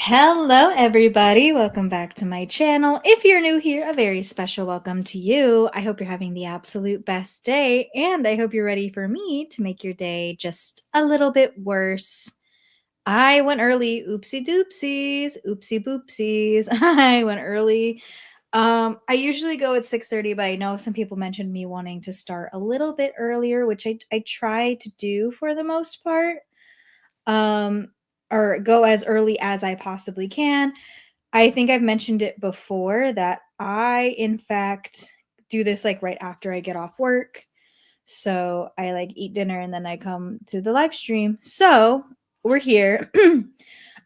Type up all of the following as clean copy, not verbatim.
Hello, everybody. Welcome back to my channel. If you're new here, a very special welcome to you. I hope you're having the absolute best day, and I hope you're ready for me to make your day just a little bit worse. I went early. Oopsie doopsies. Oopsie boopsies. I went early. I usually go at 6:30, but I know some people mentioned me wanting to start a little bit earlier, which I try to do for the most part. Um, or go as early as I possibly can. I think I've mentioned it before that I, in fact, do this like right after I get off work. So I like eat dinner and then I come to the live stream. So we're here.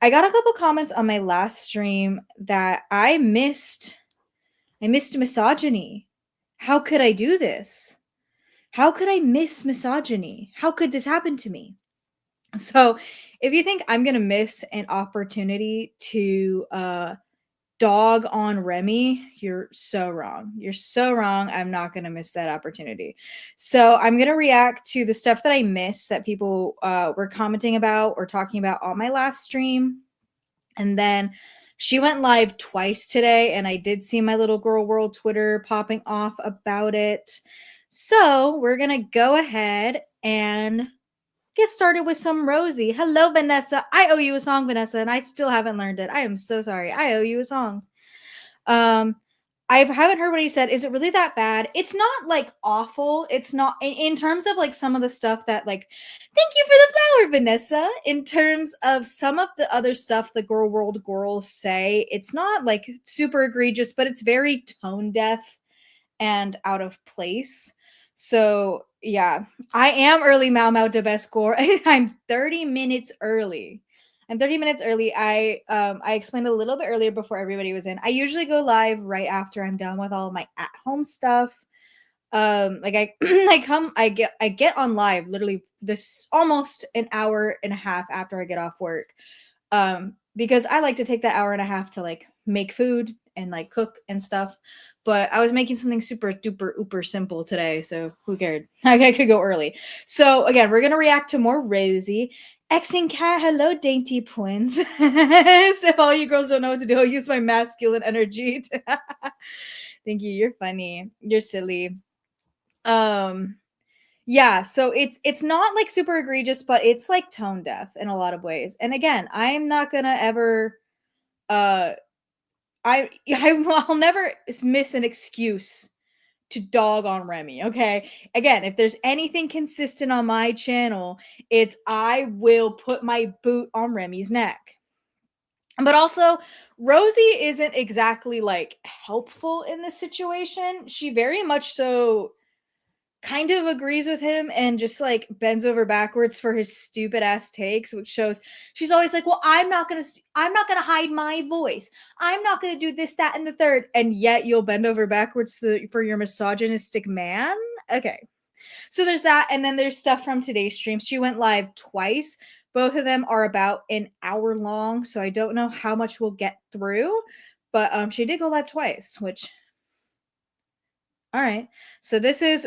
I got a couple comments on my last stream that I missed. I missed misogyny. How could I do this? How could I miss misogyny? How could this happen to me? So, if you think I'm gonna miss an opportunity to dog on Remy, you're so wrong. You're so wrong. I'm not gonna miss that opportunity. So I'm gonna react to the stuff that I missed that people were commenting about or talking about on my last stream, and then she went live twice today, and I did see my little girl world Twitter popping off about it. So we're gonna go ahead and get started with some Rosie. Hello, Vanessa. I owe you a song, Vanessa, and I still haven't learned it. I am so sorry. I owe you a song. Um, I haven't heard what he said. Is it really that bad? It's not like awful. It's not in terms of like some of the stuff that like. Thank you for the flower, Vanessa. In terms of some of the other stuff the girl world girls say, it's not like super egregious, but it's very tone deaf and out of place. So yeah, I am early Mau Mau de best score. I'm 30 minutes early. I'm 30 minutes early. I explained a little bit earlier before everybody was in. I usually go live right after I'm done with all of my at-home stuff. Like I I get on live literally this almost an hour and a half after I get off work. Because I like to take that hour and a half to like make food and like cook and stuff. But I was making something super duper uber simple today, so who cared? I could go early. So again, we're gonna react to more Rosie. X and Cat, hello, dainty twins. If all you girls don't know what to do, I'll use my masculine energy. Thank you. You're funny. You're silly. Um, yeah, so it's not like super egregious, but it's like tone deaf in a lot of ways. And again, I'm not gonna ever uh I'll never miss an excuse to dog on Remy, okay? Again, if there's anything consistent on my channel, it's I will put my boot on Remy's neck. But also, Rosie isn't exactly like helpful in this situation. She very much so kind of agrees with him and just like bends over backwards for his stupid ass takes, which shows she's always like, well, I'm not gonna hide my voice, I'm not gonna do this, that, and the third, and yet you'll bend over backwards for your misogynistic man. Okay, so there's that, and then there's stuff from today's stream. She went live twice. Both of them are about an hour long, so I don't know how much we'll get through, but she did go live twice, which all right. So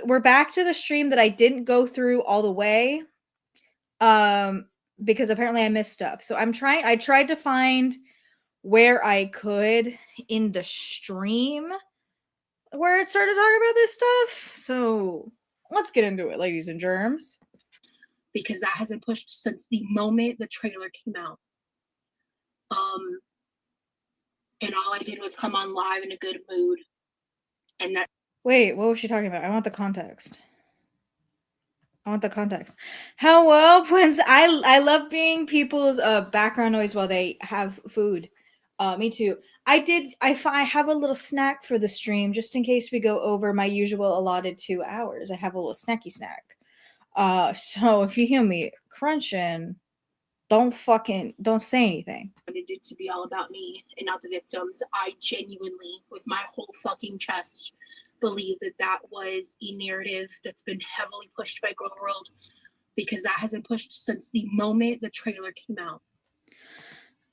we're back to the stream that I didn't go through all the way. Because apparently I missed stuff. So I tried to find where I could in the stream where it started talking about this stuff. So let's get into it, ladies and germs. Because that has been pushed since the moment the trailer came out. And all I did was come on live in a good mood. And that Wait, what was she talking about? I want the context. I want the context. Hello, Prince. I love being people's background noise while they have food. Me too. I have a little snack for the stream just in case we go over my usual allotted 2 hours. I have a little snacky snack. So if you hear me crunching, don't say anything. I wanted it to be all about me and not the victims. I genuinely, with my whole fucking chest, believe that that was a narrative that's been heavily pushed by Girl World, because that has been pushed since the moment the trailer came out.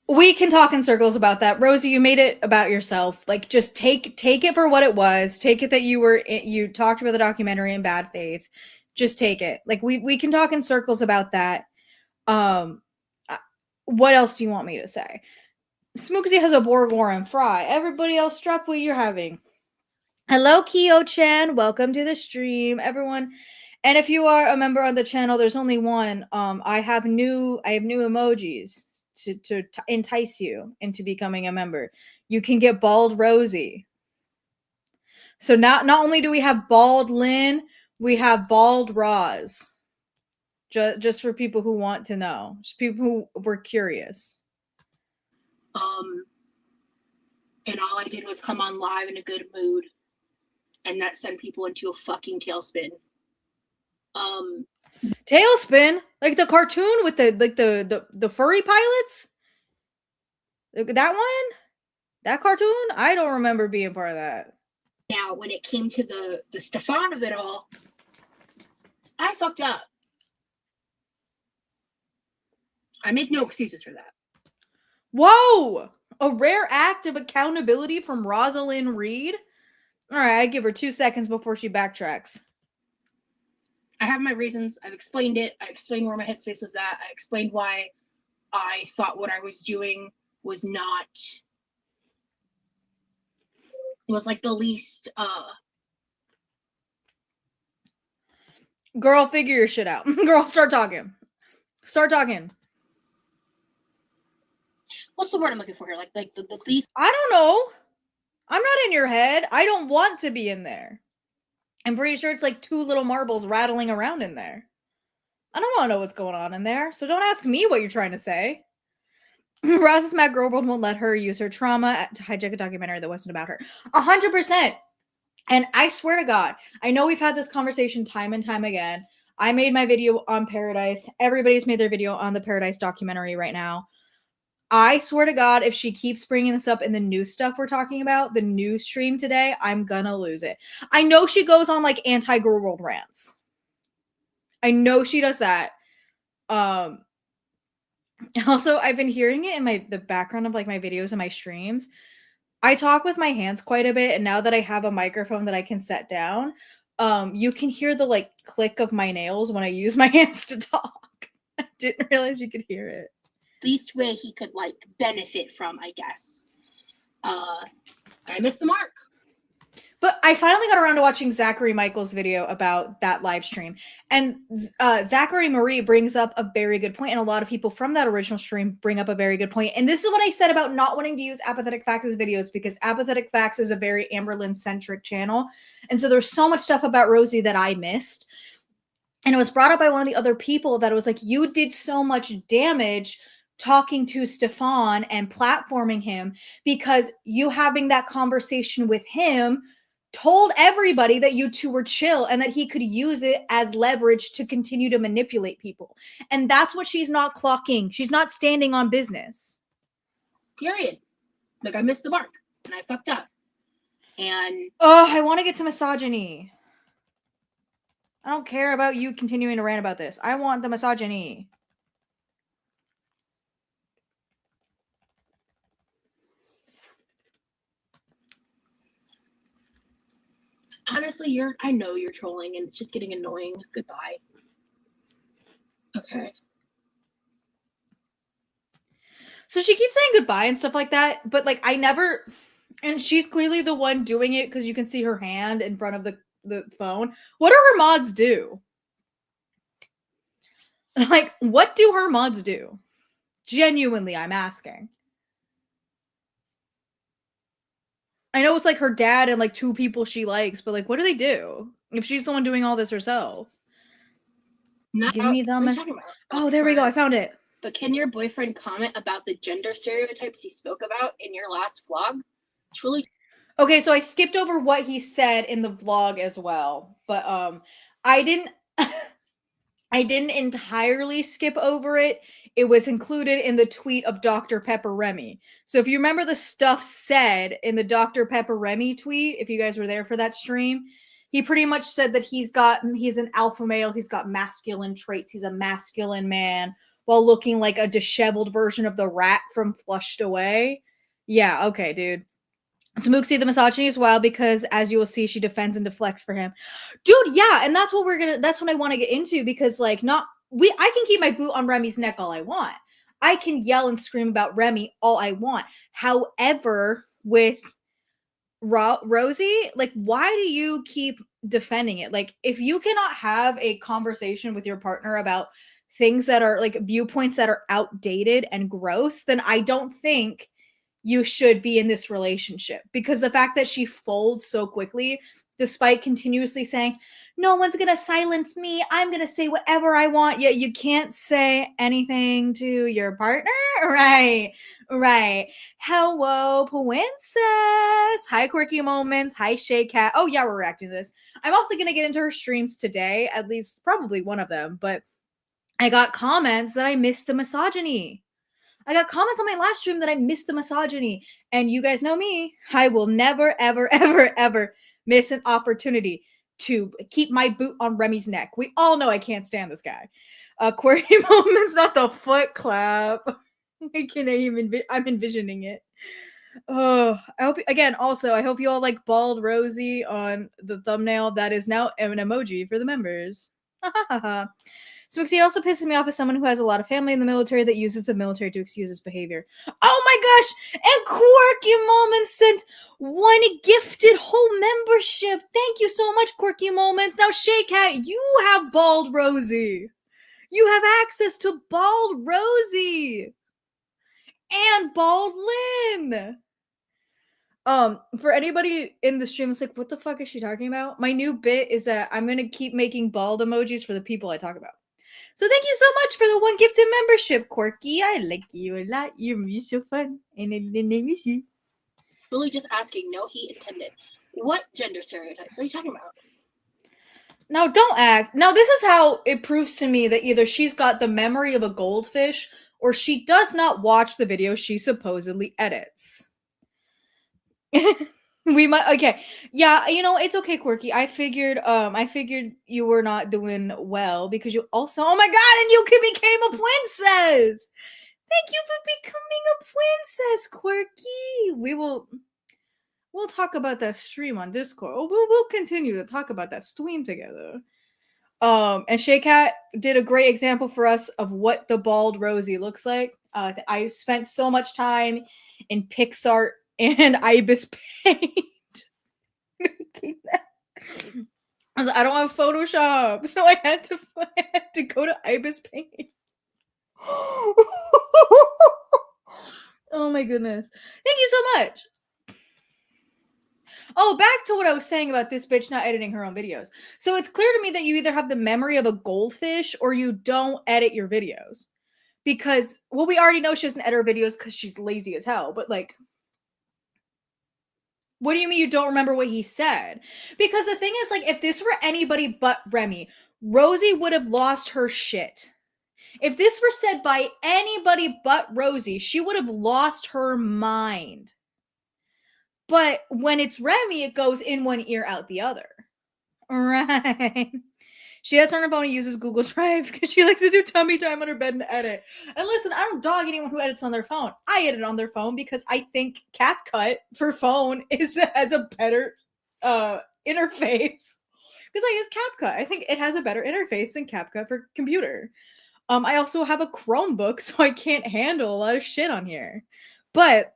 We can talk in circles about that. Rosie, you made it about yourself. Like, just take it for what it was. Take it that you talked about the documentary in bad faith. Just take it. Like, we can talk in circles about that. What else do you want me to say? Smooksy has a Borgwarm fry. Everybody else, drop what you're having. Hello, Kyo-chan. Welcome to the stream, everyone. And if you are a member on the channel, there's only one. I have new emojis to entice you into becoming a member. You can get Bald Rosie. So not only do we have Bald Lynn, we have Bald Roz. Just for people who want to know, just people who were curious. And all I did was come on live in a good mood, and that sent people into a fucking tailspin. Tailspin, like the cartoon with the furry pilots. That one, that cartoon, I don't remember being part of that. Now, when it came to the Stefan of it all, I fucked up. I make no excuses for that. Whoa! A rare act of accountability from Rosalind Reed. All right, I give her 2 seconds before she backtracks. I have my reasons. I've explained it. I explained where my headspace was at. I explained why I thought what I was doing was not, was like the least, Girl, figure your shit out. Girl, start talking. Start talking. What's the word I'm looking for here? Like the least. I don't know. I'm not in your head. I don't want to be in there. I'm pretty sure it's like 2 little marbles rattling around in there. I don't want to know what's going on in there, so don't ask me what you're trying to say. Ross's Mad Girl World won't let her use her trauma to hijack a documentary that wasn't about her. 100%. And I swear to God, I know we've had this conversation time and time again. I made my video on Paradise. Everybody's made their video on the Paradise documentary right now. I swear to God, if she keeps bringing this up in the new stuff we're talking about, the new stream today, I'm gonna lose it. I know she goes on like anti-girl world rants. I know she does that. Also, I've been hearing it in the background of like my videos and my streams. I talk with my hands quite a bit, and now that I have a microphone that I can set down, you can hear the like click of my nails when I use my hands to talk. I didn't realize you could hear it. Least way he could like benefit from, I guess. I missed the mark. But I finally got around to watching Zachary Michael's video about that live stream. And Zachary Marie brings up a very good point, and a lot of people from that original stream bring up a very good point. And this is what I said about not wanting to use Apathetic Facts' videos, because Apathetic Facts is a very Amberlynn-centric channel. And so there's so much stuff about Rosie that I missed. And it was brought up by one of the other people that it was like, you did so much damage talking to Stefan and platforming him, because you having that conversation with him told everybody that you two were chill and that he could use it as leverage to continue to manipulate people. And that's what she's not clocking. She's not standing on business. Period. Like, I missed the mark and I fucked up. And I want to get to misogyny. I don't care about you continuing to rant about this. I want the misogyny. honestly, I know you're trolling and it's just getting annoying. Goodbye. Okay. So she keeps saying goodbye and stuff like that, but like I never, and she's clearly the one doing it because you can see her hand in front of the phone. What do her mods do? Like, what do her mods do? Genuinely, I'm asking. I know it's like her dad and like 2 people she likes, but like, what do they do if she's the one doing all this herself? Give me them. Oh, there we go. I found it. But can your boyfriend comment about the gender stereotypes he spoke about in your last vlog? Truly. Okay, so I skipped over what he said in the vlog as well, but I didn't I didn't entirely skip over it. It was included in the tweet of Dr. Pepper Remmy. So if you remember the stuff said in the Dr. Pepper Remmy tweet, if you guys were there for that stream, he pretty much said that he's an alpha male, he's got masculine traits, he's a masculine man, while looking like a disheveled version of the rat from Flushed Away. Yeah, okay, dude. Smooksy, the misogyny is wild because, as you will see, she defends and deflects for him. Dude, yeah, and that's what I want to get into, because, like, I can keep my boot on Remy's neck all I want. I can yell and scream about Remy all I want. However, with Rosie, like, why do you keep defending it? Like, if you cannot have a conversation with your partner about things that are like viewpoints that are outdated and gross, then I don't think you should be in this relationship, because the fact that she folds so quickly, despite continuously saying, no one's gonna silence me, I'm gonna say whatever I want, yet you can't say anything to your partner. Right. Hello, Princess. Hi, Quirky Moments. Hi, Shay Cat. Oh, yeah, we're reacting to this. I'm also gonna get into her streams today, at least probably one of them, but I got comments that I missed the misogyny. I got comments on my last stream that I missed the misogyny. And you guys know me. I will never, ever, ever, ever miss an opportunity to keep my boot on Remy's neck. We all know I can't stand this guy. Quirky Moments, not the foot clap. I'm envisioning it. Oh, I hope, again, also, I hope you all like bald Rosie on the thumbnail. That is now an emoji for the members. Smooksy, it also pisses me off as someone who has a lot of family in the military that uses the military to excuse his behavior. Oh my gosh! And Quirky Moments sent one gifted whole membership. Thank you so much, Quirky Moments. Now, Shay Cat, you have bald Rosie. You have access to bald Rosie and bald Lynn. For anybody in the stream, it's like, what the fuck is she talking about? My new bit is that I'm gonna keep making bald emojis for the people I talk about. So thank you so much for the one gifted membership, Quirky. I like you a lot. You're so fun, and I miss you. Really just asking, no heat intended. What gender stereotypes? What are you talking about? No, don't act. Now, this is how it proves to me that either she's got the memory of a goldfish or she does not watch the videos she supposedly edits. We might, okay. Yeah, you know, it's okay, Quirky. I figured you were not doing well because you also, oh my god, and you became a princess. Thank you for becoming a princess, Quirky. We'll talk about that stream on Discord. We'll continue to talk about that stream together. And Shay Cat did a great example for us of what the bald Rosie looks like. I spent so much time in Pixar and Ibis Paint. I was like, I don't have Photoshop, so I had to go to Ibis Paint. Oh my goodness. Thank you so much. Oh, back to what I was saying about this bitch not editing her own videos. So it's clear to me that you either have the memory of a goldfish or you don't edit your videos. Because, well, we already know she doesn't edit her videos because she's lazy as hell, but like, what do you mean you don't remember what he said? Because the thing is, like, if this were anybody but Remy, Rosie would have lost her shit. If this were said by anybody but Rosie, she would have lost her mind. But when it's Remy, it goes in one ear, out the other. Right. She has her phone and uses Google Drive because she likes to do tummy time on her bed and edit. And listen, I don't dog anyone who edits on their phone. I edit on their phone because I think CapCut for phone has a better interface. Because I use CapCut. I think it has a better interface than CapCut for computer. I also have a Chromebook, so I can't handle a lot of shit on here. But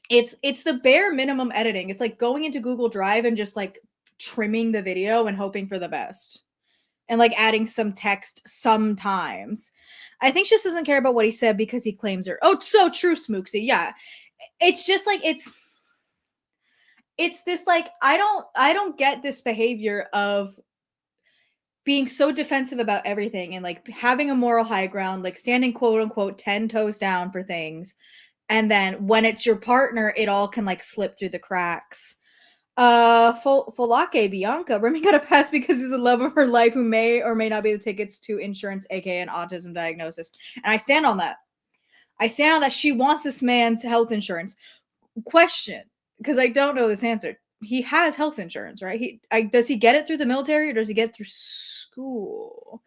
it's the bare minimum editing. It's like going into Google Drive and just like trimming the video and hoping for the best. And like adding some text sometimes. I think she just doesn't care about what he said because he claims her. Oh, so true, Smooksy. Yeah. It's just like it's this like I don't get this behavior of being so defensive about everything and like having a moral high ground, like standing quote unquote 10 toes down for things. And then when it's your partner, it all can like slip through the cracks. Folake Bianca, Remy got a pass because he's the love of her life who may or may not be the tickets to insurance, aka an autism diagnosis. And I stand on that. I stand on that. She wants this man's health insurance. Question, because I don't know this answer. He has health insurance, right? Does he get it through the military or does he get it through school?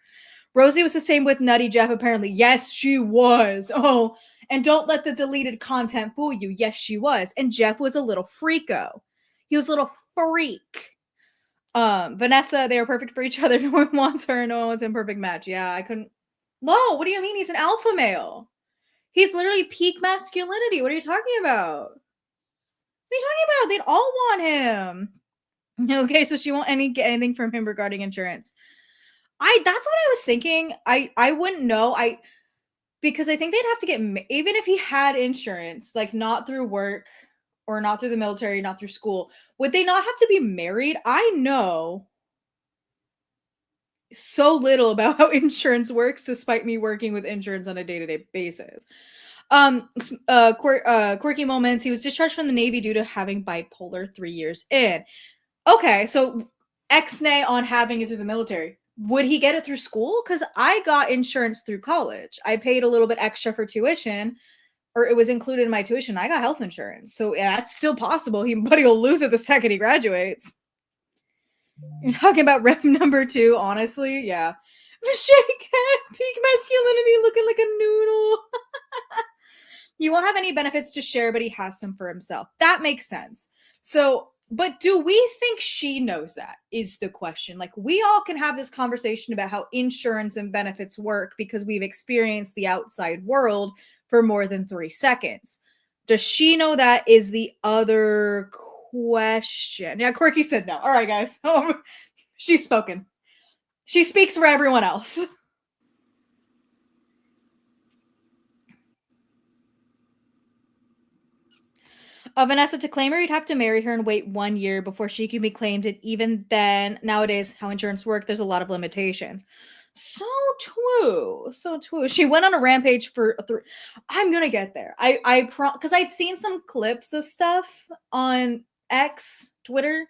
Rosie was the same with Nutty Jeff, apparently. Yes, she was. Oh, and don't let the deleted content fool you. Yes, she was. And Jeff was a little freako. He was a little freak. Vanessa, they were perfect for each other. No one wants her. No one was an perfect match. Yeah, I couldn't. No, what do you mean? He's an alpha male. He's literally peak masculinity. What are you talking about? What are you talking about? They'd all want him. Okay, so she won't get anything from him regarding insurance. That's what I was thinking. I wouldn't know. Because I think they'd have to get, even if he had insurance, like not through work or not through the military, not through school, would they not have to be married? I know so little about how insurance works, despite me working with insurance on a day-to-day basis. Quirky moments. He was discharged from the Navy due to having bipolar 3 years in. Okay, so X-nay on having it through the military. Would he get it through school? Because I got insurance through college. I paid a little bit extra for tuition, or it was included in my tuition. I got health insurance. So yeah, that's still possible. But he'll lose it the second he graduates. You're talking about rep number 2, honestly? Yeah. Machete cat, peak masculinity, looking like a noodle. You won't have any benefits to share, but he has some for himself. That makes sense. So, but do we think she knows that is the question. Like, we all can have this conversation about how insurance and benefits work because we've experienced the outside world for more than 3 seconds. Does she know that is the other question? Yeah, Quirky said no. All right, guys. She's spoken. She speaks for everyone else. Vanessa, to claim her, you'd have to marry her and wait 1 year before she can be claimed. And even then, nowadays, how insurance work, there's a lot of limitations. So true. So true. She went on a rampage for I'm gonna get there. Because I'd seen some clips of stuff on X, Twitter,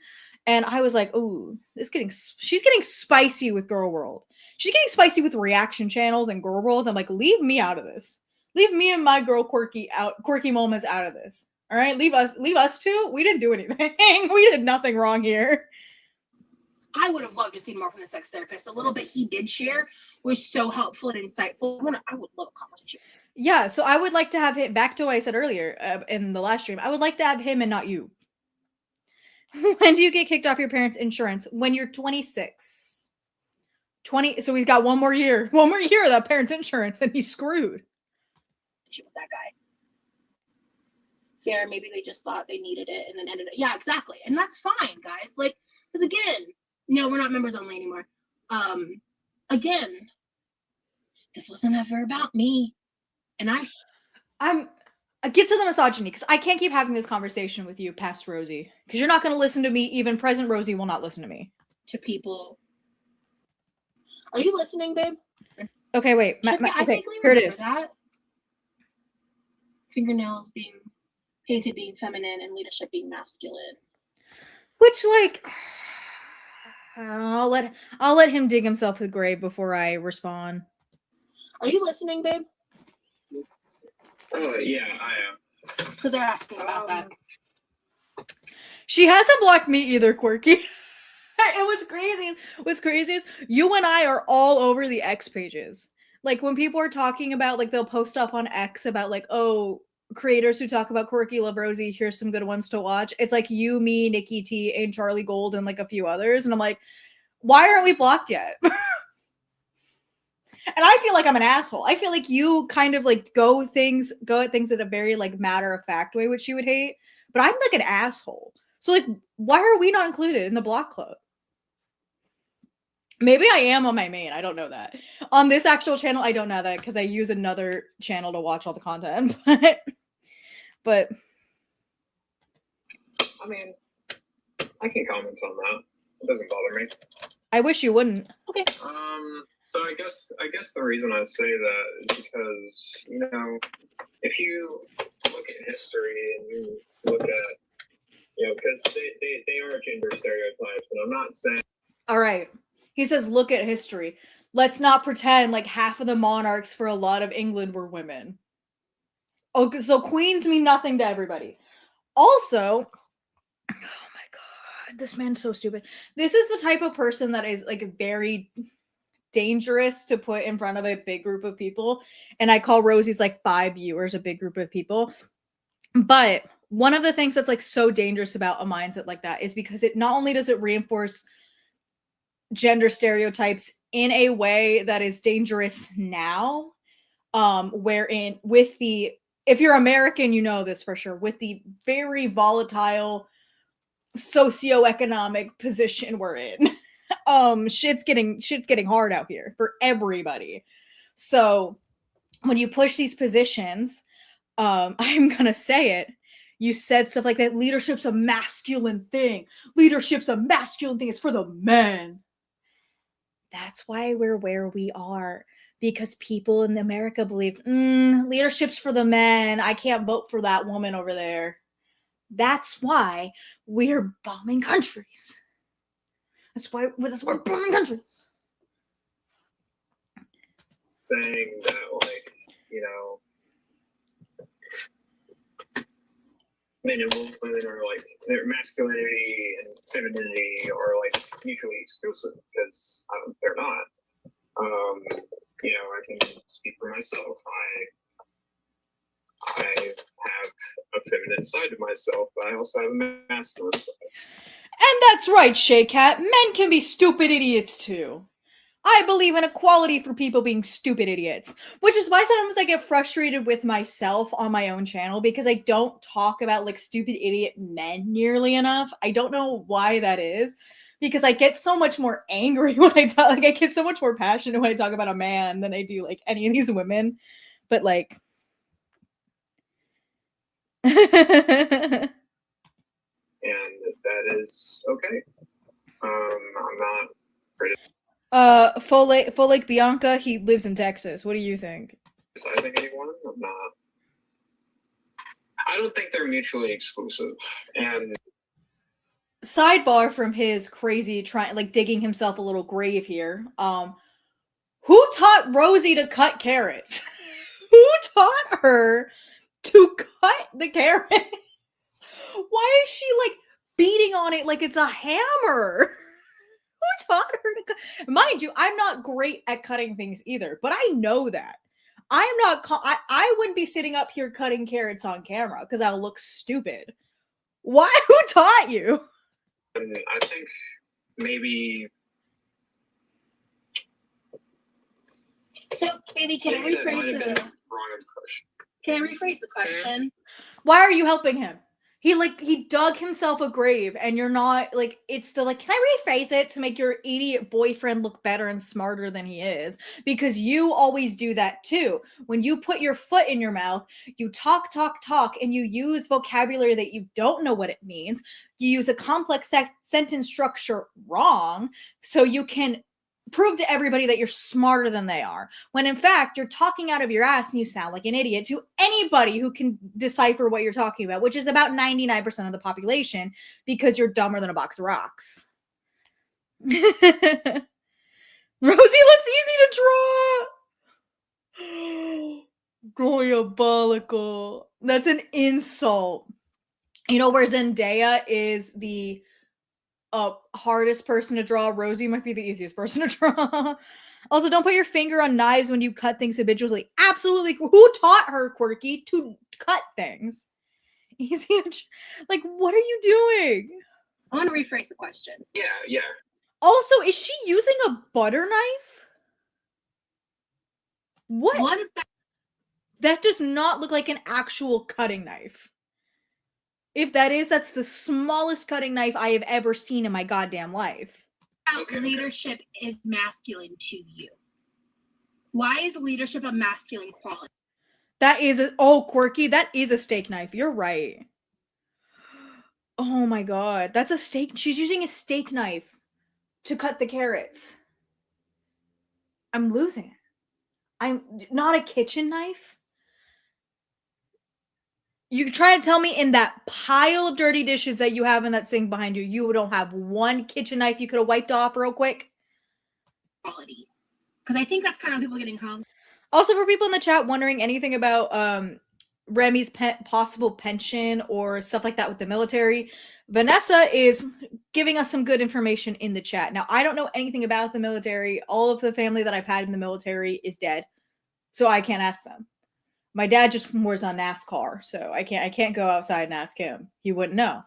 and I was like, "Ooh, she's getting spicy with Girl World. She's getting spicy with reaction channels and Girl World." I'm like, "Leave me out of this. Leave me and my girl quirky moments out of this. All right, leave us two. We didn't do anything. We did nothing wrong here." I would have loved to see more from the sex therapist. The little bit he did share was so helpful and insightful. I would love a conversation. Yeah, so I would like to have him, back to what I said earlier in the last stream. I would like to have him and not you. When do you get kicked off your parents' insurance? When you're 26. 20. So he's got 1 more year. 1 more year of that parents' insurance, and he's screwed. With that guy. Fair, maybe they just thought they needed it and then ended up. Yeah, exactly. And that's fine, guys. Like, because again, no, we're not members only anymore. Again, this wasn't ever about me. And I get to the misogyny because I can't keep having this conversation with you past Rosie because you're not going to listen to me. Even present Rosie will not listen to me. To people. Are you listening, babe? Okay, wait. Okay, here it is. That. Fingernails being painted being feminine and leadership being masculine. Which, like, I'll let him dig himself a grave before I respond. Are you listening, babe? Yeah, I am. Because they're asking about that. She hasn't blocked me either, Quirky. It was crazy. What's crazy is you and I are all over the X pages. Like, when people are talking about, like, they'll post stuff on X about, like, oh, creators who talk about Quirky love Rosie, here's some good ones to watch. It's like you, me, Nikki T, and Charlie Gold, and like a few others. And I'm like, why aren't we blocked yet? And I feel like I'm an asshole. I feel like you kind of like go at things in a very like matter of fact way, which you would hate. But I'm like an asshole. So like, why are we not included in the block club? Maybe I am on my main. I don't know that. On this actual channel, I don't know that because I use another channel to watch all the content. But I mean, I can comment on that. It doesn't bother me. I wish you wouldn't. Okay. So I guess the reason I say that is because, you know, if you look at history and you look at, you know, because they are gender stereotypes, and I'm not saying. All right. He says, look at history. Let's not pretend like half of the monarchs for a lot of England were women. Okay, so queens mean nothing to everybody. Also, oh my God, this man's so stupid. This is the type of person that is like very dangerous to put in front of a big group of people. And I call Rosie's like 5 viewers a big group of people. But one of the things that's like so dangerous about a mindset like that is because it not only does it reinforce gender stereotypes in a way that is dangerous now, wherein with the, if you're American, you know this for sure, with the very volatile socioeconomic position we're in. Shit's getting hard out here for everybody. So when you push these positions, I'm gonna say it, you said stuff like that, leadership's a masculine thing. Leadership's a masculine thing, it's for the men. That's why we're where we are. Because people in America believe, leadership's for the men. I can't vote for that woman over there. That's why we're bombing countries. That's why we're bombing countries. Saying that, like, men and women are like, their masculinity and femininity are like mutually exclusive, because they're not. I can speak for myself. I have a feminine side to myself, but I also have a masculine side. And that's right, Shay Cat. Men can be stupid idiots too. I believe in equality for people being stupid idiots, which is why sometimes I get frustrated with myself on my own channel, because I don't talk about like stupid idiot men nearly enough. I don't know why that is, because I get so much more angry when I talk, like I get so much more passionate when I talk about a man than I do like any of these women. But like and that is okay. I'm not Full Lake Bianca, he lives in Texas. What do you think? criticizing anyone. I'm not. I don't think they're mutually exclusive. And sidebar from his crazy digging himself a little grave here. Who taught Rosie to cut carrots? Who taught her to cut the carrots? Why is she like beating on it like it's a hammer? Who taught her to cut? Mind you, I'm not great at cutting things either, but I know that. I'm not. I wouldn't be sitting up here cutting carrots on camera because I'll look stupid. Why? Who taught you? And I think maybe. So, baby, can I rephrase the question? Why are you helping him? He dug himself a grave, and you're not like, it's the like, can I rephrase it to make your idiot boyfriend look better and smarter than he is? Because you always do that too. When you put your foot in your mouth, you talk, and you use vocabulary that you don't know what it means. You use a complex sentence structure wrong, so you can prove to everybody that you're smarter than they are, when in fact you're talking out of your ass and you sound like an idiot to anybody who can decipher what you're talking about, which is about 99% of the population, because you're dumber than a box of rocks. Rosie looks easy to draw. Diabolical. That's an insult. You know where Zendaya is the hardest person to draw, Rosie might be the easiest person to draw. Also, don't put your finger on knives when you cut things habitually. Absolutely. Who taught her, Quirky, to cut things? Easy to, like, what are you doing? I want to rephrase the question. Yeah. Also, is she using a butter knife? What if that does not look like an actual cutting knife. If that is, that's the smallest cutting knife I have ever seen in my goddamn life. Leadership is masculine to you. Why is leadership a masculine quality? That is Quirky, that is a steak knife. You're right. Oh my god, that's a steak. She's using a steak knife to cut the carrots. I'm losing it. I'm not a kitchen knife. You try to tell me in that pile of dirty dishes that you have in that sink behind you, you don't have one kitchen knife you could have wiped off real quick? Quality. Because I think that's kind of people getting hung. Also, for people in the chat wondering anything about Remy's possible pension or stuff like that with the military, Vanessa is giving us some good information in the chat. Now, I don't know anything about the military. All of the family that I've had in the military is dead, so I can't ask them. My dad just was on NASCAR, so I can't go outside and ask him. He wouldn't know.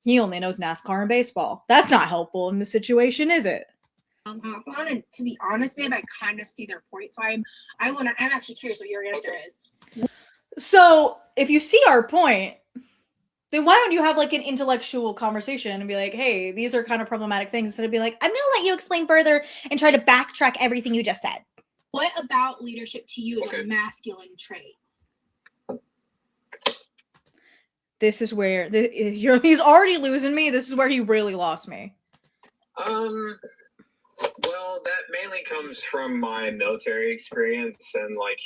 He only knows NASCAR and baseball. That's not helpful in the situation, is it? hop on, and to be honest, babe, I kind of see their point. So I'm actually curious what your answer is. So if you see our point, then why don't you have like an intellectual conversation and be like, hey, these are kind of problematic things, instead of be like, I'm gonna let you explain further and try to backtrack everything you just said. What about leadership to you is a masculine trait? This is where he's already losing me. This is where he really lost me. Well, that mainly comes from my military experience and like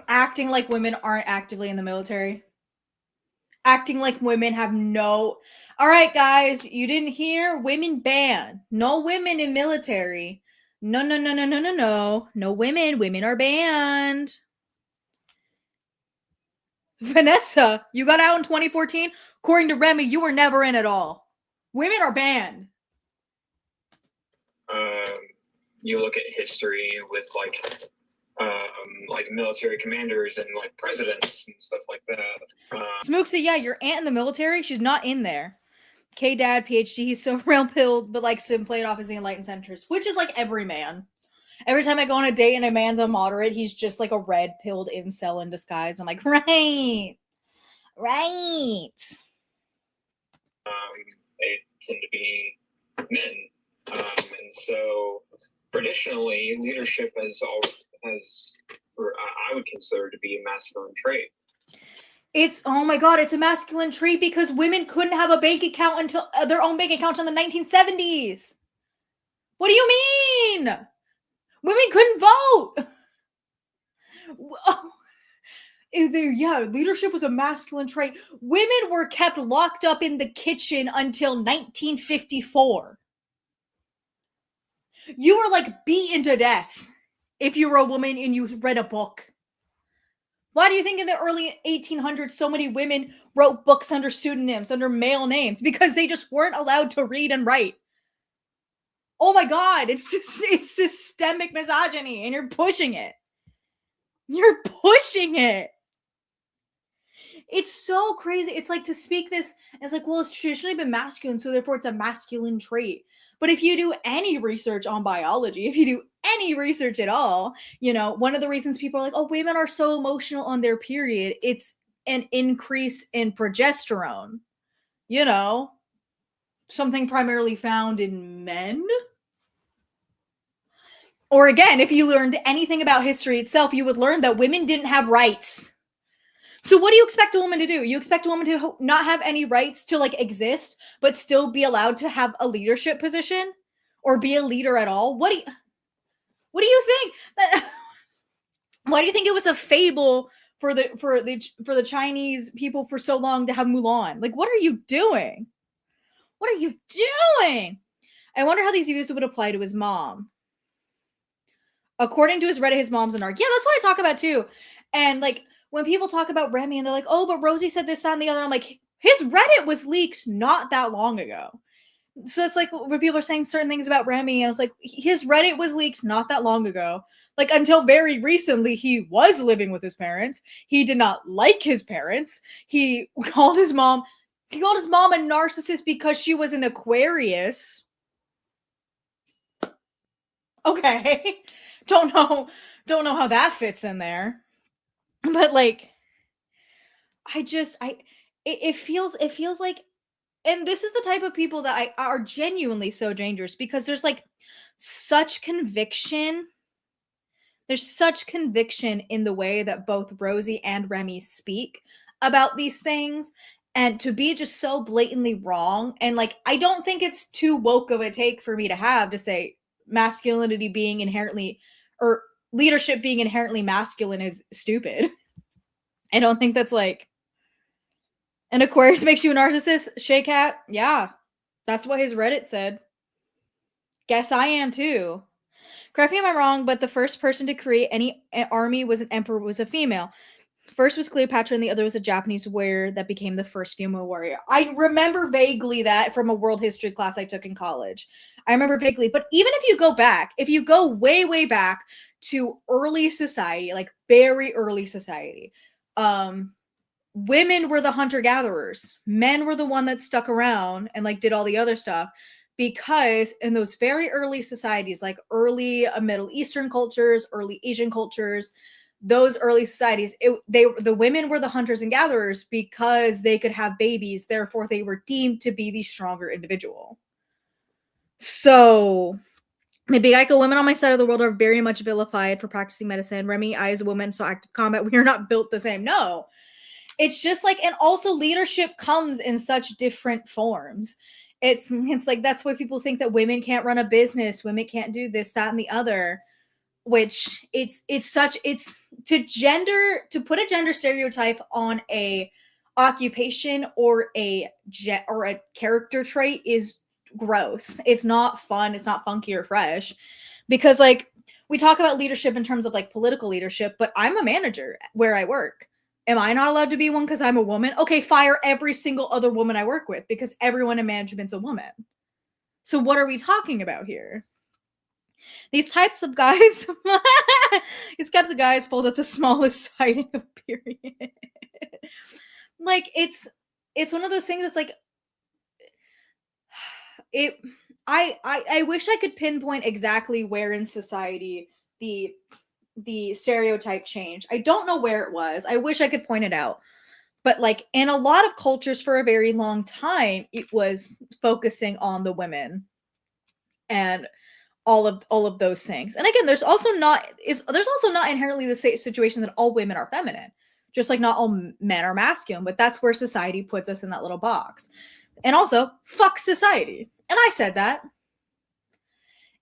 acting like women aren't actively in the military. Acting like women have no. All right, guys, you didn't hear? Women banned. No women in military. No, no, no, no, no, no, no. No women. Women are banned. Vanessa, you got out in 2014. According to Remy, you were never in at all. Women are banned. You look at history with like military commanders and like presidents and stuff like that. Smooksy, yeah, your aunt in the military, she's not in there. K-Dad, PhD, he's so rail-pilled, but likes to play it off as the enlightened centrist, which is like every man. Every time I go on a date and a man's a moderate, he's just like a red-pilled incel in disguise. I'm like, right. They tend to be men. And so traditionally, leadership has I would consider to be a masculine trait. Oh my god, it's a masculine trait because women couldn't have a bank account until their own bank account in the 1970s. What do you mean? Women couldn't vote. Yeah, leadership was a masculine trait. Women were kept locked up in the kitchen until 1954. You were like beaten to death if you were a woman and you read a book. Why do you think in the early 1800s so many women wrote books under pseudonyms, under male names? Because they just weren't allowed to read and write. Oh my god, it's systemic misogyny, and you're pushing it. You're pushing it. It's so crazy. It's like to speak this as like, well, it's traditionally been masculine, so therefore it's a masculine trait. But if you do any research on biology, if you do any research at all, one of the reasons people are like, oh, women are so emotional on their period, it's an increase in progesterone. Something primarily found in men. Or again, if you learned anything about history itself, you would learn that women didn't have rights. So what do you expect a woman to do? You expect a woman to not have any rights to like exist, but still be allowed to have a leadership position or be a leader at all? What do you think? Why do you think it was a fable for the Chinese people for so long to have Mulan? Like, what are you doing? What are you doing? I wonder how these views would apply to his mom. According to his Reddit, his mom's an narc. Yeah, that's what I talk about too. And like, when people talk about Remy and they're like, oh, but Rosie said this, that, and the other, I'm like, his Reddit was leaked not that long ago. So it's like when people are saying certain things about Remy, and it's like, his Reddit was leaked not that long ago. Like, until very recently, he was living with his parents. He did not like his parents. He called his mom a narcissist because she was an Aquarius. Okay. Don't know how that fits in there. But like, it feels like, and this is the type of people that are genuinely so dangerous, because there's like such conviction. There's such conviction in the way that both Rosie and Remy speak about these things, and to be just so blatantly wrong. And like, I don't think it's too woke of a take for me to have to say masculinity being inherently, or leadership being inherently masculine, is stupid. I don't think that's like, an Aquarius makes you a narcissist? Shake hat? Yeah. That's what his Reddit said. Guess I am too. Correct me if I'm wrong, but the first person to create any army was an emperor, was a female. First was Cleopatra, and the other was a Japanese warrior that became the first female warrior. I remember vaguely that from a world history class I took in college. I remember vaguely. But even if you go back, if you go way, way back to early society, like very early society, women were the hunter-gatherers. Men were the one that stuck around and like did all the other stuff. because in those very early societies, like early Middle Eastern cultures, early Asian cultures, those early societies, the women were the hunters and gatherers because they could have babies. Therefore, they were deemed to be the stronger individual. So maybe like a women on my side of the world are very much vilified for practicing medicine. Remy, I as a woman, so active combat, we are not built the same. No. It's just like, and also leadership comes in such different forms. It's like, that's why people think that women can't run a business, women can't do this, that, and the other, which it's to put a gender stereotype on a occupation or a character trait is gross. It's not fun, it's not funky or fresh, because like we talk about leadership in terms of like political leadership, but I'm a manager where I work. Am I not allowed to be one because I'm a woman? Okay, fire every single other woman I work with because everyone in management's a woman. So what are we talking about here? These types of guys, these types of guys fold at the smallest siding of period. Like it's one of those things that's like it. I wish I could pinpoint exactly where in society the stereotype changed. I don't know where it was. I wish I could point it out. But like in a lot of cultures for a very long time, it was focusing on the women and all of those things. And again, there's also not inherently the situation that all women are feminine. Just like not all men are masculine, but that's where society puts us in that little box. And also, fuck society. And I said that.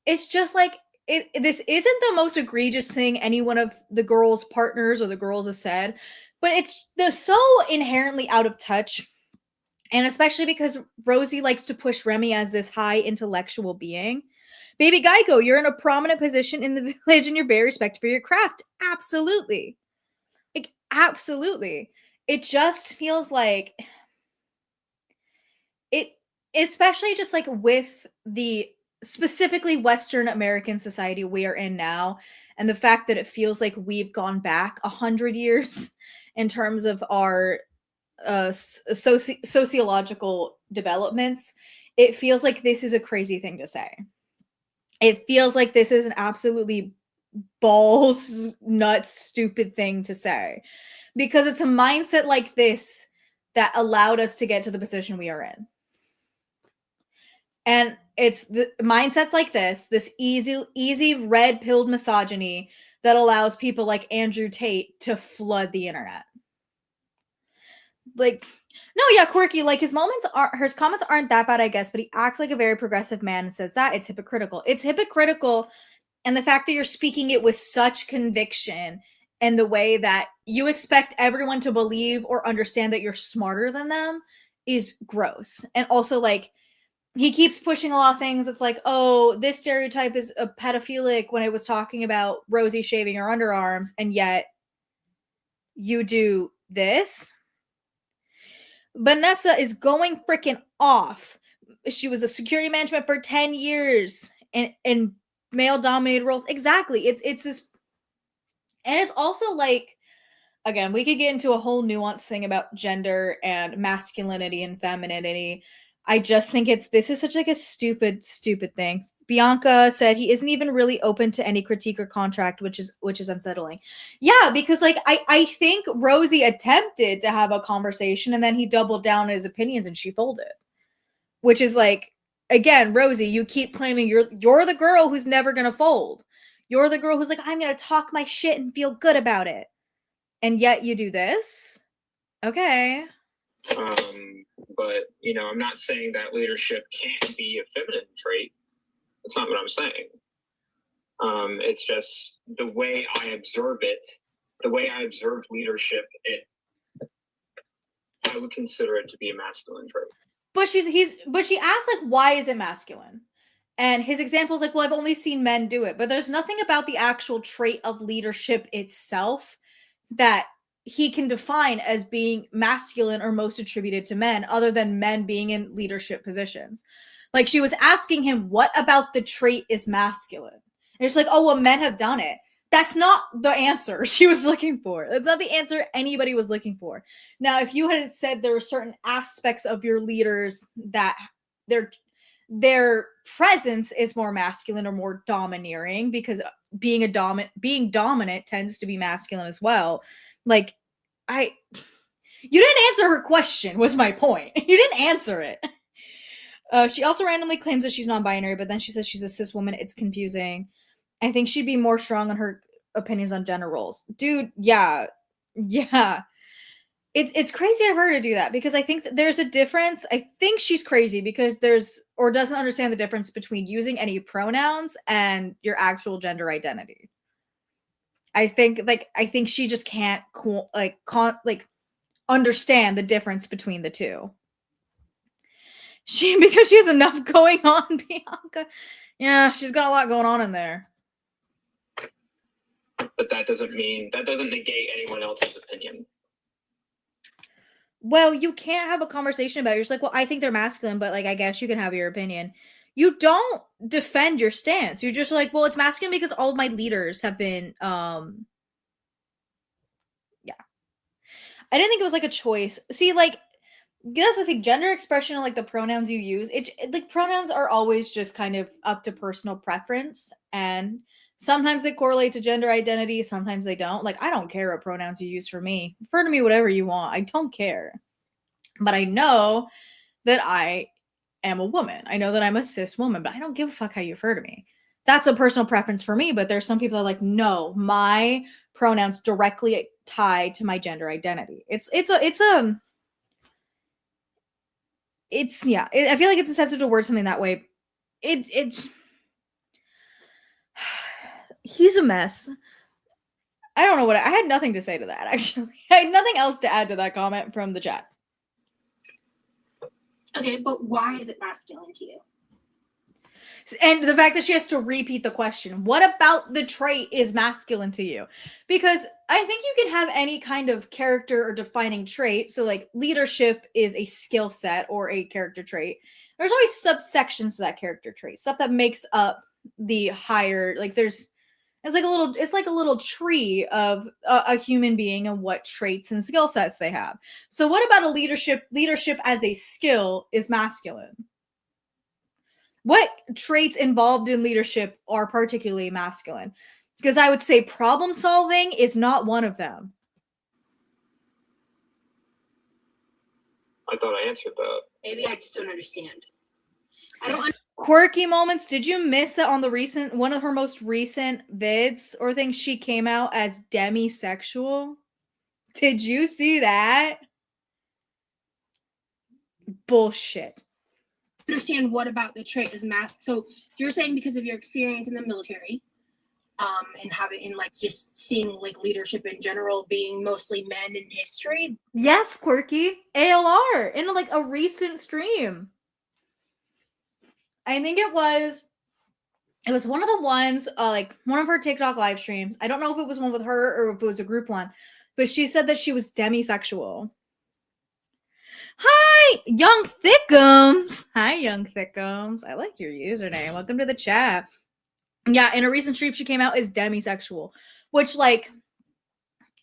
It's just like this isn't the most egregious thing any one of the girls' partners or the girls have said, but it's so inherently out of touch. And especially because Rosie likes to push Remy as this high intellectual being. Baby Geico, you're in a prominent position in the village and you're very respected for your craft. Absolutely. Like, absolutely. It just feels like it, especially just like with the specifically Western American society we are in now, and the fact that it feels like we've gone back 100 years in terms of our sociological developments, it feels like this is a crazy thing to say. It feels like this is an absolutely balls, nuts, stupid thing to say, because it's a mindset like this that allowed us to get to the position we are in. And it's the mindsets like this easy red-pilled misogyny that allows people like Andrew Tate to flood the internet. Like, no, yeah, quirky. Like his comments aren't that bad, I guess, but he acts like a very progressive man and says that it's hypocritical. It's hypocritical, and the fact that you're speaking it with such conviction and the way that you expect everyone to believe or understand that you're smarter than them is gross. And also, like, he keeps pushing a lot of things. It's like, oh, this stereotype is a pedophilic when it was talking about Rosie shaving her underarms, and yet you do this. Vanessa is going freaking off. She was a security management for 10 years in male-dominated roles. Exactly. It's this, and it's also like, again, we could get into a whole nuanced thing about gender and masculinity and femininity. I just think this is such like a stupid thing. Bianca said he isn't even really open to any critique or contract, which is unsettling. Yeah, because like I think Rosie attempted to have a conversation and then he doubled down on his opinions and she folded. Which is like, again, Rosie, you keep claiming you're the girl who's never gonna fold. You're the girl who's like, I'm gonna talk my shit and feel good about it. And yet you do this? Okay. But, you know, I'm not saying that leadership can't be a feminine trait. That's not what I'm saying. It's just the way I observe it, the way I observe leadership, I would consider it to be a masculine trait. But she asked, like, why is it masculine? And his example is like, well, I've only seen men do it. But there's nothing about the actual trait of leadership itself that he can define as being masculine or most attributed to men, other than men being in leadership positions. Like, she was asking him, what about the trait is masculine? And it's like, oh, well, men have done it. That's not the answer she was looking for. That's not the answer anybody was looking for. Now, if you had said there were certain aspects of your leaders that their presence is more masculine or more domineering, because being dominant tends to be masculine as well. Like, you didn't answer her question, was my point. You didn't answer it. She also randomly claims that she's non-binary, but then she says she's a cis woman. It's confusing. I think she'd be more strong on her opinions on gender roles. Dude, yeah. It's crazy of her to do that, because I think that there's a difference. I think she's crazy because doesn't understand the difference between using any pronouns and your actual gender identity. I think she just can't understand the difference between the two. Because she has enough going on, Bianca. Yeah, she's got a lot going on in there. But that doesn't negate anyone else's opinion. Well, you can't have a conversation about it. You're just like, well, I think they're masculine, but like, I guess you can have your opinion. You don't defend your stance. You're just like, well, it's masculine because all of my leaders have been, yeah. I didn't think it was like a choice. See, like, that's the thing. Gender expression and like the pronouns you use, like pronouns are always just kind of up to personal preference, and sometimes they correlate to gender identity, sometimes they don't. Like, I don't care what pronouns you use for me. Refer to me whatever you want. I don't care. But I know that I am a woman. I know that I'm a cis woman, but I don't give a fuck how you refer to me. That's a personal preference for me, but there's some people that are like, no, my pronouns directly tied to my gender identity. I feel like it's insensitive to word something that way. He's a mess. I don't know I had nothing to say to that, actually. I had nothing else to add to that comment from the chat. Okay, but why is it masculine to you? And the fact that she has to repeat the question, what about the trait is masculine to you? Because I think you can have any kind of character or defining trait. So like leadership is a skill set or a character trait. There's always subsections to that character trait, stuff that makes up the higher, like it's like a little tree of a human being and what traits and skill sets they have. So what about a leadership as a skill is masculine? What traits involved in leadership are particularly masculine? Because I would say problem solving is not one of them. I thought I answered that. Maybe I just don't understand. I don't Quirky moments. Did you miss it on one of her most recent vids or things? She came out as demisexual. Did you see that? Bullshit. Understand what about the trait is so you're saying because of your experience in the military, and having in like just seeing like leadership in general being mostly men in history. Yes, Quirky. ALR in like a recent stream. I think it was one of the ones, like one of her TikTok live streams. I don't know if it was one with her or if it was a group one, but she said that she was demisexual. Hi, Young Thickums. Hi, Young Thickums. I like your username. Welcome to the chat. Yeah, in a recent stream, she came out as demisexual, which, like,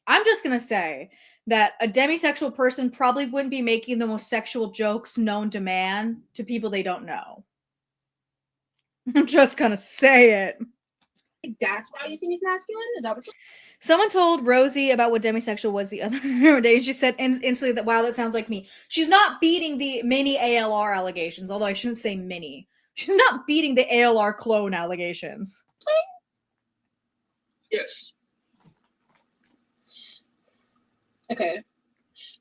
I'm just going to say that a demisexual person probably wouldn't be making the most sexual jokes known to man to people they don't know. I'm just going to say it. That's why you think it's masculine? Is that what you're Someone told Rosie about what demisexual was the other day. She said instantly that, wow, that sounds like me. She's not beating the mini ALR allegations, although I shouldn't say mini. She's not beating the ALR clone allegations. Yes. Okay.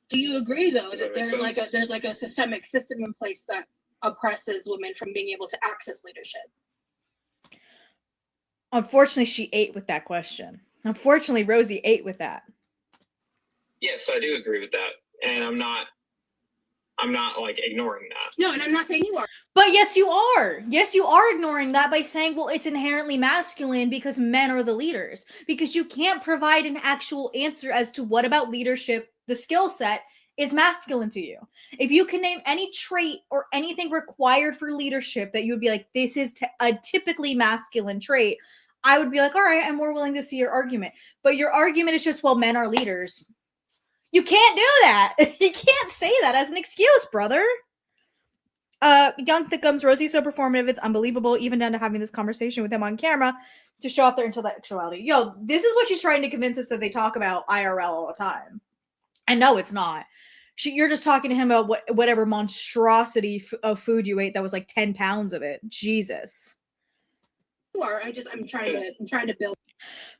Do you agree though that there's like a systemic system in place that oppresses women from being able to access leadership? Unfortunately, she ate with that question. Unfortunately, Rosie ate with that. Yes, I do agree with that. And I'm not like ignoring that. No, and I'm not saying you are. But yes, you are. Yes, you are ignoring that by saying, well, it's inherently masculine because men are the leaders. Because you can't provide an actual answer as to what about leadership, the skill set, is masculine to you. If you can name any trait or anything required for leadership that you would be like, this is a typically masculine trait, I would be like, all right, I'm more willing to see your argument. But your argument is just, well, men are leaders. You can't do that. You can't say that as an excuse, brother. Young Thickums, Rosie's so performative, it's unbelievable, even down to having this conversation with him on camera to show off their intellectuality. Yo, this is what she's trying to convince us that they talk about IRL all the time. And no, it's not. You're just talking to him about whatever monstrosity of food you ate that was like 10 pounds of it. Jesus. Or I'm trying to build.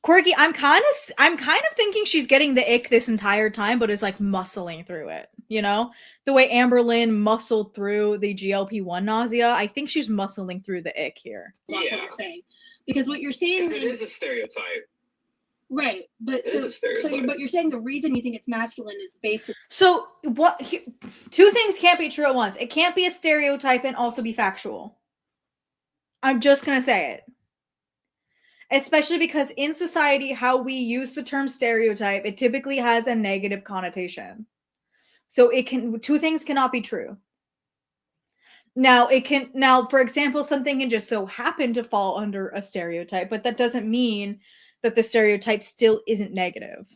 Quirky, I'm kind of thinking she's getting the ick this entire time, but is like muscling through it. You know, the way Amber Lynn muscled through the GLP-1 nausea. I think she's muscling through the ick here. What you're saying, because what you're saying it is a stereotype. Right, but but you're saying the reason you think it's masculine is based. So what? Two things can't be true at once. It can't be a stereotype and also be factual. I'm just gonna say it. Especially because in society, how we use the term stereotype, it typically has a negative connotation. So two things cannot be true. Now, for example, something can just so happen to fall under a stereotype, but that doesn't mean that the stereotype still isn't negative.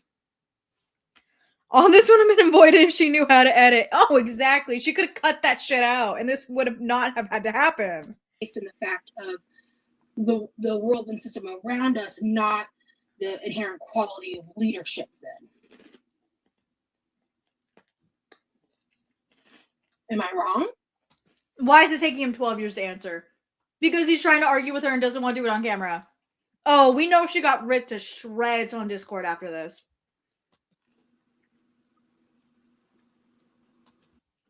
Oh, this would have been avoided if she knew how to edit. Oh, exactly. She could have cut that shit out, and this would have not have had to happen. Based on the fact of the world and system around us, not the inherent quality of leadership then. Am I wrong? Why is it taking him 12 years to answer? Because he's trying to argue with her and doesn't want to do it on camera. Oh, we know she got ripped to shreds on Discord after this.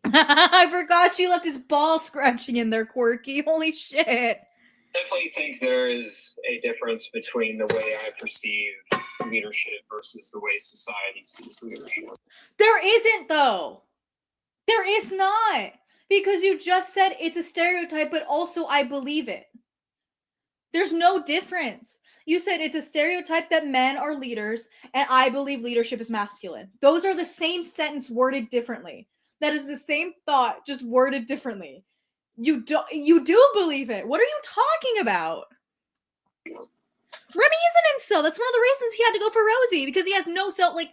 I forgot she left his ball scratching in there, Quirky. Holy shit. Definitely think there is a difference between the way I perceive leadership versus the way society sees leadership. There isn't, though. There is not. Because you just said it's a stereotype, but also I believe it. There's no difference. You said it's a stereotype that men are leaders, and I believe leadership is masculine. Those are the same sentence worded differently. That is the same thought, just worded differently. You do believe it. What are you talking about? Remy is an incel. That's one of the reasons he had to go for Rosie, because he has no self, like,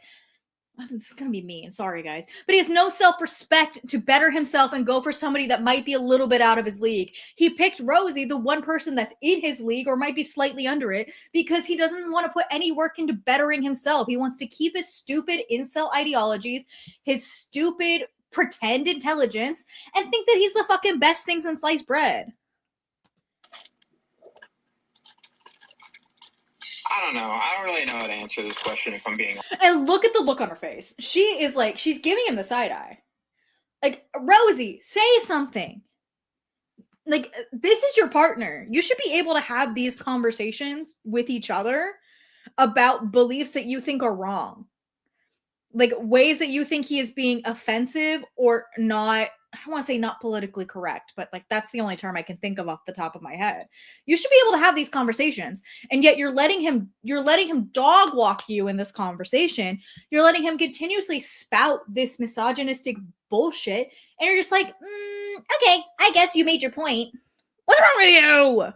it's gonna be mean, sorry guys, but he has no self-respect to better himself and go for somebody that might be a little bit out of his league. He picked Rosie, the one person that's in his league or might be slightly under it, because he doesn't want to put any work into bettering himself. He wants to keep his stupid incel ideologies, his stupid pretend intelligence, and think that he's the fucking best thing since sliced bread. I don't know. I don't really know how to answer this question, if I'm being honest. And look at the look on her face. She is like, she's giving him the side eye. Like, Rosie, say something. Like, this is your partner. You should be able to have these conversations with each other about beliefs that you think are wrong. Like, ways that you think he is being offensive or not. I don't want to say not politically correct, but like that's the only term I can think of off the top of my head. You should be able to have these conversations, and yet you're letting him dog walk you in this conversation. You're letting him continuously spout this misogynistic bullshit, and you're just like, okay, I guess you made your point. What's wrong with you?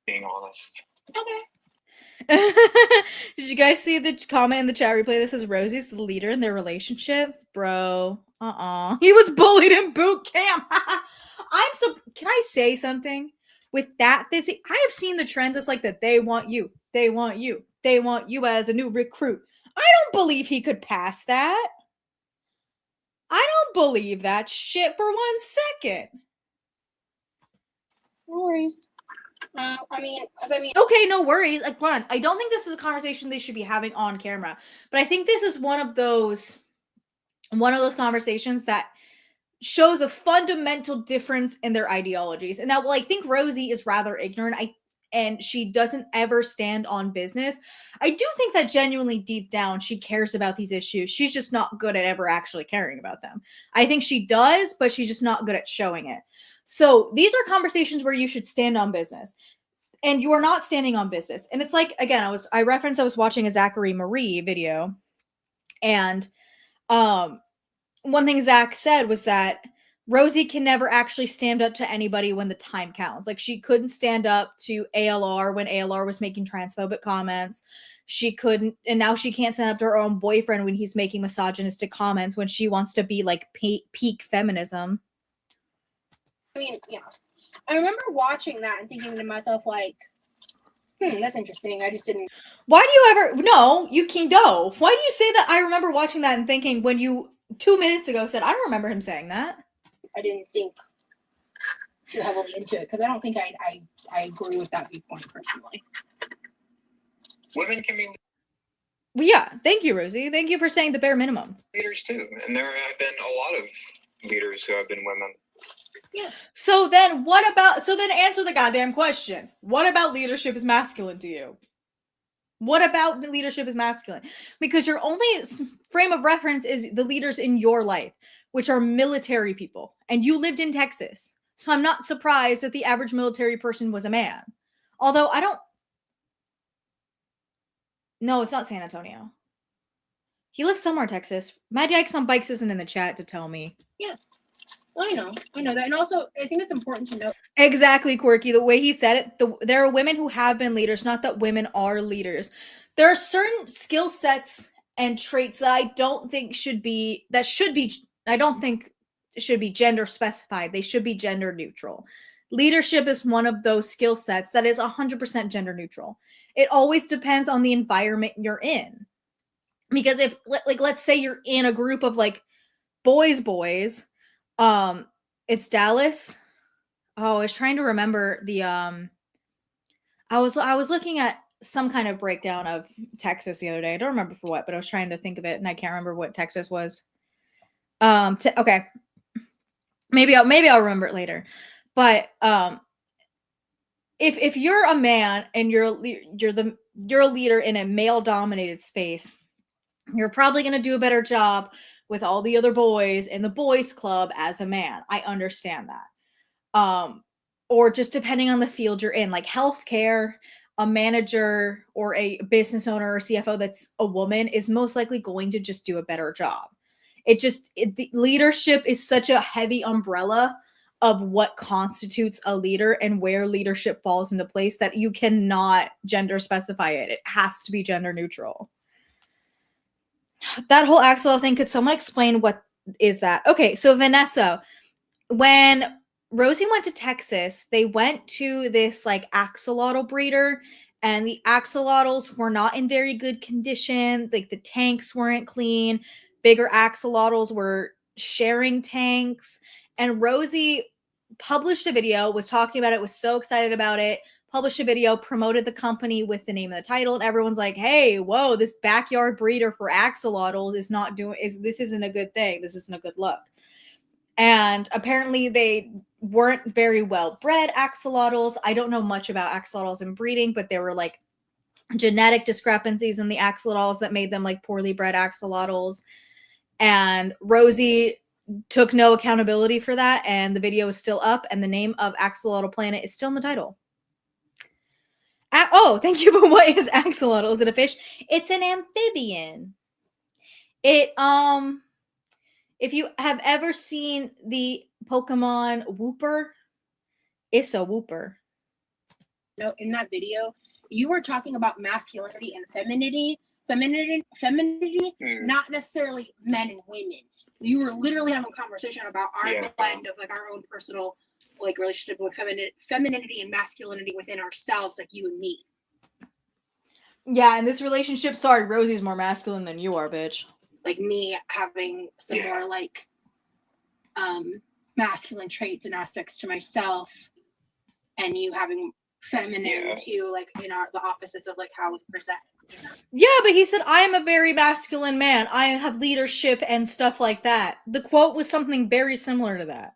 Being honest. Okay. Did you guys see the comment in the chat replay that says Rosie's the leader in their relationship? Bro, he was bullied in boot camp. Can I say something? With that, I have seen the trends. It's like that they want you as a new recruit. I don't believe he could pass that. I don't believe that shit for 1 second. No worries. Okay, no worries. Like, one, I don't think this is a conversation they should be having on camera, but I think this is one of those conversations that shows a fundamental difference in their ideologies. And now, well, I think Rosie is rather ignorant. And she doesn't ever stand on business. I do think that genuinely deep down, she cares about these issues. She's just not good at ever actually caring about them. I think she does, but she's just not good at showing it. So these are conversations where you should stand on business. And you are not standing on business. And it's like, again, I was watching a Zachary Marie video. And one thing Zach said was that Rosie can never actually stand up to anybody when the time counts. Like, she couldn't stand up to ALR when ALR was making transphobic comments. She couldn't, and now she can't stand up to her own boyfriend when he's making misogynistic comments when she wants to be like peak feminism. I mean, yeah. I remember watching that and thinking to myself, like, that's interesting. I just didn't. Why do you ever? No, you can go. Why do you say that? I remember watching that and thinking when you 2 minutes ago said, I don't remember him saying that. I didn't think too heavily into it because I don't think I agree with that viewpoint personally. Women can be Well, yeah, thank you, Rosie. Thank you for saying the bare minimum. leaders too, and there have been a lot of leaders who have been women. Yeah. So then answer the goddamn question. What about leadership is masculine to you? What about leadership is masculine? Because your only frame of reference is the leaders in your life, which are military people. And you lived in Texas. So I'm not surprised that the average military person was a man. Although I don't. No, it's not San Antonio. He lives somewhere in Texas. Mad Yikes on Bikes isn't in the chat to tell me. Yeah. I know that. And also, I think it's important to know. Exactly, Quirky. The way he said it, there are women who have been leaders, not that women are leaders. There are certain skill sets and traits that I don't think should be gender specified. They should be gender neutral. Leadership is one of those skill sets that is 100% gender neutral. It always depends on the environment you're in. Because if, like, let's say you're in a group of like boys, it's Dallas. Oh, I was trying to remember the I was looking at some kind of breakdown of Texas the other day. I don't remember for what, but I was trying to think of it and I can't remember what Texas was. Okay. Maybe I'll remember it later. But if you're a man and you're a leader in a male dominated space, you're probably going to do a better job with all the other boys in the boys club as a man. I understand that. Or just depending on the field you're in, like healthcare, a manager or a business owner or CFO that's a woman is most likely going to just do a better job. The leadership is such a heavy umbrella of what constitutes a leader and where leadership falls into place that you cannot gender specify it. It has to be gender neutral. That whole axolotl thing, could someone explain what is that? Okay, so Vanessa, when Rosie went to Texas, they went to this like axolotl breeder, and the axolotls were not in very good condition. Like the tanks weren't clean. Bigger axolotls were sharing tanks. And Rosie published a video, was talking about it, was so excited about it, published a video, promoted the company with the name of the title, and everyone's like, hey, whoa, this backyard breeder for axolotls this isn't a good thing. This isn't a good look. And apparently they weren't very well bred axolotls. I don't know much about axolotls and breeding, but there were like genetic discrepancies in the axolotls that made them like poorly bred axolotls. And Rosie took no accountability for that, and the video is still up, and the name of Axolotl Planet is still in the title. Oh, thank you. But what is axolotl? Is it a fish? It's an amphibian. If you have ever seen the Pokemon Wooper, it's a Wooper. No, in that video, you were talking about masculinity and femininity, not necessarily men and women. You were literally having a conversation about our blend of like our own personal like relationship with femininity and masculinity within ourselves, like you and me. Yeah, in this relationship, sorry, Rosie's more masculine than you are, bitch. Like me having some more like masculine traits and aspects to myself, and you having feminine too, like the opposites of like how we present. Yeah, but he said, I am a very masculine man. I have leadership and stuff like that. The quote was something very similar to that.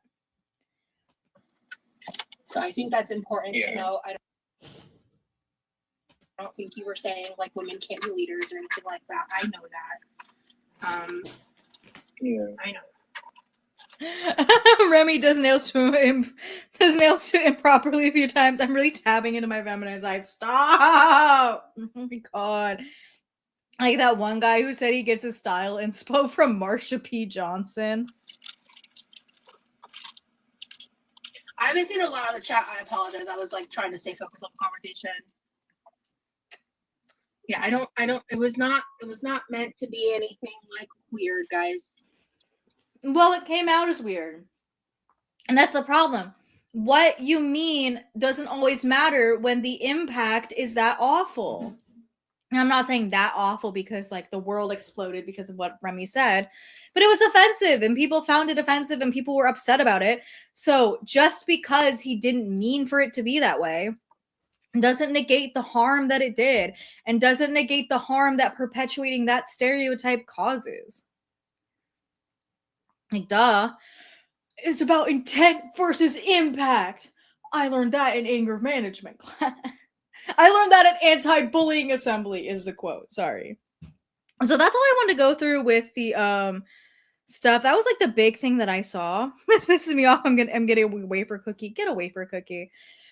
So I think that's important to know. I don't think you were saying like women can't be leaders or anything like that. I know that. I know. Remy does nails to improperly a few times. I'm really tapping into my feminine side. Stop! Oh my god. Like that one guy who said he gets his style inspo from Marsha P. Johnson. I haven't seen a lot of the chat. I apologize. I was like trying to stay focused on the conversation. Yeah, I don't it was not meant to be anything like weird, guys. Well, it came out as weird. And that's the problem. what you mean doesn't always matter when the impact is that awful. And I'm not saying that awful because like the world exploded because of what Remy said, but it was offensive and people found it offensive and people were upset about it. So just because he didn't mean for it to be that way doesn't negate the harm that it did and doesn't negate the harm that perpetuating that stereotype causes. Like, duh. It's about intent versus impact. I learned that in anger management class. I learned that at anti-bullying assembly is the quote. Sorry. So that's all I wanted to go through with the stuff. That was like the big thing that I saw. This pisses me off. I'm getting a wafer cookie. Get a wafer cookie.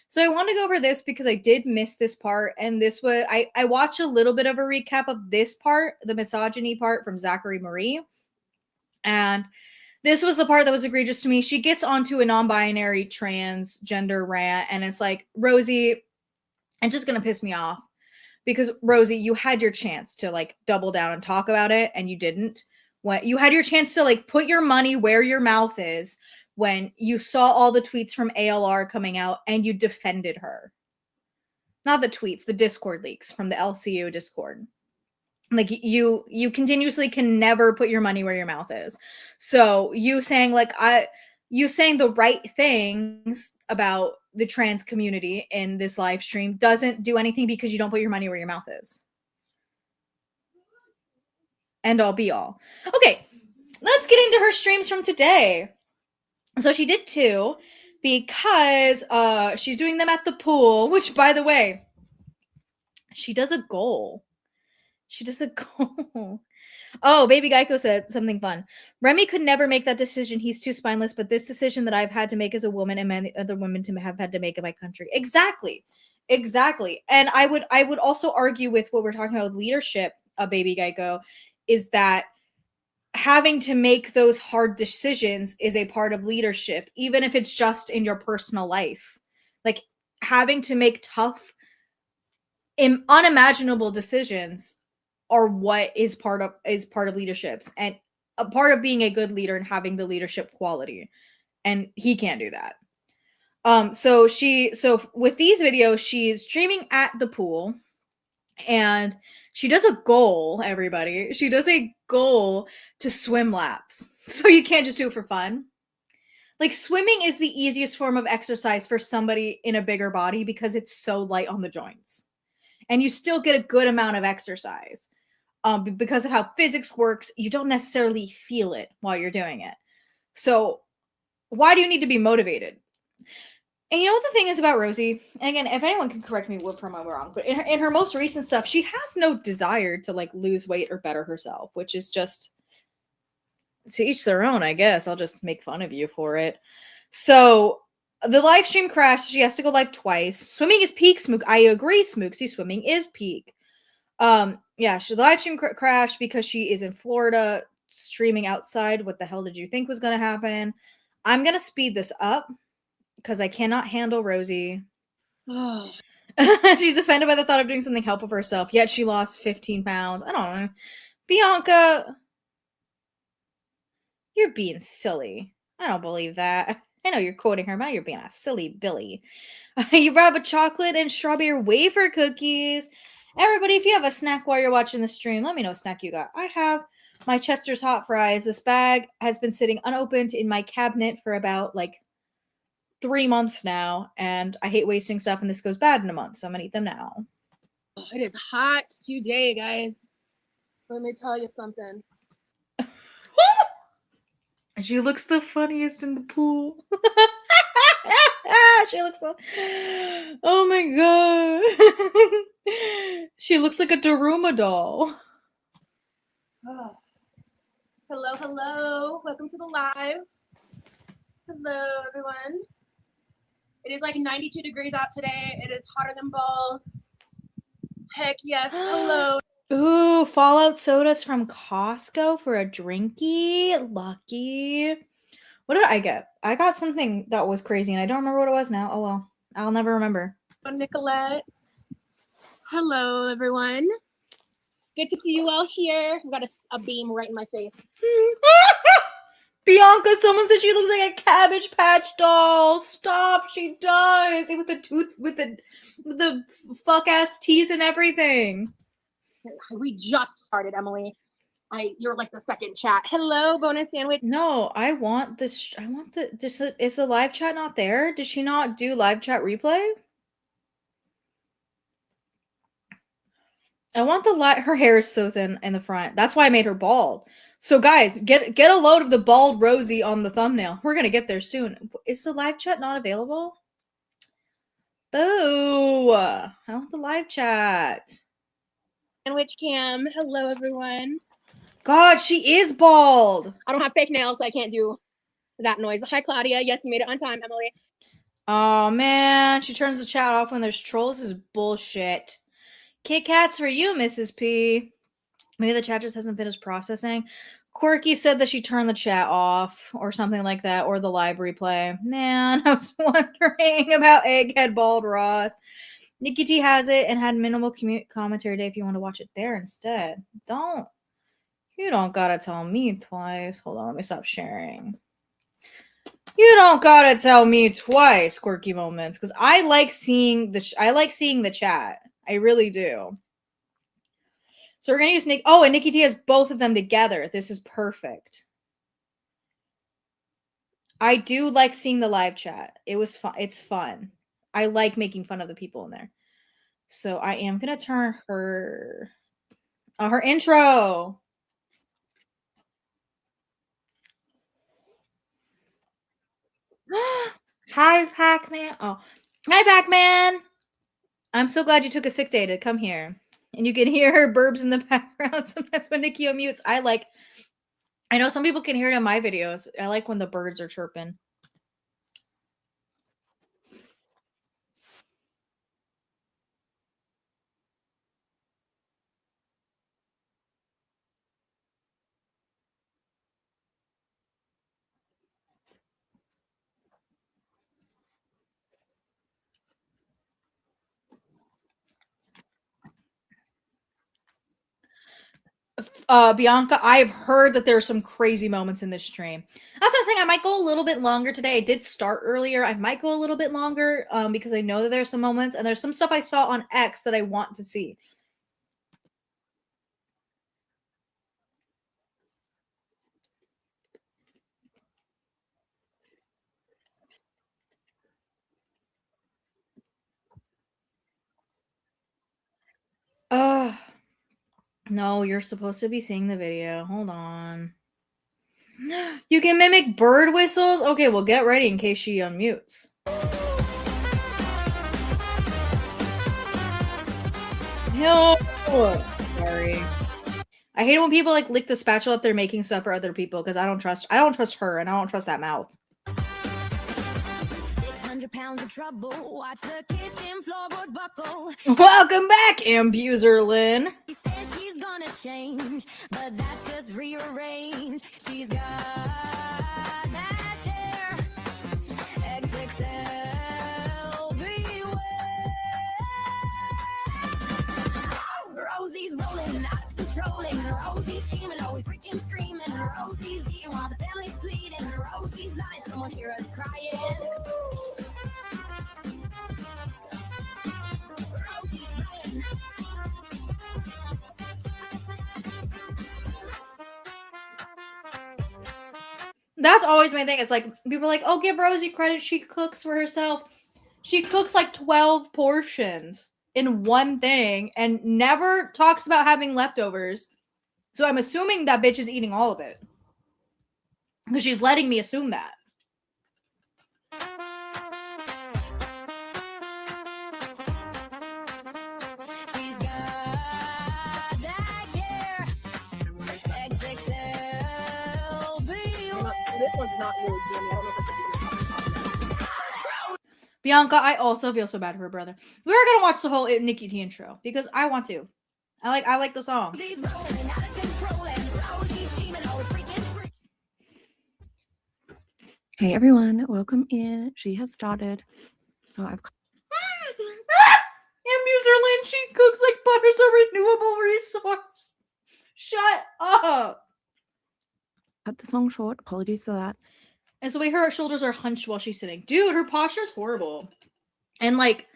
So I want to go over this because I did miss this part, and this was I watched a little bit of a recap of this part, the misogyny part from Zachary Marie, and this was the part that was egregious to me. She gets onto a non-binary transgender rant, and it's like, Rosie, it's just gonna piss me off because Rosie, you had your chance to like double down and talk about it, and you didn't. When you had your chance to like put your money where your mouth is, when you saw all the tweets from ALR coming out and you defended her. Not the tweets, the Discord leaks from the LCU Discord. Like you continuously can never put your money where your mouth is. So you saying the right things about the trans community in this live stream doesn't do anything because you don't put your money where your mouth is. End all be all. Okay, let's get into her streams from today. So she did 2 because she's doing them at the pool, which, by the way, she does a goal. She does a goal. Oh, Baby Geico said something fun. Remy could never make that decision. He's too spineless. But this decision that I've had to make as a woman and many other women to have had to make in my country. Exactly. And I would also argue with what we're talking about with leadership, Baby Geico, is that having to make those hard decisions is a part of leadership, even if it's just in your personal life. Like having to make tough, unimaginable decisions are what is part of leaderships and a part of being a good leader and having the leadership quality. And he can't do that. So with these videos, she's streaming at the pool and she does a goal, everybody. She does a goal to swim laps. So you can't just do it for fun. Like swimming is the easiest form of exercise for somebody in a bigger body because it's so light on the joints. And you still get a good amount of exercise. Because of how physics works, you don't necessarily feel it while you're doing it. So why do you need to be motivated? And you know what the thing is about Rosie? And again, if anyone can correct me if I'm wrong, but in her most recent stuff, she has no desire to like lose weight or better herself, which is just to each their own, I guess. I'll just make fun of you for it. So the live stream crashed. She has to go live twice. Swimming is peak, Smook. I agree, Smooksy. Swimming is peak. Yeah, she live stream crashed because she is in Florida streaming outside. What the hell did you think was going to happen? I'm going to speed this up because I cannot handle Rosie. She's offended by the thought of doing something helpful for herself, yet she lost 15 pounds. I don't know. Bianca, you're being silly. I don't believe that. I know you're quoting her, but you're being a silly Billy. You brought up chocolate and strawberry wafer cookies. Everybody, if you have a snack while you're watching the stream, let me know what snack you got. I have my Chester's hot fries. This bag has been sitting unopened in my cabinet for about like 3 months now, and I hate wasting stuff, and this goes bad in a month, so I'm gonna eat them now. Oh, it is hot today, guys. Let me tell you something. She looks the funniest in the pool. She looks so... Oh my god. She looks like a Daruma doll. Oh. Hello. Welcome to the live. Hello, everyone. It is like 92 degrees out today. It is hotter than balls. Heck yes. Hello. Ooh, Fallout sodas from Costco for a drinky. Lucky. What did I get? I got something that was crazy, and I don't remember what it was now. Oh well. I'll never remember. Nicolette. Hello, everyone. Good to see you all here. We got a beam right in my face. Bianca, someone said she looks like a Cabbage Patch doll. Stop, she does. With the tooth, with the fuck ass teeth and everything. We just started, Emily. You're like the second chat. Hello, bonus sandwich. No, I want this. I want the. Is the live chat not there? Did she not do live chat replay? I want the her hair is so thin in the front. That's why I made her bald. So guys, get a load of the bald Rosie on the thumbnail. We're gonna get there soon. Is the live chat not available? Boo! I want the live chat. Sandwich cam. Hello, everyone. God, she is bald. I don't have fake nails, so I can't do that noise. Hi, Claudia. Yes, you made it on time, Emily. Oh man, she turns the chat off when there's trolls. This is bullshit. Kit Kats for you, Mrs. P. Maybe the chat just hasn't finished processing. Quirky said that she turned the chat off or something like that, or the live replay. Man, I was wondering about Egghead Bald Ross. Nikki T has it and had minimal commentary day if you want to watch it there instead. You don't gotta tell me twice. Hold on, let me stop sharing. You don't gotta tell me twice, quirky moments, because I like seeing the chat. I really do. So we're gonna use Nick. Oh, and Nikki T has both of them together. This is perfect. I do like seeing the live chat. It was fun. It's fun. I like making fun of the people in there. So I am gonna turn her intro. Hi, Pac-Man. Oh, hi, Pac-Man. I'm so glad you took a sick day to come here. And you can hear her burbs in the background sometimes when Nikki unmutes. I know some people can hear it in my videos. I like when the birds are chirping. Bianca, I've heard that there are some crazy moments in this stream. That's what I'm saying. I might go a little bit longer today. I did start earlier. I might go a little bit longer because I know that there's some moments and there's some stuff I saw on X that I want to see. No, you're supposed to be seeing the video. Hold on. You can mimic bird whistles? Okay, well, get ready in case she unmutes. No. Sorry. I hate it when people like lick the spatula if they're making stuff for other people because I don't trust her and I don't trust that mouth. 600 pounds of trouble. Watch the kitchen floorboards buckle. Welcome back, Ambuserlyn. She says she's gonna change, but that's just rearrange. She's got that chair. XXL, beware. Rosie's rolling, out of controlling. Rosie's scheming, always freaking screaming. Rosie's eating while the family's pleading. Rosie's lying, someone hear us crying. That's always my thing. It's like people are like, "Oh, give Rosie credit. She cooks for herself. She cooks like 12 portions in one thing and never talks about having leftovers." So I'm assuming that bitch is eating all of it because she's letting me assume that. She's got that chair. XXL, This one's not really Jamie. I don't know if it's Bianca, I also feel so bad for her brother. We're gonna watch the whole Nikki T intro because I want to. I like the song. Hey everyone, welcome in. She has started. So I've Ambuserlyn, she cooks like butter's a renewable resource. Shut up. Cut the song short. Apologies for that. And so the way her shoulders are hunched while she's sitting. Dude, her posture's horrible. And like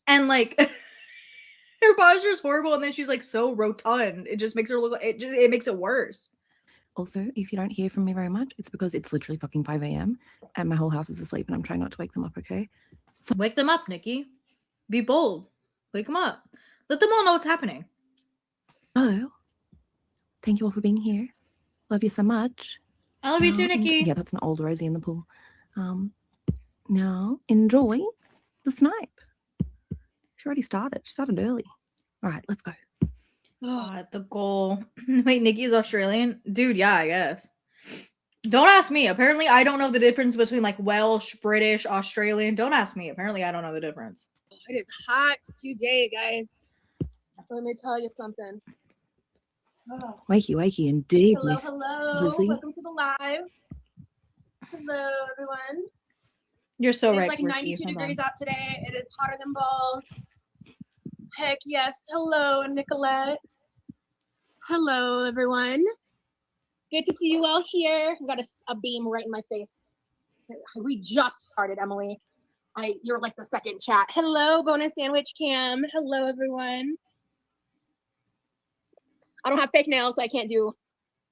her posture's horrible, and then she's like so rotund. It just makes her look like it makes it worse. Also, if you don't hear from me very much, it's because it's literally fucking 5 a.m. and my whole house is asleep and I'm trying not to wake them up, okay? So wake them up, Nikki. Be bold. Wake them up. Let them all know what's happening. Oh, thank you all for being here. Love you so much. I love you too, Nikki. Yeah, that's an old Rosie in the pool. Now, enjoy the snipe. She already started. She started early. All right, let's go. God, the goal. Wait, Nikki's Australian? Dude, yeah, I guess. Don't ask me. Apparently, I don't know the difference between like Welsh, British, Australian. Don't ask me. Apparently, I don't know the difference. It is hot today, guys. Let me tell you something. Oh. Wakey, wakey, indeed, Hello, Miss hello. Lizzie. Welcome to the live. Hello, everyone. You're so right. It's like 92 degrees out today. It is hotter than balls. Heck yes. Hello, Nicolette. Hello, everyone. Good to see you all here. I've got a beam right in my face. We just started, Emily. You're like the second chat. Hello, bonus sandwich cam. Hello, everyone. I don't have fake nails, so I can't do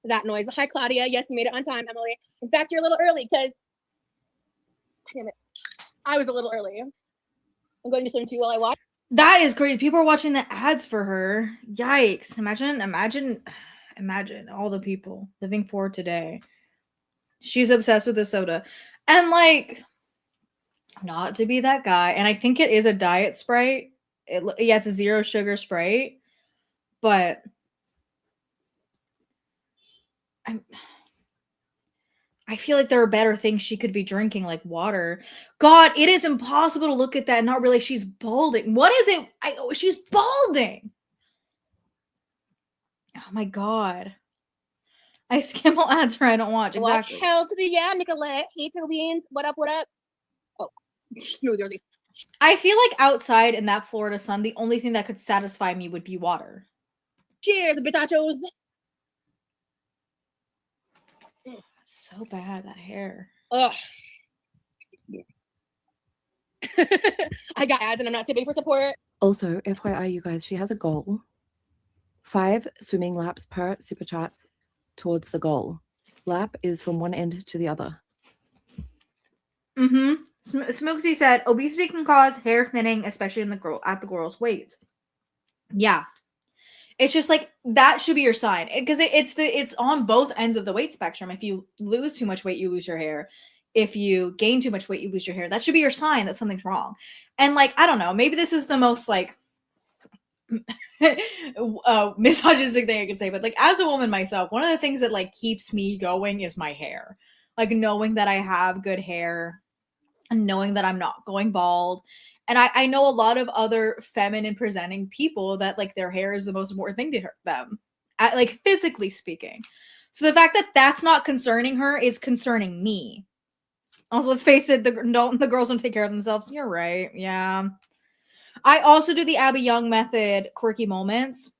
that noise. Hi, Claudia. Yes, you made it on time, Emily. In fact, you're a little early because, damn it, I was a little early. I'm going to swim too while I watch. That is crazy. People are watching the ads for her. Yikes. Imagine all the people living for today. She's obsessed with the soda. And like, not to be that guy. And I think it is a diet Sprite. It's a 0 sugar Sprite. But I feel like there are better things she could be drinking, like water. God, it is impossible to look at that and not realize she's balding. What is it? She's balding. Oh my God. I skim all ads for I don't watch. Exactly. Watch hell to the yeah, Nicolette. Hey, Tickle Beans. What up, what up? Oh, smooth, Rosie. I feel like outside in that Florida sun, the only thing that could satisfy me would be water. Cheers, bitachos. So bad, that hair. Ugh. I got ads and I'm not tipping for support. Also, FYI, you guys, she has a goal. 5 swimming laps per super chat towards the goal. Lap is from one end to the other. Smokesy said, obesity can cause hair thinning, especially in at the girls' weights. Yeah. It's just like that should be your sign because it's on both ends of the weight spectrum. If you lose too much weight, you lose your hair. If you gain too much weight, you lose your hair. That should be your sign that something's wrong. And like, I don't know, maybe this is the most like misogynistic thing I can say, but like as a woman myself, one of the things that like keeps me going is my hair. Like knowing that I have good hair and knowing that I'm not going bald. And I know a lot of other feminine presenting people that like their hair is the most important thing to them, like physically speaking. So the fact that that's not concerning her is concerning me. Also, let's face it, the girls don't take care of themselves. You're right. Yeah. I also do the Abby Young method, quirky moments.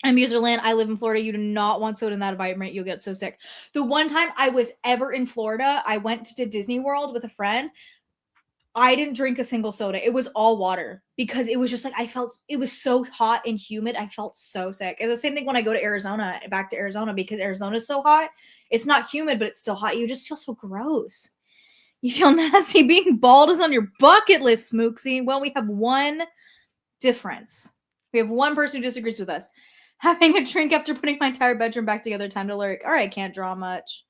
I'm Userland. I live in Florida. You do not want soda in that environment. You'll get so sick. The one time I was ever in Florida, I went to Disney World with a friend. I didn't drink a single soda. It was all water because it was just like it was so hot and humid. I felt so sick. And the same thing when I go to back to Arizona, because Arizona is so hot. It's not humid, but it's still hot. You just feel so gross. You feel nasty. Being bald is on your bucket list, Smooksy. Well, we have one difference. We have one person who disagrees with us. Having a drink after putting my entire bedroom back together, time to lyric. All right, can't draw much.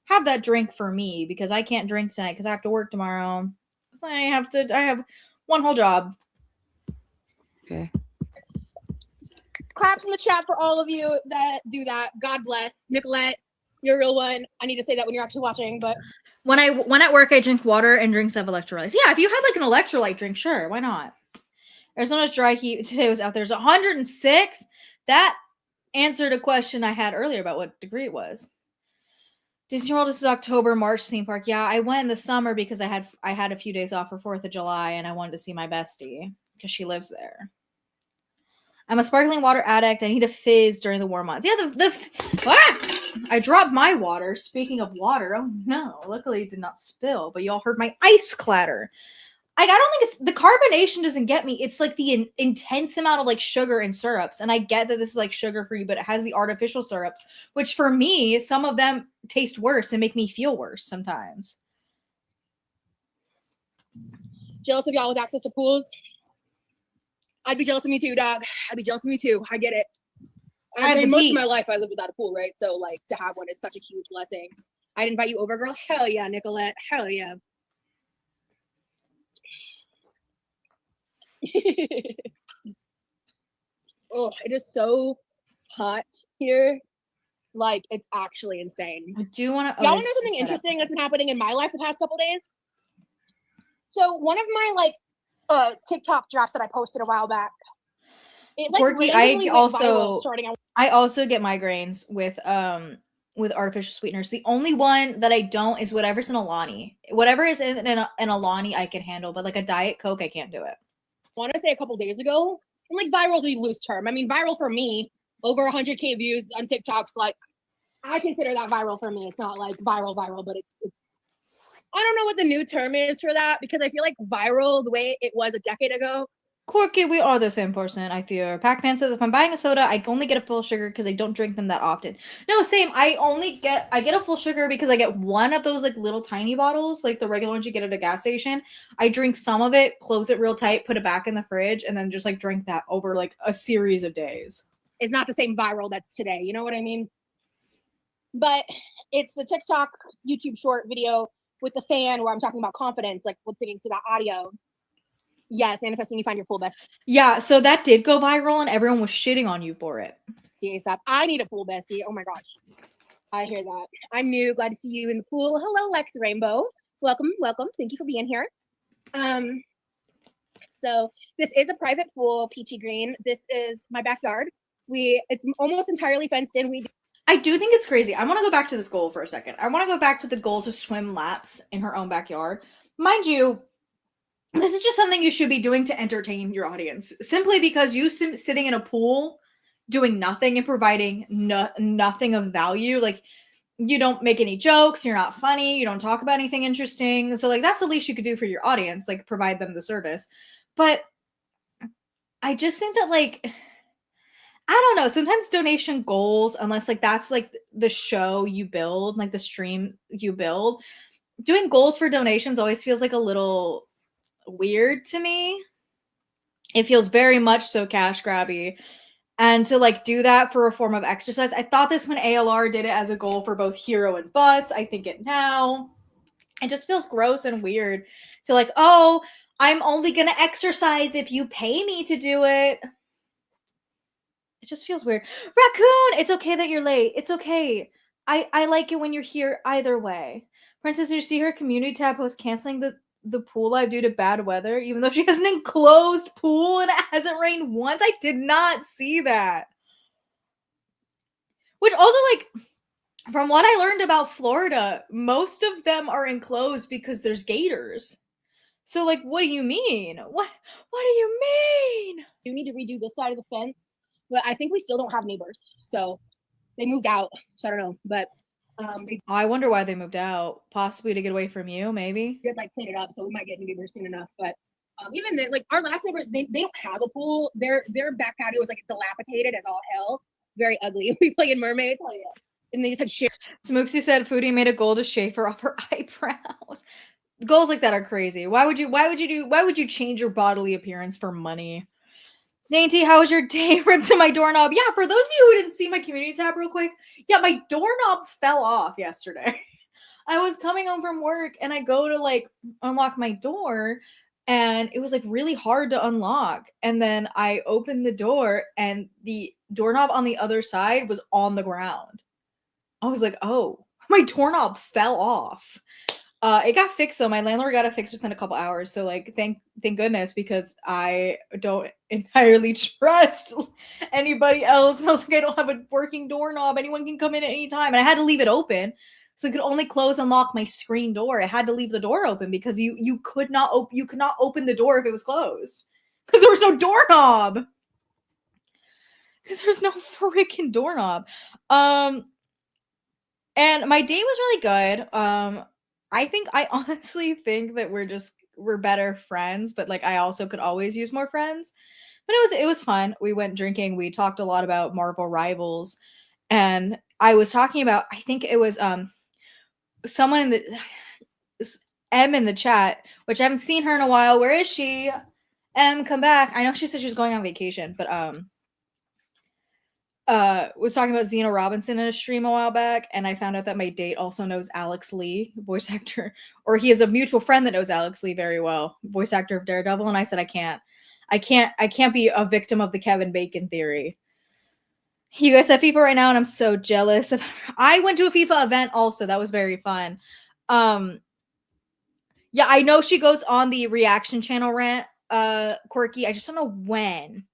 Have that drink for me because I can't drink tonight because I have to work tomorrow. I have one whole job. Okay. Claps in the chat for all of you that do that. God bless. Nicolette, you're a real one. I need to say that when you're actually watching, but when at work I drink water and drinks have electrolytes. Yeah, if you had like an electrolyte drink, sure, why not? Arizona's dry heat today was out there. It's 106. That answered a question I had earlier about what degree it was. Disney World is October, March theme park. Yeah, I went in the summer because I had a few days off for 4th of July and I wanted to see my bestie because she lives there. I'm a sparkling water addict. I need a fizz during the warm months. Yeah, I dropped my water. Speaking of water, oh no, luckily it did not spill, but y'all heard my ice clatter. I don't think it's the carbonation doesn't get me. It's like the intense amount of like sugar and syrups. And I get that this is like sugar free, but it has the artificial syrups, which for me, some of them taste worse and make me feel worse sometimes. Jealous of y'all with access to pools. I'd be jealous of me too, dog. I'd be jealous of me too. I get it. I mean, most of my life I lived without a pool, right? So like to have one is such a huge blessing. I'd invite you over, girl. Hell yeah, Nicolette. Hell yeah. Oh, it is so hot here. Like, it's actually insane. I do want to. Y'all want to know something interesting that's been happening in my life the past couple days? So one of my like TikTok drafts that I posted a while back. It, like, Quirky, I also get migraines with artificial sweeteners. The only one that I don't is whatever's in Alani. Whatever is in Alani I can handle, but like a Diet Coke, I can't do it. I want to say a couple days ago, and like viral is a loose term. I mean, viral for me, over 100K views on TikTok's like, I consider that viral for me. It's not like viral, but it's. I don't know what the new term is for that because I feel like viral the way it was a decade ago. Quirky, we are the same person, I fear. Pac-Man says if I'm buying a soda, I only get a full sugar because I don't drink them that often. No, same. I get a full sugar because I get one of those like little tiny bottles, like the regular ones you get at a gas station. I drink some of it, close it real tight, put it back in the fridge, and then just like drink that over like a series of days. It's not the same viral that's today, you know what I mean? But it's the TikTok YouTube short video with the fan where I'm talking about confidence, like lip syncing to that audio. Yes, manifesting you find your pool bestie. Yeah, so that did go viral and everyone was shitting on you for it. Stop. I need a pool bestie. Oh my gosh. I hear that. I'm new. Glad to see you in the pool. Hello, Lex Rainbow. Welcome. Thank you for being here. So this is a private pool, Peachy Green. This is my backyard. It's almost entirely fenced in. I do think it's crazy. I want to go back to this goal for a second. I want to go back to the goal to swim laps in her own backyard. Mind you, this is just something you should be doing to entertain your audience. Simply because you sitting in a pool doing nothing and providing nothing of value. Like, you don't make any jokes. You're not funny. You don't talk about anything interesting. So, like, that's the least you could do for your audience. Like, provide them the service. But I just think that, like, I don't know. Sometimes donation goals, unless like that's like the show you build, like the stream you build, doing goals for donations always feels like a little weird to me. It feels very much so cash grabby. And to like do that for a form of exercise. I thought this when ALR did it as a goal for both Hero and Bus. I think it now. It just feels gross and weird to like, oh, I'm only going to exercise if you pay me to do it. It just feels weird. Raccoon, it's okay that you're late. It's okay. I like it when you're here either way. Princess, did you see her community tab post canceling the pool live due to bad weather, even though she has an enclosed pool and it hasn't rained once? I did not see that. Which also, like, from what I learned about Florida, most of them are enclosed because there's gators. So, like, what do you mean? What do you mean? You need to redo this side of the fence. But I think we still don't have neighbors, so they moved out. So I don't know, but I wonder why they moved out. Possibly to get away from you, maybe. Did like clean it up, so we might get neighbors soon enough. But even then, like our last neighbors, they don't have a pool. Their back patio was like dilapidated as all hell, very ugly. We play in mermaids, oh yeah. And they just had shit. Smooksy said Foodie made a goal to shave her off her eyebrows. Goals like that are crazy. Why would you change your bodily appearance for money? Dainty, how was your day? Ripped to my doorknob. Yeah, for those of you who didn't see my community tab real quick, yeah, my doorknob fell off yesterday. I was coming home from work and I go to like unlock my door and it was like really hard to unlock. And then I opened the door and the doorknob on the other side was on the ground. I was like, oh, my doorknob fell off. It got fixed though. My landlord got it fixed within a couple hours. So like, thank goodness, because I don't entirely trust anybody else. And I was like, I don't have a working doorknob. Anyone can come in at any time. And I had to leave it open. So I could only close and lock my screen door. I had to leave the door open because you could not open the door if it was closed. Because there was no doorknob. Because there's no freaking doorknob. And my date was really good. I honestly think that we're better friends, but like I also could always use more friends. But it was fun. We went drinking. We talked a lot about Marvel Rivals, and I was talking about, I think it was someone in the M in the chat, which I haven't seen her in a while. Where is she? M, come back. I know she said she was going on vacation, but was talking about Xena Robinson in a stream a while back, and I found out that my date also knows Alex Lee, voice actor, or he has a mutual friend that knows Alex Lee very well, voice actor of Daredevil. And I said, I can't be a victim of the Kevin Bacon theory. You guys have FIFA right now, and I'm so jealous. I went to a FIFA event also. That was very fun. Yeah, I know she goes on the reaction channel rant, Quirky. I just don't know when.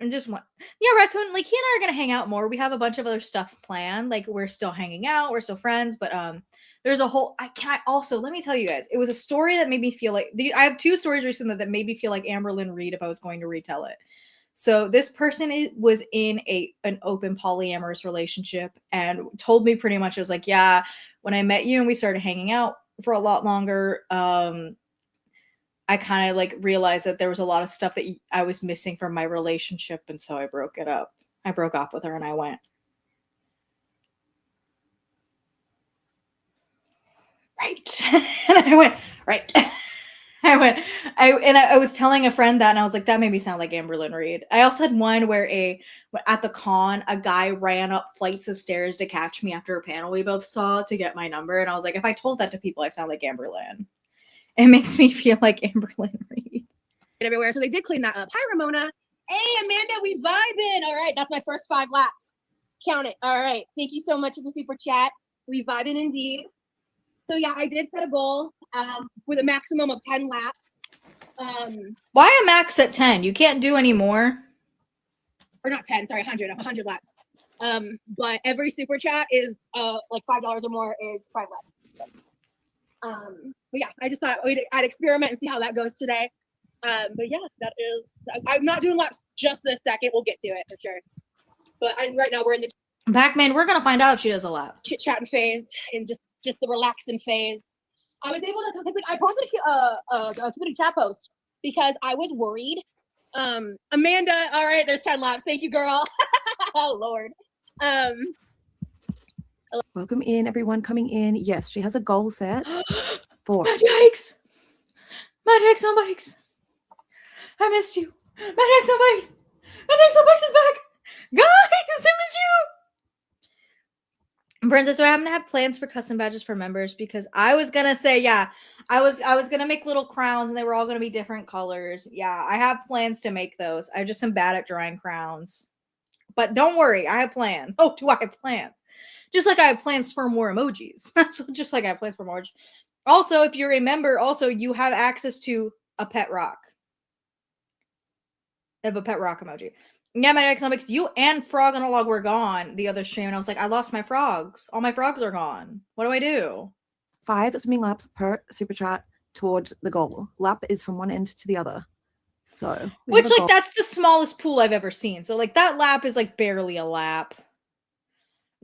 And just one. Yeah, Raccoon, like he and I are gonna hang out more. We have a bunch of other stuff planned. Like we're still hanging out, we're still friends, but there's a whole I also let me tell you guys, it was a story that made me feel like I have two stories recently that made me feel like Amberlynn Reed if I was going to retell it. So this person was in an open polyamorous relationship and told me pretty much, it was like, yeah, when I met you and we started hanging out for a lot longer, I kind of like realized that there was a lot of stuff that I was missing from my relationship, and so I broke it up. I broke off with her, and I went, right. And I went, right. I was telling a friend that, and I was like, that made me sound like Amberlynn Reed. I also had one where at the con, a guy ran up flights of stairs to catch me after a panel we both saw to get my number, and I was like, if I told that to people, I sound like Amberlynn. It makes me feel like Amberlynn Reed. Everywhere. So they did clean that up. Hi, Ramona. Hey, Amanda, we vibing. All right, that's my first 5 laps. Count it. All right. Thank you so much for the super chat. We vibing indeed. So yeah, I did set a goal for the maximum of 10 laps. Why a max at 10? You can't do any more? Or not 10, sorry, 100 laps. But every super chat is like $5 or more is 5 laps. So, but yeah, I just thought I'd experiment and see how that goes today. But yeah, that is. I'm not doing laps just this second. We'll get to it for sure. But right now we're in the Pac-Man, we're gonna find out if she does a lap. chit chatting phase and just the relaxing phase. I was able to because like I posted a community chat post because I was worried. Amanda, all right, there's 10 laps. Thank you, girl. Oh Lord. Welcome in, everyone coming in. Yes, she has a goal set for. Mad Yikes! Mad Yikes on bikes! I missed you! Mad Yikes on bikes! Mad Yikes on bikes is back! Guys, I missed you! Princess, so I happen to have plans for custom badges for members because I was gonna say, yeah, I was gonna make little crowns and they were all gonna be different colors. Yeah, I have plans to make those. I just am bad at drawing crowns. But don't worry, I have plans. Oh, do I have plans? Just like I have plans for more emojis. So just like I have plans for more. Also, if you're a member, also you have access to a pet rock. I have a pet rock emoji. Yeah, my economics, you and Frog and a Log were gone the other stream, and I was like, I lost my frogs. All my frogs are gone. What do I do? 5 swimming laps per super chat towards the goal. Lap is from one end to the other. So which like that's the smallest pool I've ever seen. So like that lap is like barely a lap.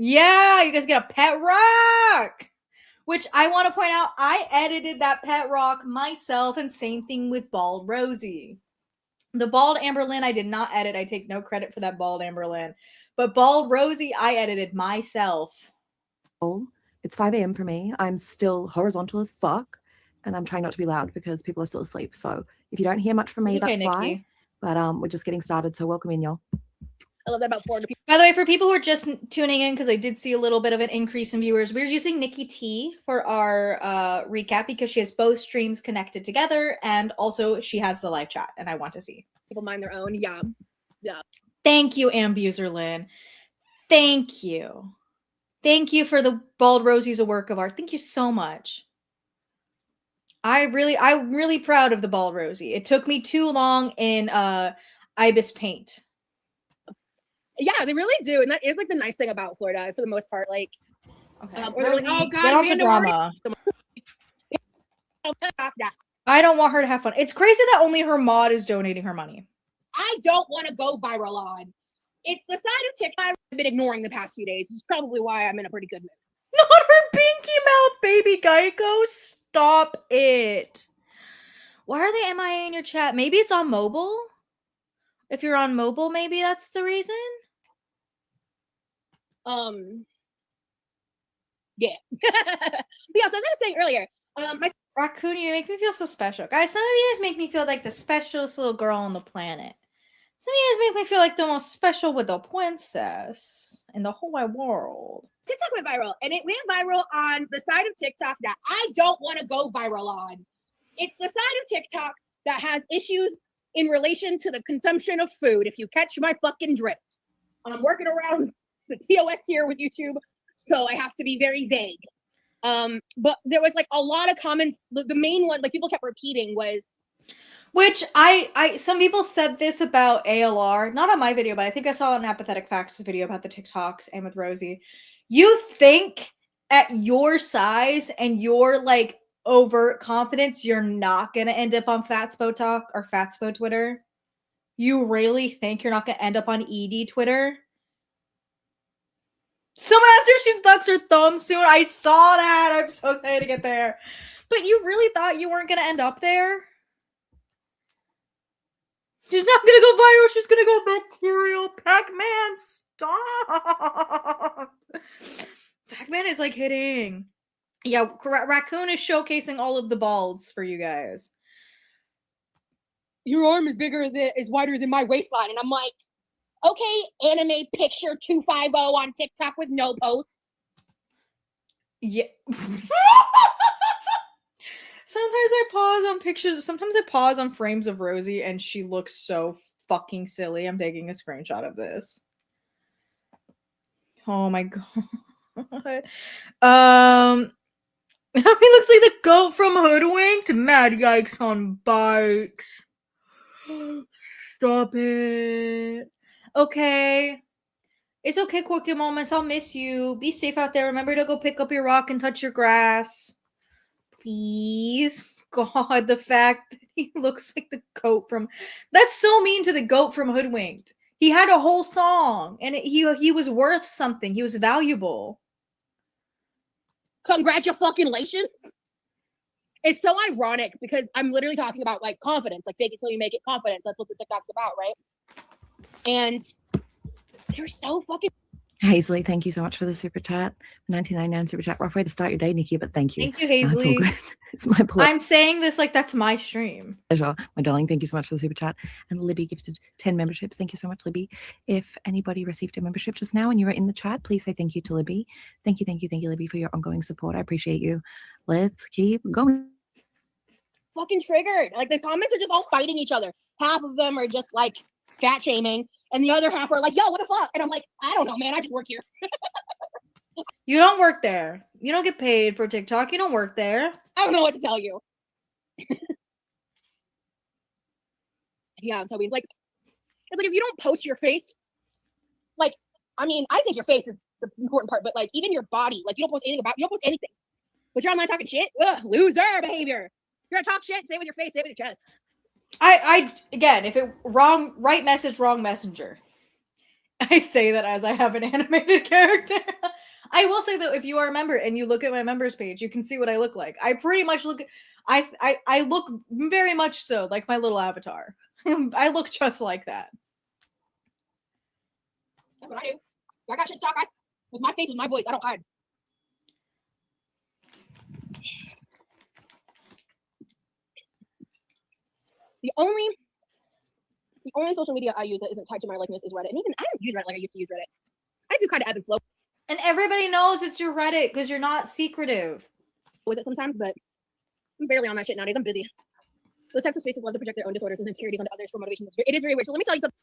Yeah, you guys get a pet rock. Which I want to point out, I edited that pet rock myself, and same thing with Bald Rosie. The Bald Amberlynn I did not edit. I take no credit for that Bald Amberlynn. But Bald Rosie I edited myself. It's 5 a.m. for me. I'm still horizontal as fuck, and I'm trying not to be loud because people are still asleep. So if you don't hear much from me, okay, that's why. But we're just getting started, so welcome in, y'all. I love that about 400 people. By the way, for people who are just tuning in, because I did see a little bit of an increase in viewers, we're using Nikki T for our recap because she has both streams connected together, and also she has the live chat, and I want to see. People mind their own. Yeah. Thank you, Ambuserlyn. Thank you. Thank you for the Bald Rosie's a work of art. Thank you so much. I'm really proud of the Bald Rosie. It took me too long in Ibis paint. Yeah, they really do, and that is like the nice thing about Florida for the most part. Like, okay. or they're like, oh god, get on to drama. I don't want her to have fun. It's crazy that only her mod is donating her money. I don't want to go viral on. It's the side of TikTok I've been ignoring the past few days. This is probably why I'm in a pretty good mood. Not her pinky mouth, baby Geico. Stop it. Why are they MIA in your chat? Maybe it's on mobile? If you're on mobile, maybe that's the reason? Yeah. But yeah, so as I was saying earlier, my Raccoon, you make me feel so special. Guys, some of you guys make me feel like the specialest little girl on the planet. Some of you guys make me feel like the most special with the princess in the whole wide world. TikTok went viral, and it went viral on the side of TikTok that I don't want to go viral on. It's the side of TikTok that has issues in relation to the consumption of food, if you catch my fucking drift. I'm working around the TOS here with YouTube, so I have to be very vague. But there was like a lot of comments. The main one, like people kept repeating, was which I some people said this about ALR, not on my video, but I think I saw an Apathetic Facts video about the TikToks and with Rosie. You think at your size and your like overt confidence, you're not gonna end up on Fatspo Talk or Fatspo Twitter? You really think you're not gonna end up on ED Twitter? Someone asked her if she sucks her thumb soon. I saw that. I'm so excited to get there. But you really thought you weren't gonna end up there? She's not gonna go viral. She's gonna go bacterial. Pac-Man, stop. Pac-Man is like hitting. Yeah, Raccoon is showcasing all of the balls for you guys. your arm is wider than my waistline, and I'm like, okay, anime picture 250 on TikTok with no post. Yeah. Sometimes I pause on pictures. Sometimes I pause on frames of Rosie and she looks so fucking silly. I'm taking a screenshot of this. Oh my god. He looks like the goat from Hoodwinked. Mad yikes on bikes. Stop it. Okay. It's okay, Quirky Moments. I'll miss you. Be safe out there. Remember to go pick up your rock and touch your grass. Please. God, the fact that he looks like the goat from... That's so mean to the goat from Hoodwinked. He had a whole song, and he was worth something. He was valuable. Congratulations. It's so ironic because I'm literally talking about like confidence, like fake it till you make it confidence. That's what the TikTok's about, right? And they're so fucking... Hazley, thank you so much for the super chat. 99 super chat. Rough way to start your day, Nikki, but thank you. Thank you, Hazley. No, it's my pleasure. I'm saying this like that's my stream. My darling, thank you so much for the super chat. And Libby gifted 10 memberships. Thank you so much, Libby. If anybody received a membership just now and you were in the chat, please say thank you to Libby. Thank you, Libby, for your ongoing support. I appreciate you. Let's keep going. Fucking triggered. Like the comments are just all fighting each other. Half of them are just like fat shaming, and the other half are like, yo, what the fuck? And I'm like, I don't know, man. I just work here. You don't work there. You don't get paid for TikTok. You don't work there. I don't know what to tell you. Yeah, Toby, it's like if you don't post your face, like, I mean, I think your face is the important part, but like even your body, like you don't post anything, but you're online talking shit. Ugh, loser behavior. You're gonna talk shit, say it with your face, say it with your chest. I again, if it right message, wrong messenger. I say that as I have an animated character. I will say though, if you are a member and you look at my members page, you can see what I look like. I pretty much look. I look very much so like my little avatar. I look just like that. That's what I do. I got shit to talk, guys. With my face, with my voice, I don't hide. The only social media I use that isn't tied to my likeness is Reddit. And even I don't use Reddit like I used to use Reddit. I do kind of ebb and flow. And everybody knows it's your Reddit because you're not secretive with it sometimes, but I'm barely on that shit nowadays. I'm busy. Those types of spaces love to project their own disorders and insecurities onto others for motivation. It is very weird. So let me tell you something.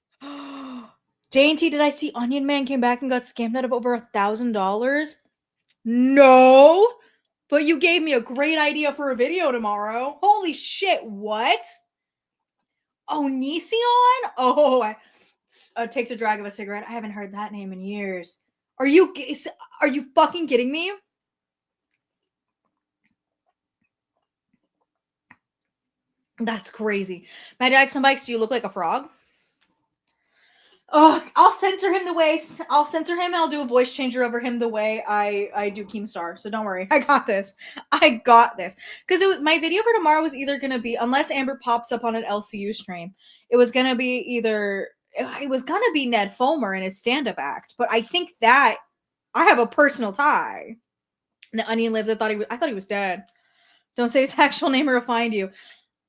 Dainty, did I see Onion Man came back and got scammed out of over $1,000? No, but you gave me a great idea for a video tomorrow. Holy shit, what? Onision? Oh, takes a drag of a cigarette. I haven't heard that name in years. Are you fucking kidding me? That's crazy. Mad Jackson Bikes, do you look like a frog? Oh, I'll censor him I'll censor him and I'll do a voice changer over him the way I do Keemstar. So don't worry. I got this. I got this. Because it was my video for tomorrow was either gonna be, unless Amber pops up on an LCU stream, it was gonna be either it was gonna be Ned Fulmer in his stand-up act, but I think that I have a personal tie. And the Onion Lives, I thought he was dead. Don't say his actual name or he'll find you.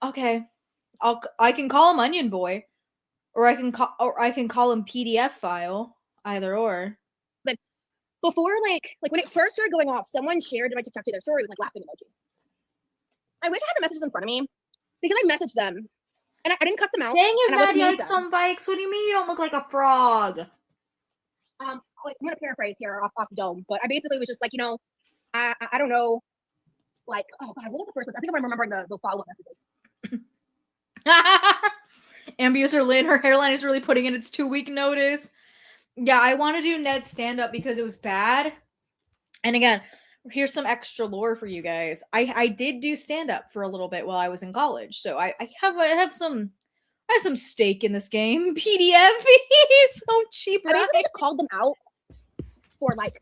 Okay. I can call him Onion Boy. Or I can call him PDF file, either or. But before, like when it first started going off, someone shared in my TikTok to their story with like laughing emojis. I wish I had the messages in front of me because I messaged them and I didn't cuss them out. Dang it, and Maddie likes on bikes. What do you mean you don't look like a frog? I'm gonna paraphrase here off dome, but I basically was just like, I don't know, like, oh god, what was the first one? I think I'm remembering the follow-up messages. Ambuser Lynn, her hairline is really putting in its 2-week notice. Yeah, I want to do Ned's stand-up because it was bad. And again, here's some extra lore for you guys. I did do stand-up for a little bit while I was in college, so I have some stake in this game. PDF, so cheap. I basically just called them out for like.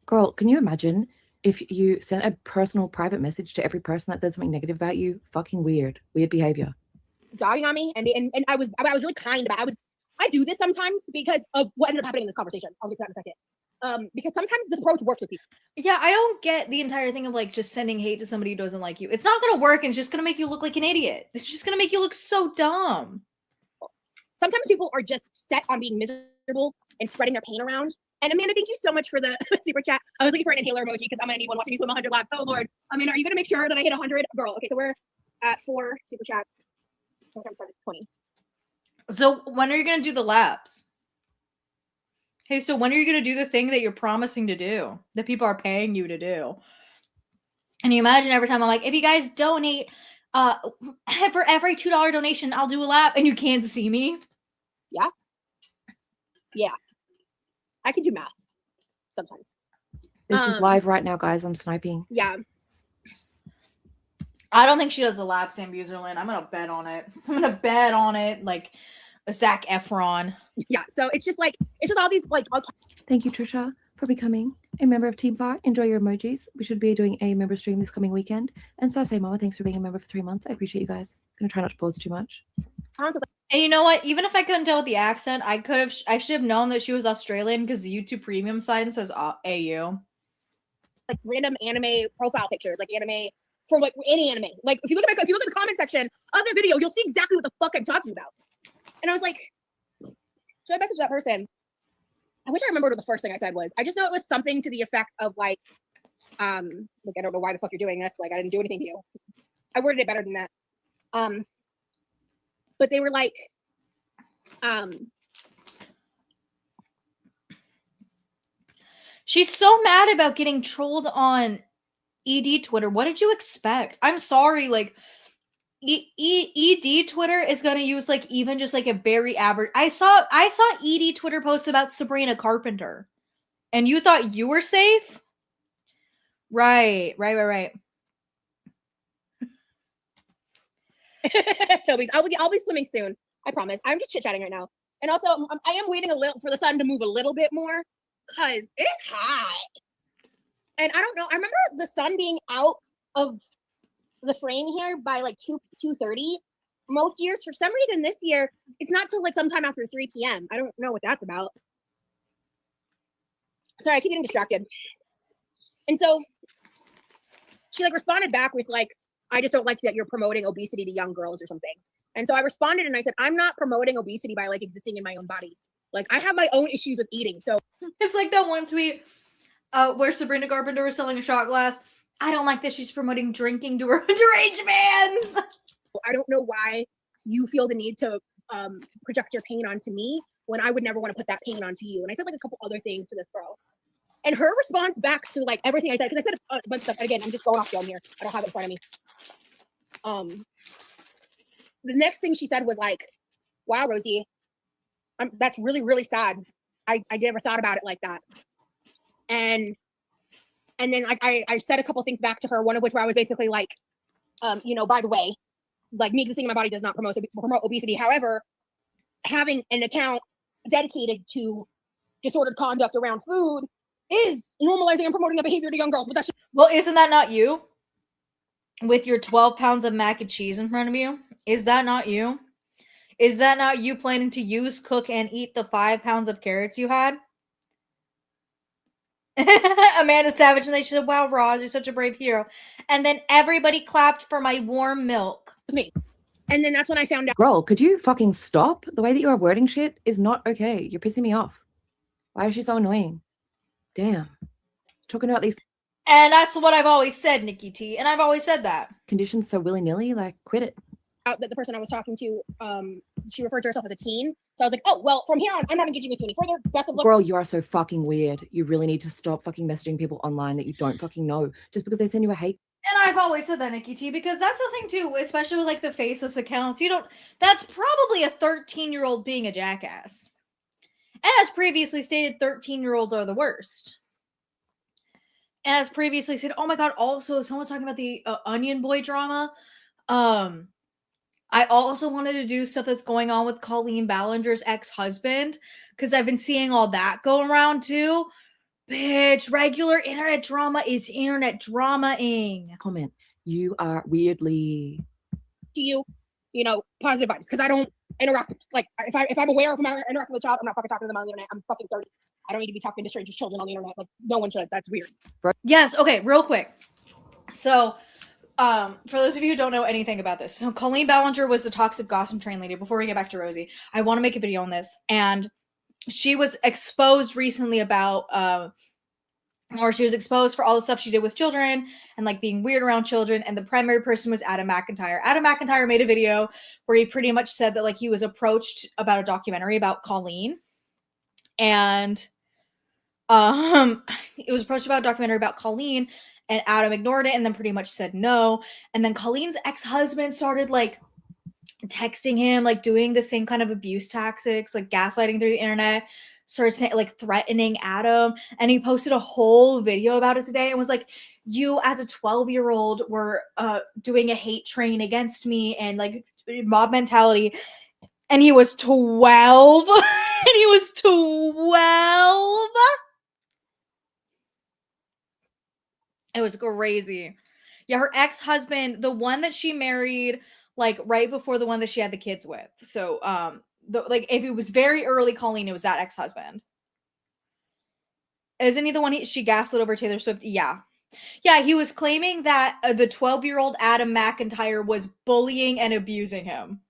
Girl, can you imagine if you sent a personal private message to every person that did something negative about you? Fucking weird behavior. Dogging on me, and I was really kind about it. I do this sometimes because of what ended up happening in this conversation. I'll get to that in a second. Because sometimes this approach works with people. Yeah, I don't get the entire thing of like just sending hate to somebody who doesn't like you. It's not gonna work and it's just gonna make you look like an idiot. It's just gonna make you look so dumb. Sometimes people are just set on being miserable and spreading their pain around. And Amanda, thank you so much for the super chat. I was looking for an inhaler emoji because I'm gonna need one watching you swim 100 laps. Oh Lord, Amanda, are you gonna make sure that I hit 100? Girl, okay, so we're at 4 super chats. I'm sorry, 20. So when are you gonna do the laps? Hey, so when are you gonna do the thing that you're promising to do, that people are paying you to do? And you imagine every time I'm like, if you guys donate, for every $2 donation, I'll do a lap, and you can't see me. Yeah, I can do math sometimes. This is live right now, guys. I'm sniping. Yeah. I don't think she does the lap, Sam Buserland. I'm gonna bet on it. Like a Zac Efron. Yeah. So it's just all these like. Thank you, Trisha, for becoming a member of Team Fire. Enjoy your emojis. We should be doing a member stream this coming weekend. And Sasay Mama, thanks for being a member for 3 months. I appreciate you guys. I'm gonna try not to pause too much. And you know what? Even if I couldn't tell with the accent, I should have known that she was Australian because the YouTube Premium sign says AU. Like random anime profile pictures, like anime from like any anime. Like if you look at the comment section of the video, you'll see exactly what the fuck I'm talking about. And I was like, so I messaged that person. I wish I remembered what the first thing I said was. I just know it was something to the effect of like, I don't know why the fuck you're doing this. Like I didn't do anything to you. I worded it better than that. But they were like, she's so mad about getting trolled on ED Twitter. What did you expect? I'm sorry, like ED Twitter is gonna use like even just like a very average. I saw ED Twitter posts about Sabrina Carpenter, and you thought you were safe? Right. Toby, I'll be swimming soon. I promise. I'm just chit chatting right now, and also I am waiting a little for the sun to move a little bit more because it is hot. And I don't know. I remember the sun being out of the frame here by like 2:30 most years. For some reason, this year it's not till like sometime after 3 p.m. I don't know what that's about. Sorry, I keep getting distracted. And so she like responded back with like, I just don't like that you're promoting obesity to young girls or something. And so I responded and I said, I'm not promoting obesity by like existing in my own body. Like I have my own issues with eating. So it's like that one tweet where Sabrina Carpenter was selling a shot glass. I don't like that she's promoting drinking to her underage fans. I don't know why you feel the need to project your pain onto me when I would never want to put that pain onto you. And I said like a couple other things to this girl. And her response back to like everything I said, because I said a bunch of stuff. And again, I'm just going off down here. I don't have it in front of me. The next thing she said was like, wow, Rosie, that's really, really sad. I never thought about it like that. And then I said a couple things back to her, one of which where I was basically like, by the way, like me existing in my body does not promote obesity. However, having an account dedicated to disordered conduct around food is normalizing and promoting that behavior to young girls. But that's Well, isn't that not you? With your 12 pounds of mac and cheese in front of you? Is that not you? Is that not you planning to use, cook, and eat the 5 pounds of carrots you had? Amanda Savage, and they said, wow, Roz, you're such a brave hero. And then everybody clapped for my warm milk. me. And then that's when I found out. Girl, could you fucking stop? The way that you are wording shit is not okay. You're pissing me off. Why is she so annoying? Damn. Talking about these And that's what I've always said, Nikki T. And I've always said that. conditions so willy-nilly, like, quit it. Out that the person I was talking to, she referred to herself as a teen. So I was like, oh, well, from here on, I'm not engaging with you any further. Best of luck. Girl, you are so fucking weird. You really need to stop fucking messaging people online that you don't fucking know just because they send you a hate. And I've always said that, Nikki T, because that's the thing too, especially with like the faceless accounts. That's probably a 13-year-old being a jackass. And as previously stated, 13-year-olds are the worst. And as previously said, oh my god, also someone's talking about the Onion Boy drama. I also wanted to do stuff that's going on with Colleen Ballinger's ex-husband, because I've been seeing all that go around too. Bitch, regular internet drama is internet drama-ing. Comment. You are weirdly. To you, positive vibes, because I don't interact. Like, if I'm aware of I'm interacting with a child, I'm not fucking talking to them on the internet. I'm fucking 30. I don't need to be talking to strangers' children on the internet. Like, no one should. That's weird. Yes. Okay. Real quick. So, for those of you who don't know anything about this, so Colleen Ballinger was the toxic gossip train lady. Before we get back to Rosie, I want to make a video on this, and she was exposed recently about, or she was exposed for all the stuff she did with children and like being weird around children. And the primary person was Adam McIntyre. Adam McIntyre made a video where he pretty much said that like he was approached about a documentary about Colleen, and it was approached about a documentary about Colleen, and Adam ignored it and then pretty much said no. And then Colleen's ex-husband started like texting him, like doing the same kind of abuse tactics, like gaslighting through the internet, started saying, like threatening Adam. And he posted a whole video about it today and was like, you as a 12-year-old were doing a hate train against me and like mob mentality. And he was 12. And he was 12. It was crazy. Yeah, her ex-husband, the one that she married, like right before the one that she had the kids with. So, if it was very early Colleen, it was that ex-husband. Isn't he the one she gaslit over Taylor Swift? Yeah. Yeah, he was claiming that the 12-year-old Adam McIntyre was bullying and abusing him.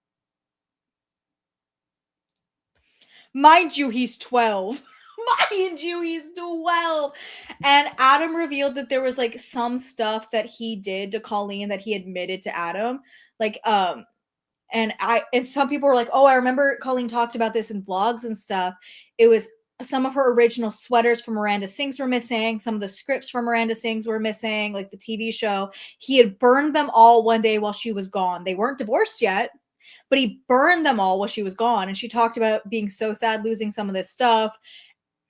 Mind you, he's 12. Mind you, he's 12. And Adam revealed that there was like some stuff that he did to Colleen that he admitted to Adam. Like, and some people were like, oh, I remember Colleen talked about this in vlogs and stuff. It was some of her original sweaters from Miranda Sings were missing. Some of the scripts from Miranda Sings were missing, like the TV show. He had burned them all one day while she was gone. They weren't divorced yet, but he burned them all while she was gone. And she talked about being so sad losing some of this stuff.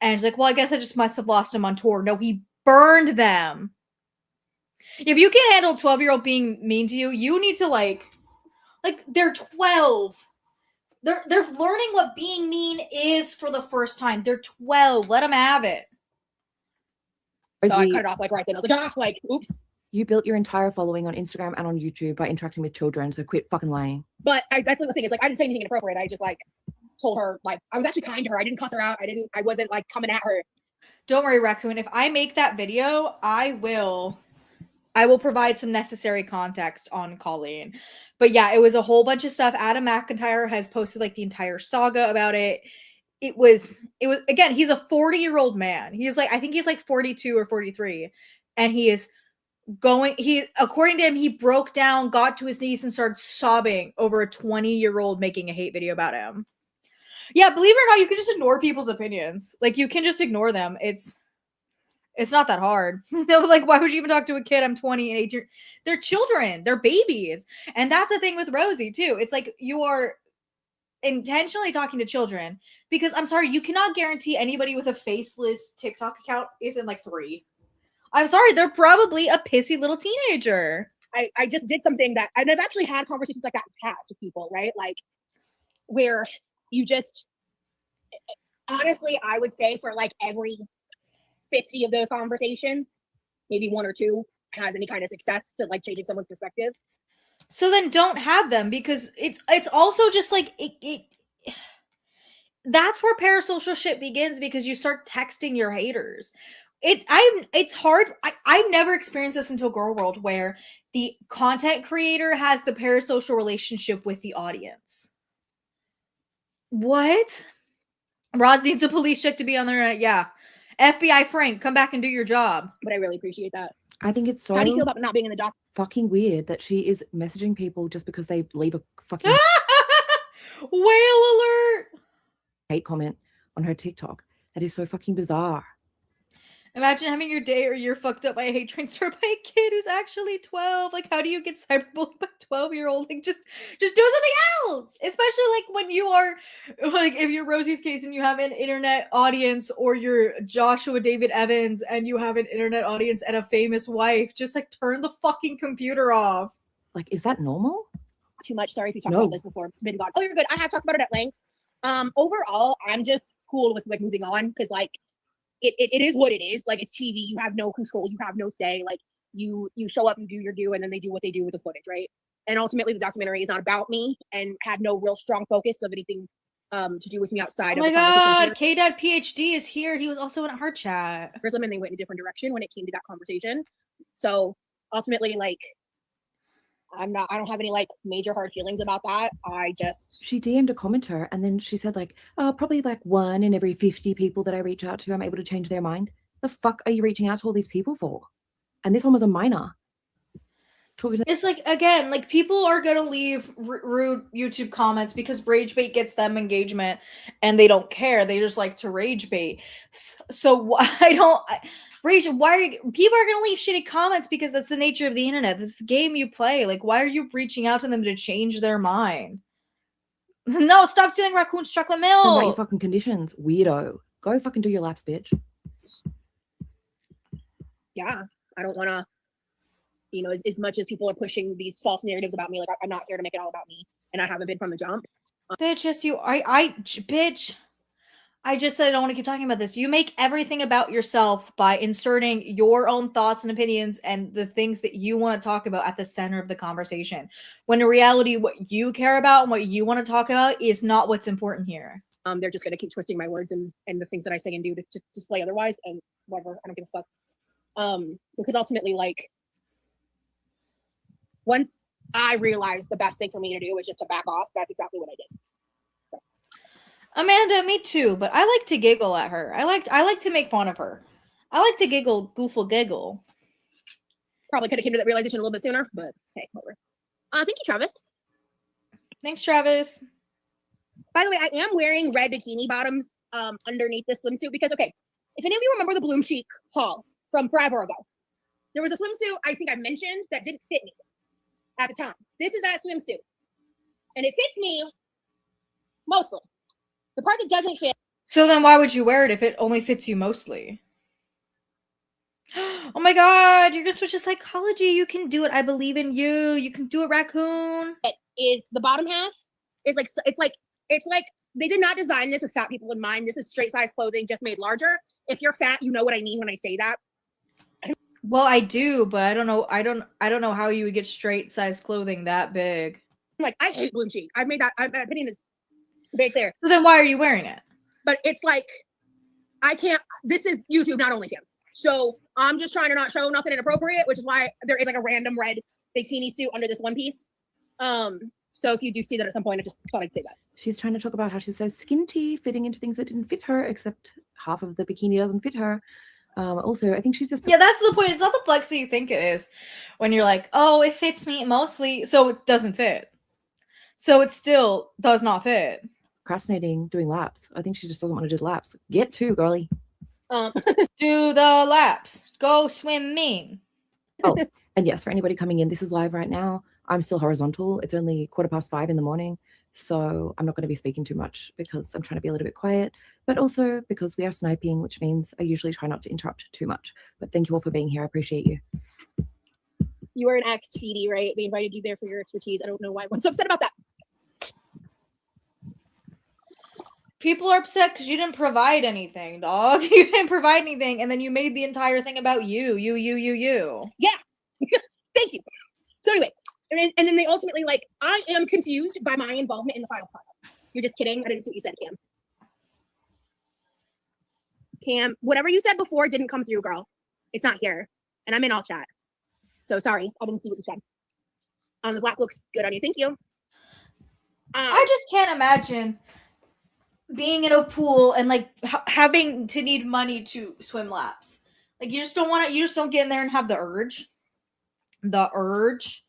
And she's like, well, I guess I just must have lost them on tour. No, he burned them. If you can't handle a 12-year-old being mean to you, you need to like they're 12. They're learning what being mean is for the first time. They're 12. Let them have it. So I cut it off like right then. I was like, oops. You built your entire following on Instagram and on YouTube by interacting with children, so quit fucking lying. But that's the thing is like I didn't say anything inappropriate. I just like told her, like, I was actually kind to her. I didn't cuss her out. I wasn't like coming at her. Don't worry, Raccoon. If I make that video, I will provide some necessary context on Colleen. But yeah, it was a whole bunch of stuff. Adam McIntyre has posted like the entire saga about it. It was again, he's a 40-year-old man. He's like, I think he's like 42 or 43. And according to him, he broke down, got to his knees and started sobbing over a 20-year-old making a hate video about him. Yeah, believe it or not, you can just ignore people's opinions. Like, you can just ignore them. It's not that hard. Like, why would you even talk to a kid? I'm 20 and 18. They're children. They're babies. And that's the thing with Rosie, too. It's like you are intentionally talking to children because, I'm sorry, you cannot guarantee anybody with a faceless TikTok account isn't like 3. I'm sorry, they're probably a pissy little teenager. I just did something that, and I've actually had conversations like that in the past with people, right? Like, where you just honestly, I would say for like every 50 of those conversations, maybe one or two has any kind of success to like changing someone's perspective. So then don't have them, because it's also just like it that's where parasocial shit begins, because you start texting your haters. It's hard. I've never experienced this until Girl World, where the content creator has the parasocial relationship with the audience. What? Roz needs a police check to be on the internet. Yeah. FBI Frank, come back and do your job. But I really appreciate that. I think it's so How do you feel about not being in the doc? fucking weird that she is messaging people just because they leave a fucking Whale alert! hate comment on her TikTok. That is so fucking bizarre. Imagine having your day or year fucked up by a hate train started by a kid who's actually 12. Like, how do you get cyberbullied by a 12-year-old? Like, just do something else. Especially like when you are like, if you're Rosie's case and you have an internet audience, or you're Joshua David Evans and you have an internet audience and a famous wife, just like turn the fucking computer off. Like, is that normal? Too much. Sorry if you talked about this before. Been gone. Oh, you're good. I have talked about it at length. Overall, I'm just cool with like moving on, because like it is what it is. Like, it's TV. You have no control. You have no say. Like, you show up and do your due, and then they do what they do with the footage, right? And ultimately, the documentary is not about me and had no real strong focus of anything to do with me outside Oh of my the god, K-Dad PhD is here. He was also in our chat. and they went in a different direction when it came to that conversation. So ultimately, like, I don't have any like major hard feelings about that. She DM'd a commenter, and then she said like, oh, probably like 1 in every 50 people that I reach out to, I'm able to change their mind. The fuck are you reaching out to all these people for? And this one was a minor. It's like, again, like, people are gonna leave rude YouTube comments because rage bait gets them engagement, and they don't care. They just like to rage bait. So why are people are gonna leave shitty comments, because that's the nature of the internet. That's the game you play. Like, why are you reaching out to them to change their mind? No, stop stealing raccoon's chocolate milk. Write your fucking conditions, weirdo. Go fucking do your laps, bitch. Yeah, I don't want to, you know, as much as people are pushing these false narratives about me, like, I'm not here to make it all about me, and I haven't been from the jump. Bitch, yes, bitch. I just said I don't want to keep talking about this. You make everything about yourself by inserting your own thoughts and opinions and the things that you want to talk about at the center of the conversation. When in reality, what you care about and what you want to talk about is not what's important here. They're just going to keep twisting my words and the things that I say and do to display otherwise, and whatever. I don't give a fuck. Because ultimately, like, once I realized the best thing for me to do was just to back off, that's exactly what I did. Amanda, me too, but I like to giggle at her. I like to make fun of her. I like to giggle. Probably could have came to that realization a little bit sooner, but hey, whatever. Thank you, Travis. Thanks, Travis. By the way, I am wearing red bikini bottoms underneath this swimsuit because, okay, if any of you remember the Bloom Chic haul from forever ago, there was a swimsuit I think I mentioned that didn't fit me at the time. This is that swimsuit, and it fits me mostly. The part that doesn't fit. So then why would you wear it if it only fits you mostly? Oh my god, you're gonna switch to psychology. You can do it. I believe in you. You can do it, raccoon. It is the bottom half. It's like they did not design this with fat people in mind. This is straight size clothing, just made larger. If you're fat, you know what I mean when I say that. Well, I do, but I don't know how you would get straight size clothing that big. Like, I hate Bloom Chic. I've made that. I'm putting this right there. So then why are you wearing it? But it's like, I can't. This is YouTube, not OnlyFans. So I'm just trying to not show nothing inappropriate, which is why there is like a random red bikini suit under this one piece. So if you do see that at some point, I just thought I'd say that. She's trying to talk about how she's so skinty, fitting into things that didn't fit her, except half of the bikini doesn't fit her. Also, I think she's just... Yeah, that's the point. It's not the flex that you think it is. When you're like, oh, it fits me mostly, so it doesn't fit. So it still does not fit. Procrastinating, doing laps. I think she just doesn't want to do the laps. Get to, girly. Do the laps. Go swim mean. Oh, and yes, for anybody coming in, this is live right now. I'm still horizontal. It's only 5:15 in the morning. So I'm not going to be speaking too much because I'm trying to be a little bit quiet, but also because we are sniping, which means I usually try not to interrupt too much. But thank you all for being here. I appreciate you. You were an ex-feedie, right? They invited you there for your expertise. I don't know why everyone's so upset about that. People are upset because you didn't provide anything, dog. You didn't provide anything, and then you made the entire thing about you. Yeah. Thank you. So anyway, and then they ultimately like, I am confused by my involvement in the final product. You're just kidding. I didn't see what you said, Cam. Cam, whatever you said before didn't come through, girl. It's not here. And I'm in all chat. So sorry, I didn't see what you said. The black looks good on you. Thank you. I just can't imagine being in a pool and like having to need money to swim laps. Like you just don't want to. You just don't get in there and have the urge. The urge.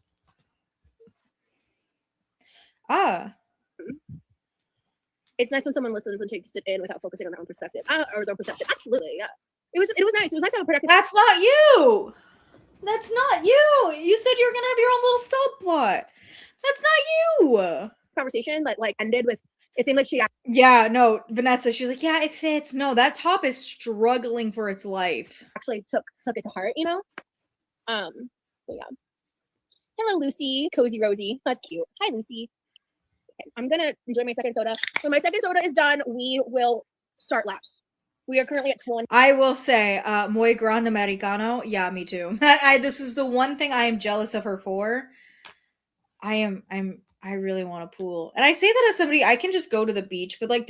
It's nice when someone listens and takes it in without focusing on their own perspective or their perception. Absolutely, yeah. It was nice. It was nice to have a productive. That's not you. That's not you. You said you were gonna have your own little subplot. That's not you. Conversation that like ended with. It seemed like she. Yeah, no, Vanessa. She's like, yeah, it fits. No, that top is struggling for its life. Actually took it to heart, you know. But yeah. Hello, Lucy. Cozy Rosie. That's cute. Hi, Lucy. Okay, I'm gonna enjoy my second soda. When my second soda is done, we will start laps. We are currently at 20. I will say, muy grande americano. Yeah, me too. This is the one thing I am jealous of her for. I really want a pool. And I say that as somebody, I can just go to the beach, but like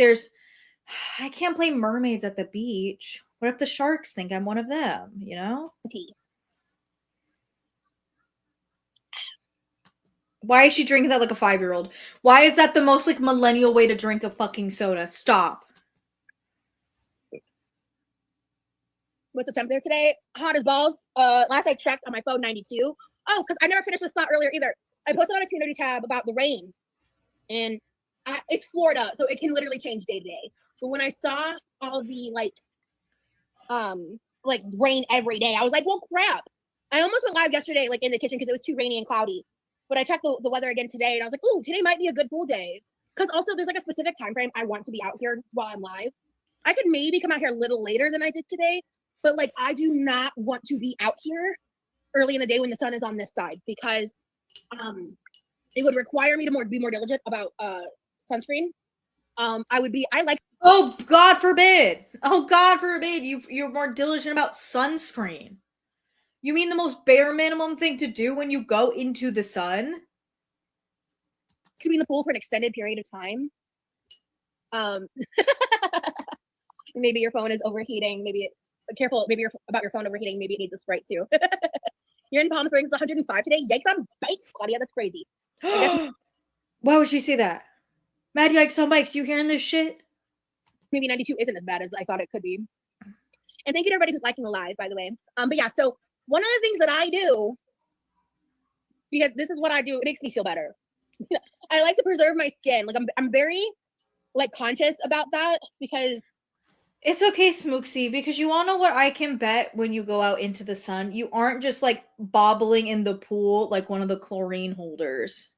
I can't play mermaids at the beach. What if the sharks think I'm one of them, you know? Okay. Why is she drinking that like a 5-year-old? Why is that the most like millennial way to drink a fucking soda? Stop. What's the temperature today? Hot as balls. Last I checked on my phone, 92. Oh, because I never finished this thought earlier either. I posted on a community tab about the rain, and it's Florida, so it can literally change day to day. But when I saw all the like rain every day, I was like, well, crap. I almost went live yesterday, like in the kitchen, because it was too rainy and cloudy. But I checked the weather again today, and I was like, ooh, today might be a good pool day. Because also there's like a specific time frame I want to be out here while I'm live. I could maybe come out here a little later than I did today, but like I do not want to be out here early in the day when the sun is on this side, because it would require me to be more diligent about sunscreen. Oh God forbid! Oh God forbid! You're more diligent about sunscreen. You mean the most bare minimum thing to do when you go into the sun? To be in the pool for an extended period of time. Maybe your phone is overheating. Careful. Maybe about your phone overheating. Maybe it needs a Sprite too. You're in Palm Springs. It's 105 today. Yikes on bikes, Claudia. That's crazy. Why would she say that? Mad yikes on bikes. You hearing this shit? Maybe 92 isn't as bad as I thought it could be. And thank you to everybody who's liking the live, by the way. But yeah, so one of the things that I do, because this is what I do, it makes me feel better. I like to preserve my skin. Like I'm very like conscious about that, because it's okay, Smooksy, because you all know what I can bet when you go out into the sun. You aren't just like bobbling in the pool like one of the chlorine holders.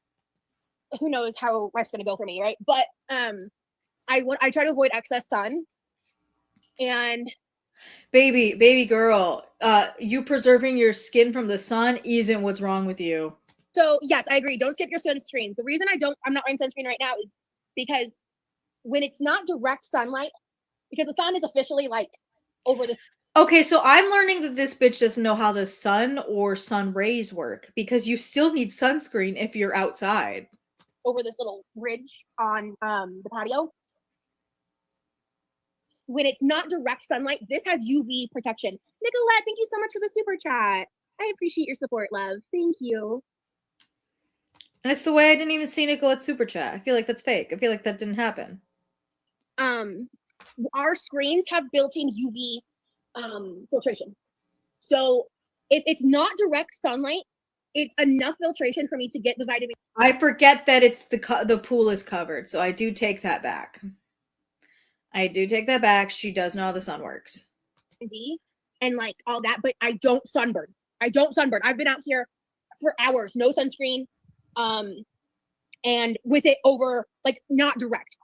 Who knows how life's gonna go for me, right? But I try to avoid excess sun. And baby girl, you preserving your skin from the sun isn't what's wrong with you. So yes, I agree. Don't skip your sunscreen. The reason I'm not wearing sunscreen right now is because when it's not direct sunlight, because the sun is officially like over this. Okay, so I'm learning that this bitch doesn't know how the sun or sun rays work, because you still need sunscreen if you're outside. Over this little ridge on the patio. When it's not direct sunlight, this has UV protection. Nicolette, thank you so much for the super chat. I appreciate your support, love. Thank you. And it's the way I didn't even see Nicolette's super chat. I feel like that's fake. I feel like that didn't happen. Our screens have built-in UV filtration. So if it's not direct sunlight, it's enough filtration for me to get the vitamin. I forget that it's the pool is covered, so I do take that back. She does know how the sun works. D and like all that, but I don't sunburn. I've been out here for hours, no sunscreen, and with it over like not direct.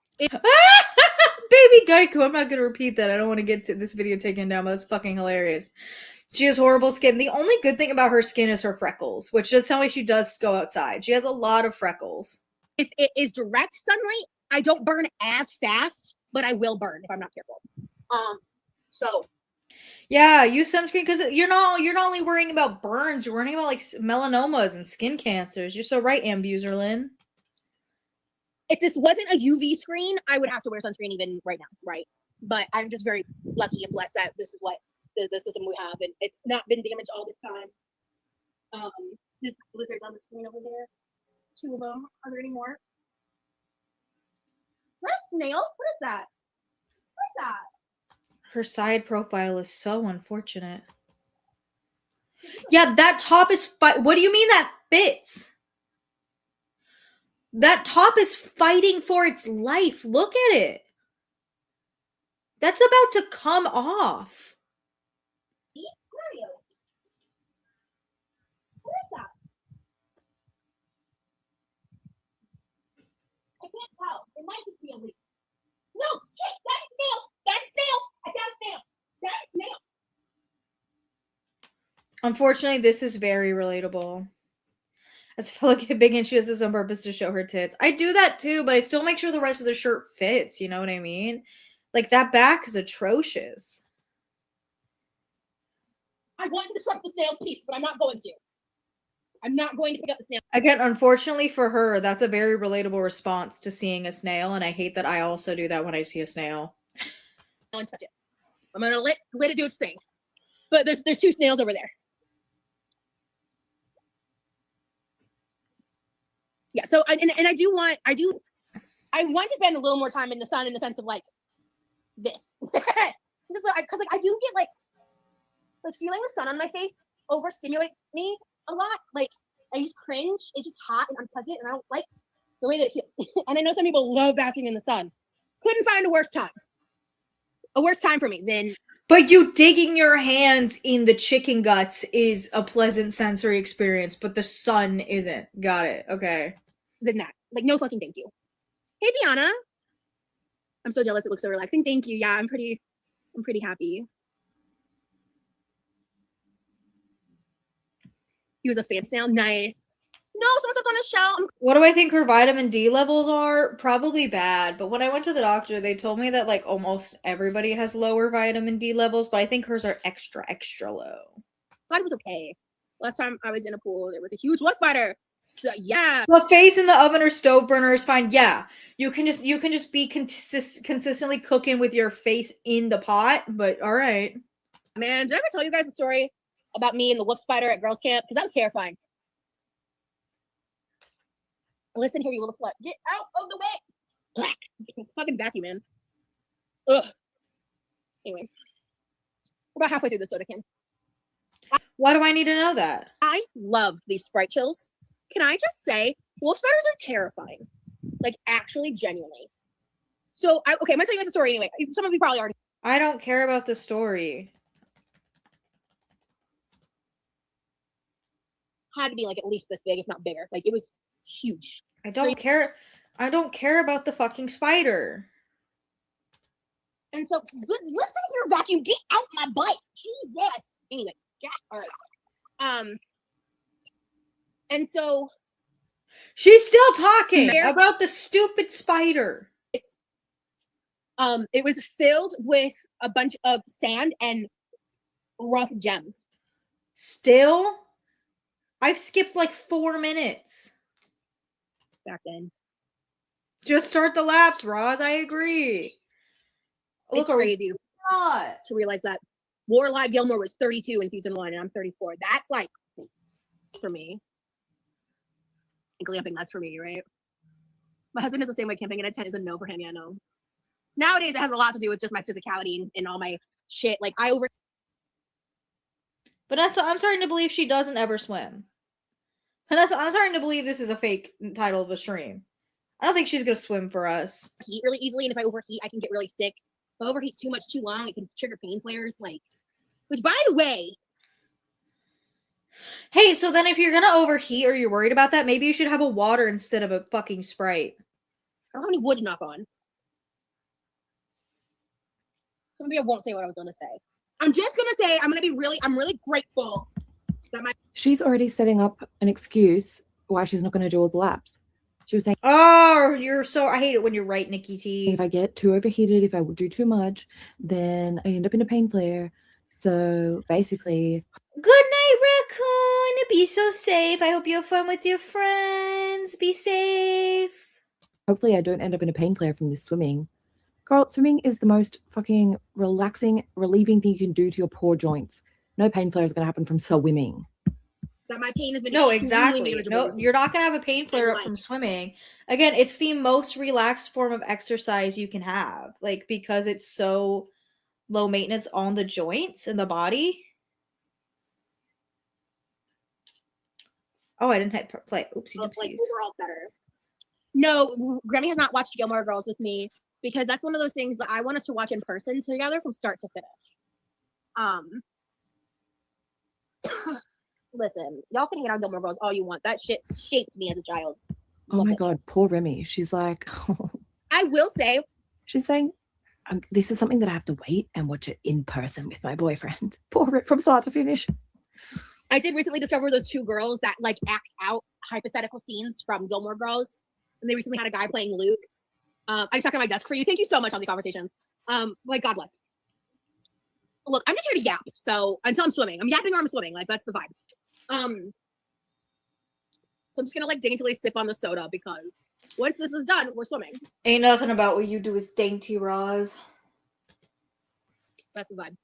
Baby Geico, I'm not gonna repeat that. I don't want to get this video taken down, but that's fucking hilarious. She has horrible skin. The only good thing about her skin is her freckles, which does tell me she does go outside. She has a lot of freckles. If it is direct sunlight, I don't burn as fast but I will burn if I'm not careful. So Yeah, use sunscreen because you're not only worrying about burns, you're worrying about like melanomas and skin cancers. You're so right, Ambuzerlin. if this wasn't a UV screen, I would have to wear sunscreen even right now, right? But I'm just very lucky and blessed that this is what the system we have, and it's not been damaged all this time. There's lizards on the screen over there. 2 of them. Are there any more? What a snail? What is that? What is that? Her side profile is so unfortunate. Yeah, that top is what do you mean that fits? That top is fighting for its life. Look at it. That's about to come off. Where are you? What is that? I can't tell. It might just be a leaf. No, shit, that's a snail. That's a snail. I got a snail. That's a snail. Unfortunately, this is very relatable. I feel like Big and she does this on purpose to show her tits. I do that too, but I still make sure the rest of the shirt fits. You know what I mean? Like that back is atrocious. I want to disrupt the snail's piece, but I'm not going to. I'm not going to pick up the snail. Again, unfortunately for her, that's a very relatable response to seeing a snail, and I hate that I also do that when I see a snail. And touch it. I'm gonna let it do its thing. But there's 2 snails over there. Yeah. So I want to spend a little more time in the sun in the sense of like this, just because like I do get like feeling the sun on my face overstimulates me a lot. Like I just cringe. It's just hot and unpleasant, and I don't like the way that it feels. And I know some people love basking in the sun. Couldn't find a worse time for me than. But you digging your hands in the chicken guts is a pleasant sensory experience, but the sun isn't. Got it. Okay. Than that. Like, no fucking thank you. Hey, Bianna. I'm so jealous. It looks so relaxing. Thank you. Yeah, I'm pretty happy. He was a fan sound. Nice. No, someone stepped on a shell. What do I think her vitamin D levels are? Probably bad. But when I went to the doctor, they told me that like almost everybody has lower vitamin D levels, but I think hers are extra, extra low. Thought it was okay. Last time I was in a pool, there was a huge wasp spider. So yeah. The face in the oven or stove burner is fine. Yeah. You can just be consistently cooking with your face in the pot, but all right. Man, did I ever tell you guys a story about me and the wolf spider at girls' camp? Because that was terrifying. Listen here, you little slut. Get out of the way. It's fucking vacuum, man. Ugh. Anyway. We're about halfway through the soda can. Why do I need to know that? I love these Sprite chills. Can I just say, wolf spiders are terrifying. Like, actually, genuinely. So, I'm going to tell you guys a story anyway. Some of you probably already. I don't care about the story. Had to be, like, at least this big, if not bigger. Like, it was huge. I don't care. I don't care about the fucking spider. And so, listen here, vacuum. Get out my butt. Jesus. Anyway, yeah. All right. And so she's still talking about the stupid spider. It was filled with a bunch of sand and rough gems. Still? I've skipped like 4 minutes. Back then. Just start the laps, Roz. I agree. It's crazy to realize that Lorelai Gilmore was 32 in season 1 and I'm 34. That's like for me. Glamping, that's for me, right? My husband is the same way. Camping at a tent is a no for him. Yeah, no. Nowadays, it has a lot to do with just my physicality and all my shit. Like, Vanessa, I'm starting to believe she doesn't ever swim. Vanessa, I'm starting to believe this is a fake title of the stream. I don't think she's going to swim for us. Heat really easily, and if I overheat, I can get really sick. If I overheat too much too long, it can trigger pain flares. Like, which, by the way... Hey, so then if you're going to overheat or you're worried about that, maybe you should have a water instead of a fucking Sprite. I don't have any wood to knock on. So maybe I won't say what I was going to say. I'm just going to say I'm really grateful that She's already setting up an excuse why she's not going to do all the laps. She was saying Oh, I hate it when you're right, Nikki T. if I get too overheated, if I do too much, then I end up in a pain flare. So basically, Good night, Raccoon. Be so safe. I hope you have fun with your friends. Be safe. hopefully I don't end up in a pain flare from this swimming. Girl, swimming is the most fucking relaxing, relieving thing you can do to your poor joints. No pain flare is going to happen from swimming. That my pain has been No, extremely exactly. manageable No, recently. you're not gonna have a pain flare up like- from swimming. Again, it's the most relaxed form of exercise you can have, like because it's so low maintenance on the joints and the body. Oh, I didn't hit play. Oopsie Like doopsies. overall better. No, Grammy has not watched Gilmore Girls with me because that's one of those things that I want us to watch in person together from start to finish. Listen, y'all can hate on Gilmore Girls all you want. That shit shaped me as a child. Oh Love my that shit. God, poor Remy. She's like, I will say, she's saying, this is something that I have to wait and watch it in person with my boyfriend. Poor Rip from start to finish. I did recently discover those two girls that like act out hypothetical scenes from Gilmore Girls, and they recently had a guy playing Luke. I just talked on my desk for you. Thank you so much on the conversations. Like God bless. Look, I'm just here to yap. So until I'm swimming, I'm yapping or I'm swimming. Like that's the vibes. So I'm just gonna like daintily sip on the soda because once this is done, we're swimming. Ain't nothing about what you do is dainty, Roz. That's the vibe.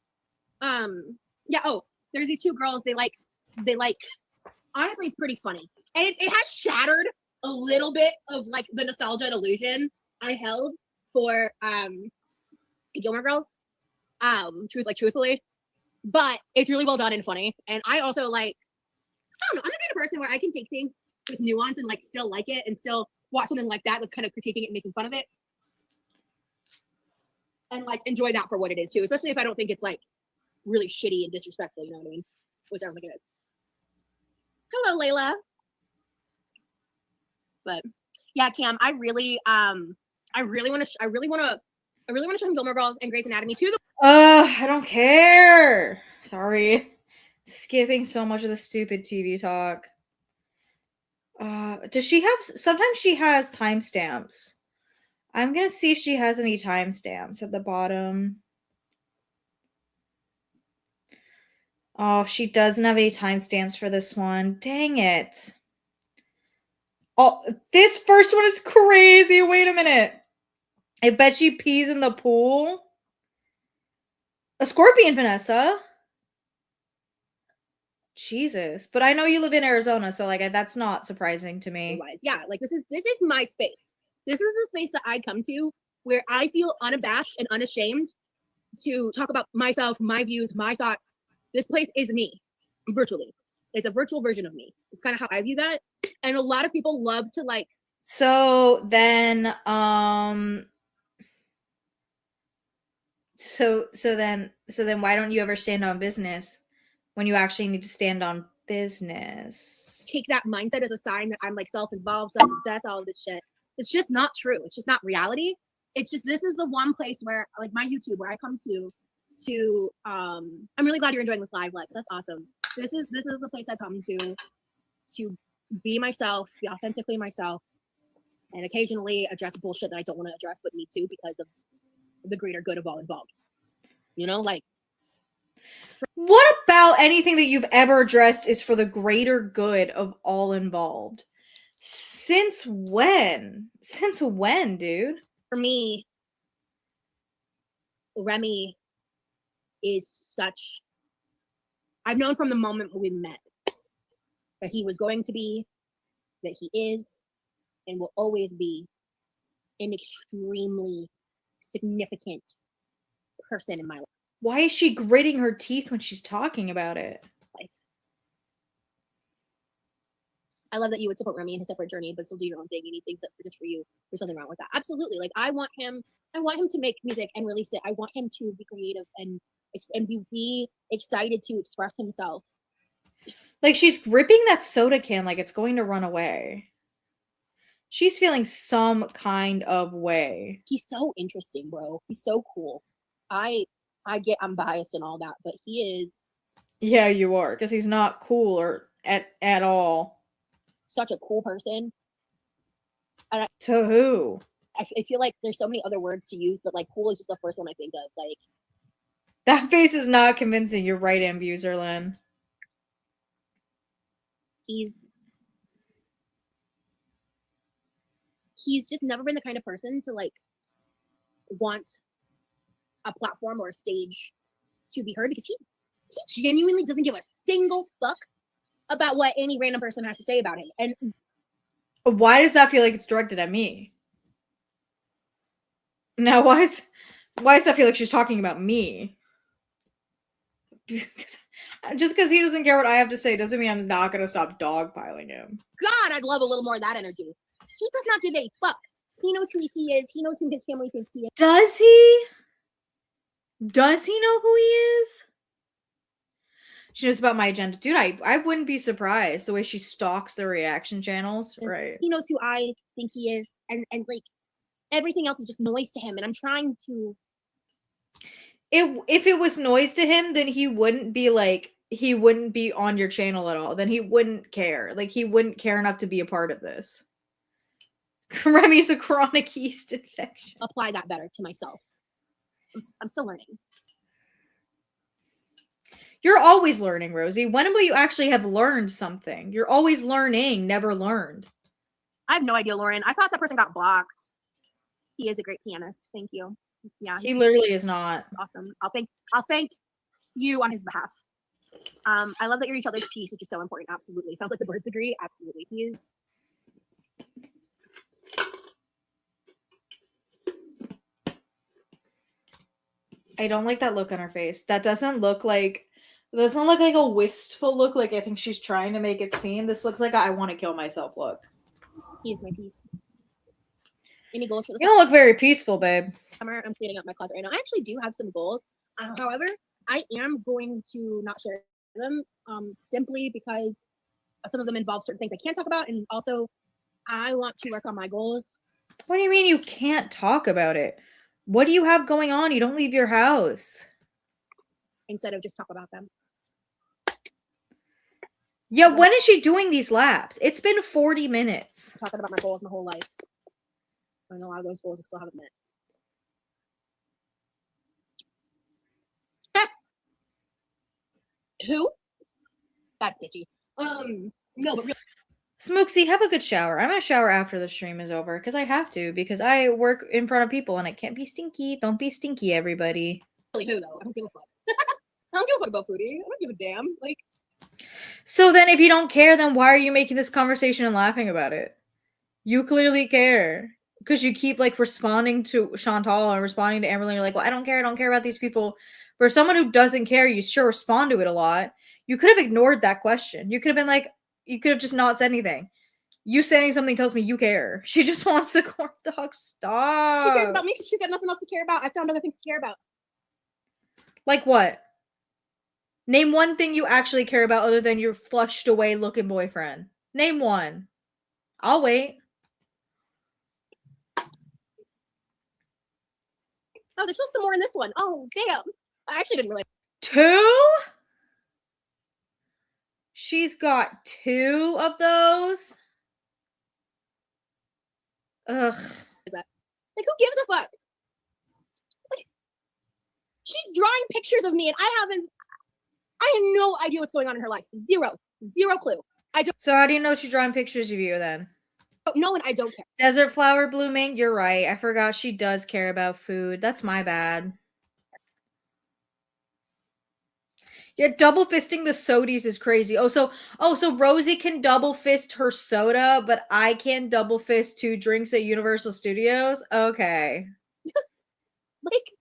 Yeah. Oh, there's these two girls. They like. Honestly, it's pretty funny, and it has shattered a little bit of like the nostalgia and illusion I held for Gilmore Girls. Truthfully, but it's really well done and funny. And I also like. I don't know. I'm the kind of person where I can take things with nuance and like still like it and still watch something like that that's kind of critiquing it and making fun of it. And like enjoy that for what it is too, especially if I don't think it's like really shitty and disrespectful, you know what I mean? Which I don't think it is. Hello, Layla. But yeah, Cam, I really want to show him Gilmore Girls and Grey's Anatomy too. I don't care. Sorry. Skipping so much of the stupid TV talk. Does she have? Sometimes she has timestamps. I'm gonna see if she has any timestamps at the bottom. Oh, she doesn't have any timestamps for this one. Dang it. Oh, this first one is crazy. Wait a minute. I bet she pees in the pool. A scorpion, Vanessa. Jesus. But I know you live in Arizona, so like that's not surprising to me. Yeah, like this is my space. This is a space that I come to where I feel unabashed and unashamed to talk about myself, my views, my thoughts. This place is me, virtually. It's a virtual version of me. It's kind of how I view that. And a lot of people love to like. So then, so then why don't you ever stand on business when you actually need to stand on business? Take that mindset as a sign that I'm like self-involved, self-obsessed, all of this shit. It's just not true. It's just not reality. It's just this is the one place where like my YouTube where I come to I'm really glad you're enjoying this live, Lex. That's awesome. This is the place I come to be myself, be authentically myself, and occasionally address bullshit that I don't want to address, but need to because of the greater good of all involved. You know, like what about anything that you've ever addressed is for the greater good of all involved? Since when? Since when, dude? for me, Remy is such. I've known from the moment we met that he was going to be, that he is, and will always be an extremely significant person in my life. Why is she gritting her teeth when she's talking about it? I love that you would support Remy in his separate journey, but still do your own thing. You need things that are just for you. There's nothing wrong with that. Absolutely. Like I want him to make music and release it. I want him to be creative and be excited to express himself. Like she's gripping that soda can like it's going to run away. She's feeling some kind of way. He's so interesting, bro. He's so cool. I get I'm biased and all that, but he is. Yeah, you are, because he's not cool or at all. Such a cool person. To who? I feel like there's so many other words to use, but like cool is just the first one I think of. Like, That face is not convincing. You're right, Ambuser, Lynn. he's just never been the kind of person to like want a platform or a stage to be heard, because he genuinely doesn't give a single fuck about what any random person has to say about him. And why does that feel like it's directed at me? Now, why does that feel like she's talking about me? Just because he doesn't care what I have to say doesn't mean I'm not going to stop dogpiling him. God, I'd love a little more of that energy. He does not give a fuck. He knows who he is. He knows who his family thinks he is. Does he? Does he know who he is? She knows about my agenda. Dude, I wouldn't be surprised the way she stalks the reaction channels. Right. He knows who I think he is. And like, everything else is just noise to him. And I'm trying to... If it was noise to him, then he wouldn't be on your channel at all. Then he wouldn't care. Like, he wouldn't care enough to be a part of this. Remy's a chronic yeast infection. Apply that better to myself. I'm still learning. You're always learning, Rosie. When will you actually have learned something? You're always learning, never learned. I have no idea, Lauren. I thought that person got blocked. He is a great pianist. Thank you. Yeah. He literally is not. Awesome. I'll thank you on his behalf. I love that you're each other's piece, which is so important. Absolutely. Sounds like the birds agree. Absolutely. He is. I don't like that look on her face. That doesn't look like a wistful look. Like I think she's trying to make it seem. This looks like I want to kill myself look. He is my piece. Any goals for this? You don't look very peaceful, babe. Summer? I'm cleaning up my closet right now. I actually do have some goals. However, I am going to not share them simply because some of them involve certain things I can't talk about, and also I want to work on my goals. What do you mean you can't talk about it? What do you have going on? You don't leave your house. Instead of just talk about them. Yeah, when is she doing these laps? It's been 40 minutes. I'm talking about my goals my whole life. And a lot of those goals I still haven't met. Who? That's bitchy. No, but really. Smokesy, have a good shower. I'm gonna shower after the stream is over because I have to, because I work in front of people and it can't be stinky. Don't be stinky, everybody. Really, who though? I don't give a fuck. I don't give a fuck about foodie. I don't give a damn. Like. So then, if you don't care, then why are you making this conversation and laughing about it? You clearly care because you keep like responding to Chantal and responding to Amberlynn. You're like, well, I don't care about these people. For someone who doesn't care, you sure respond to it a lot. You could have ignored that question. You could have been like, you could have just not said anything. You saying something tells me you care. She just wants the corn dog. Stop. She cares about me because she's got nothing else to care about. I found other things to care about. Like what? Name one thing you actually care about other than your flushed away looking boyfriend. Name one. I'll wait. Oh, there's still some more in this one. Oh, damn. I actually didn't realize. 2? She's got 2 of those. Ugh. Is that? Like, who gives a fuck? Like, she's drawing pictures of me and I have no idea what's going on in her life. Zero clue. So how do you know she's drawing pictures of you then? No, and I don't care. Desert flower blooming. You're right. I forgot she does care about food. That's my bad. Yeah, double fisting the sodies is crazy. So Rosie can double fist her soda, but I can double fist 2 drinks at Universal Studios. Okay. Like,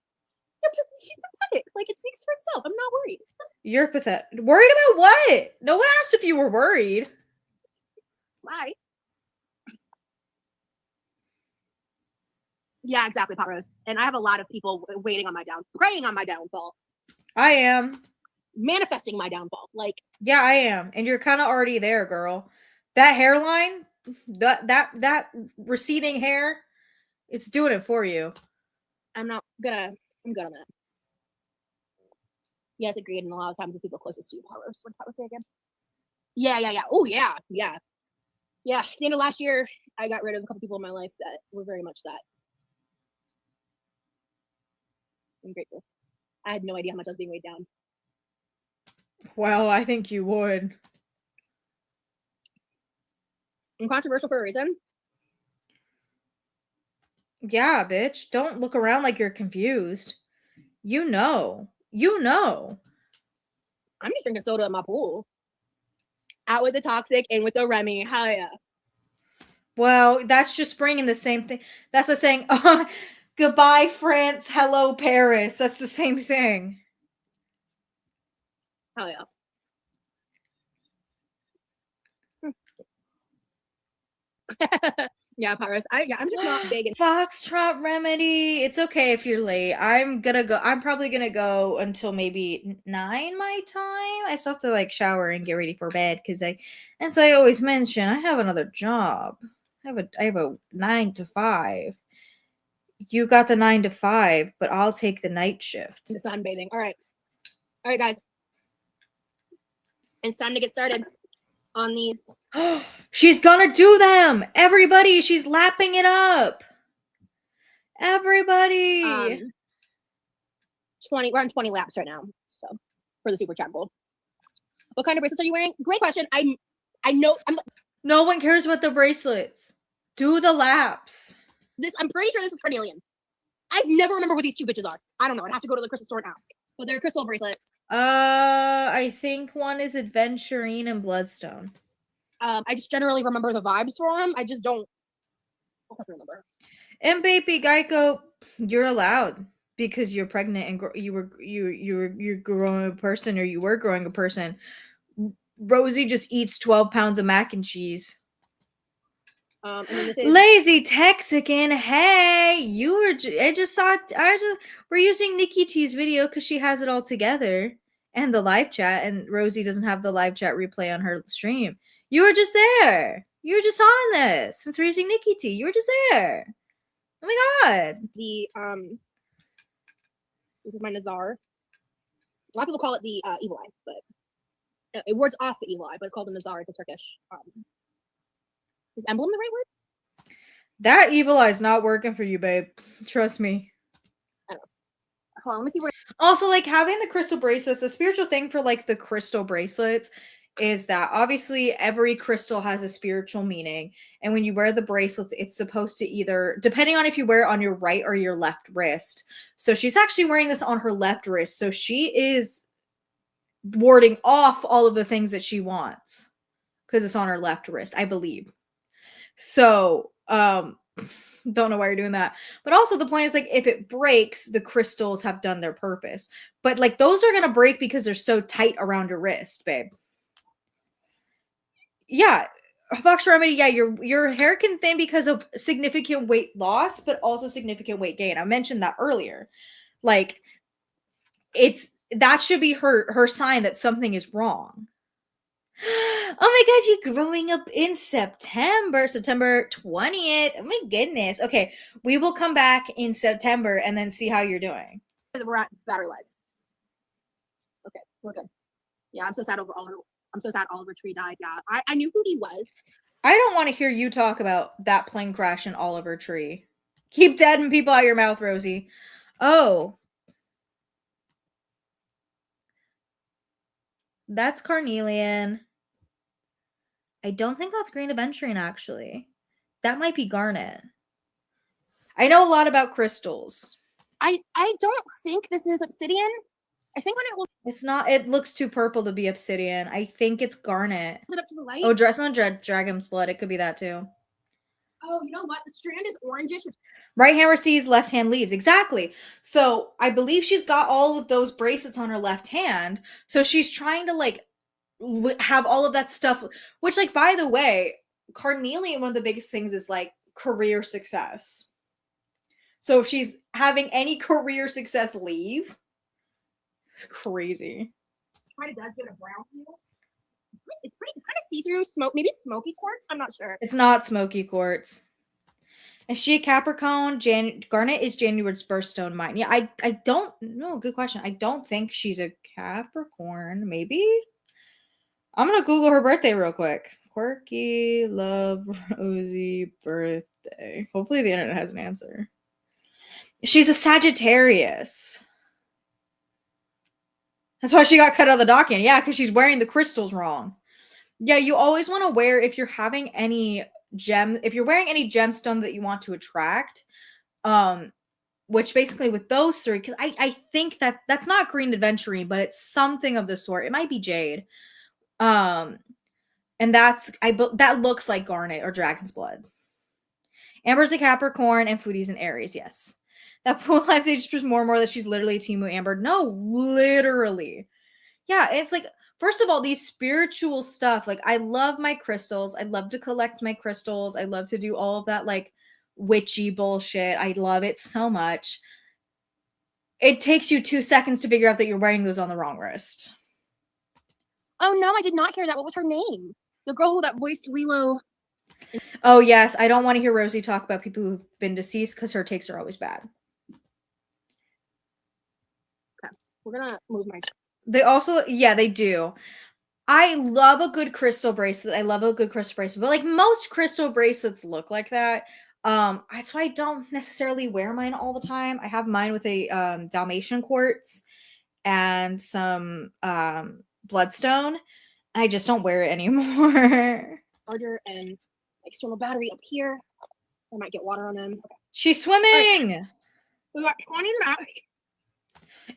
she's pathetic. Like, it speaks for itself. I'm not worried. You're pathetic. Worried about what? No one asked if you were worried. Why? Yeah, exactly, Pot Rose. And I have a lot of people praying on my downfall. I am. Manifesting my downfall. Like, yeah, I am. And you're kind of already there, girl. That hairline, that receding hair, it's doing it for you. I'm good on that. Yes, agreed. And a lot of times the people closest to you, Pot Rose. What did I say again? Yeah. Oh, yeah. Yeah. At the end of last year, I got rid of a couple people in my life that were very much that. I'm grateful. I had no idea how much I was being weighed down. Well, I think you would. I'm controversial for a reason. Yeah, bitch. Don't look around like you're confused. You know. You know. I'm just drinking soda in my pool. Out with the toxic, in with the Remy. Hell yeah. Well, that's just bringing the same thing. That's like saying, goodbye, France. Hello, Paris. That's the same thing. Hell yeah. Yeah, Paris. I'm just not big. Foxtrot Remedy. It's okay if you're late. I'm probably gonna go until maybe 9 my time. I still have to like shower and get ready for bed because as I always mention, I have another job. I have a 9 to 5. You got the 9 to 5, but I'll take the night shift. The sunbathing. All right, guys. It's time to get started on these. She's gonna do them. Everybody, she's lapping it up. Everybody. 20. We're on 20 laps right now. So for the super chat goal. What kind of bracelets are you wearing? Great question. I know. No one cares about the bracelets. Do the laps. I'm pretty sure this is carnelian. I never remember what these two bitches are. I don't know. I'd have to go to the crystal store and ask. But they're crystal bracelets. I think one is Adventurine and Bloodstone. I just generally remember the vibes for them. I just don't remember. And baby Geico, you're allowed because you're pregnant and you're growing a person, or you were growing a person. Rosie just eats 12 pounds of mac and cheese. And then this is Lazy Texican. Hey, we're using Nikki T's video because she has it all together and the live chat, and Rosie doesn't have the live chat replay on her stream. You were just there. You were just on this since we're using Nikki T. You were just there. Oh my god. This is my Nazar. A lot of people call it the evil eye, but it words off the evil eye, but it's called a Nazar. It's a Turkish. Is emblem the right word? That evil eye's not working for you, babe. Trust me. I don't know. Hold on, let me see where. Also, like having the crystal bracelets, the spiritual thing for like the crystal bracelets is that obviously every crystal has a spiritual meaning. And when you wear the bracelets, it's supposed to either, depending on if you wear it on your right or your left wrist. So she's actually wearing this on her left wrist. So she is warding off all of the things that she wants because it's on her left wrist, I believe. So, don't know why you're doing that. But also the point is like if it breaks, the crystals have done their purpose. But like those are going to break because they're so tight around your wrist, babe. Yeah, Fox Remedy, yeah, your hair can thin because of significant weight loss, but also significant weight gain. I mentioned that earlier. Like that should be her sign that something is wrong. Oh my god, you're growing up in September 20th. Oh my goodness. Okay, we will come back in September and then see how you're doing. We're at battery wise. Okay, we're good. Yeah, I'm so sad Oliver Tree died. Yeah, I knew who he was. I don't want to hear you talk about that plane crash in Oliver Tree. Keep dead and people out your mouth, Rosie. Oh. That's carnelian. I don't think that's green aventurine, actually. That might be garnet. I know a lot about crystals. I don't think this is obsidian. I think when it will. It's not. It looks too purple to be obsidian. I think it's garnet. Put it up to the light. Oh, dress on dragon's blood. It could be that too. Oh, you know what? The strand is orangish. Right hand receives, left hand leaves. Exactly. So I believe she's got all of those bracelets on her left hand. So she's trying to like have all of that stuff, which like, by the way, carnelian, one of the biggest things is like career success. So if she's having any career success leave, it's crazy. Kind of does get a brown hue. It's kind of see-through smoke. Maybe it's smoky quartz. I'm not sure. It's not smoky quartz. Is she a Capricorn? Garnet is January's birthstone mine. Yeah, I don't know. Good question. I don't think she's a Capricorn. Maybe. I'm gonna Google her birthday real quick. Quirky, love, Rosie, birthday. Hopefully the internet has an answer. She's a Sagittarius. That's why she got cut out of the document. Yeah, because she's wearing the crystals wrong. Yeah, you always want to wear, if you're having any if you're wearing any gemstone that you want to attract, which basically with those three, because I think that's not green aventurine, but it's something of the sort. It might be jade. And that looks like garnet or dragon's blood. Amber's a Capricorn and Foodie's an Aries, yes. That pool life stage proves more and more that she's literally Timu Amber. No, literally. Yeah, it's like, first of all, these spiritual stuff, like I love my crystals. I love to collect my crystals. I love to do all of that like witchy bullshit. I love it so much. It takes you 2 seconds to figure out that you're wearing those on the wrong wrist. Oh no, I did not hear that. What was her name? The girl that voiced Lilo. Oh yes, I don't want to hear Rosie talk about people who've been deceased because her takes are always bad. Okay, we're gonna move my. They also, yeah, they do. I love a good crystal bracelet. I love a good crystal bracelet, but like most crystal bracelets look like that. That's why I don't necessarily wear mine all the time. I have mine with a Dalmatian quartz and some bloodstone. I just don't wear it anymore. Charger and external battery up here. I might get water on them. Okay. She's swimming. Right. We got 20 minutes.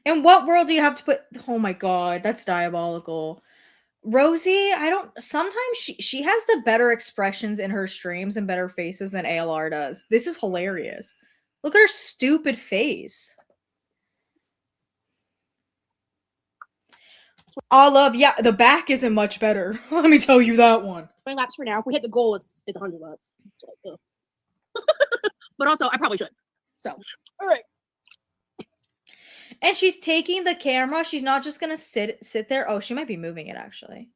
In what world do you have to put? Oh my god, that's diabolical. Rosie, sometimes she has the better expressions in her streams and better faces than ALR does. This is hilarious. Look at her stupid face. Yeah, the back isn't much better. Let me tell you that one. 20 laps for now. If we hit the goal, it's 100 laps. So, but also, I probably should. So, all right. And she's taking the camera. She's not just gonna sit there. Oh, she might be moving it actually.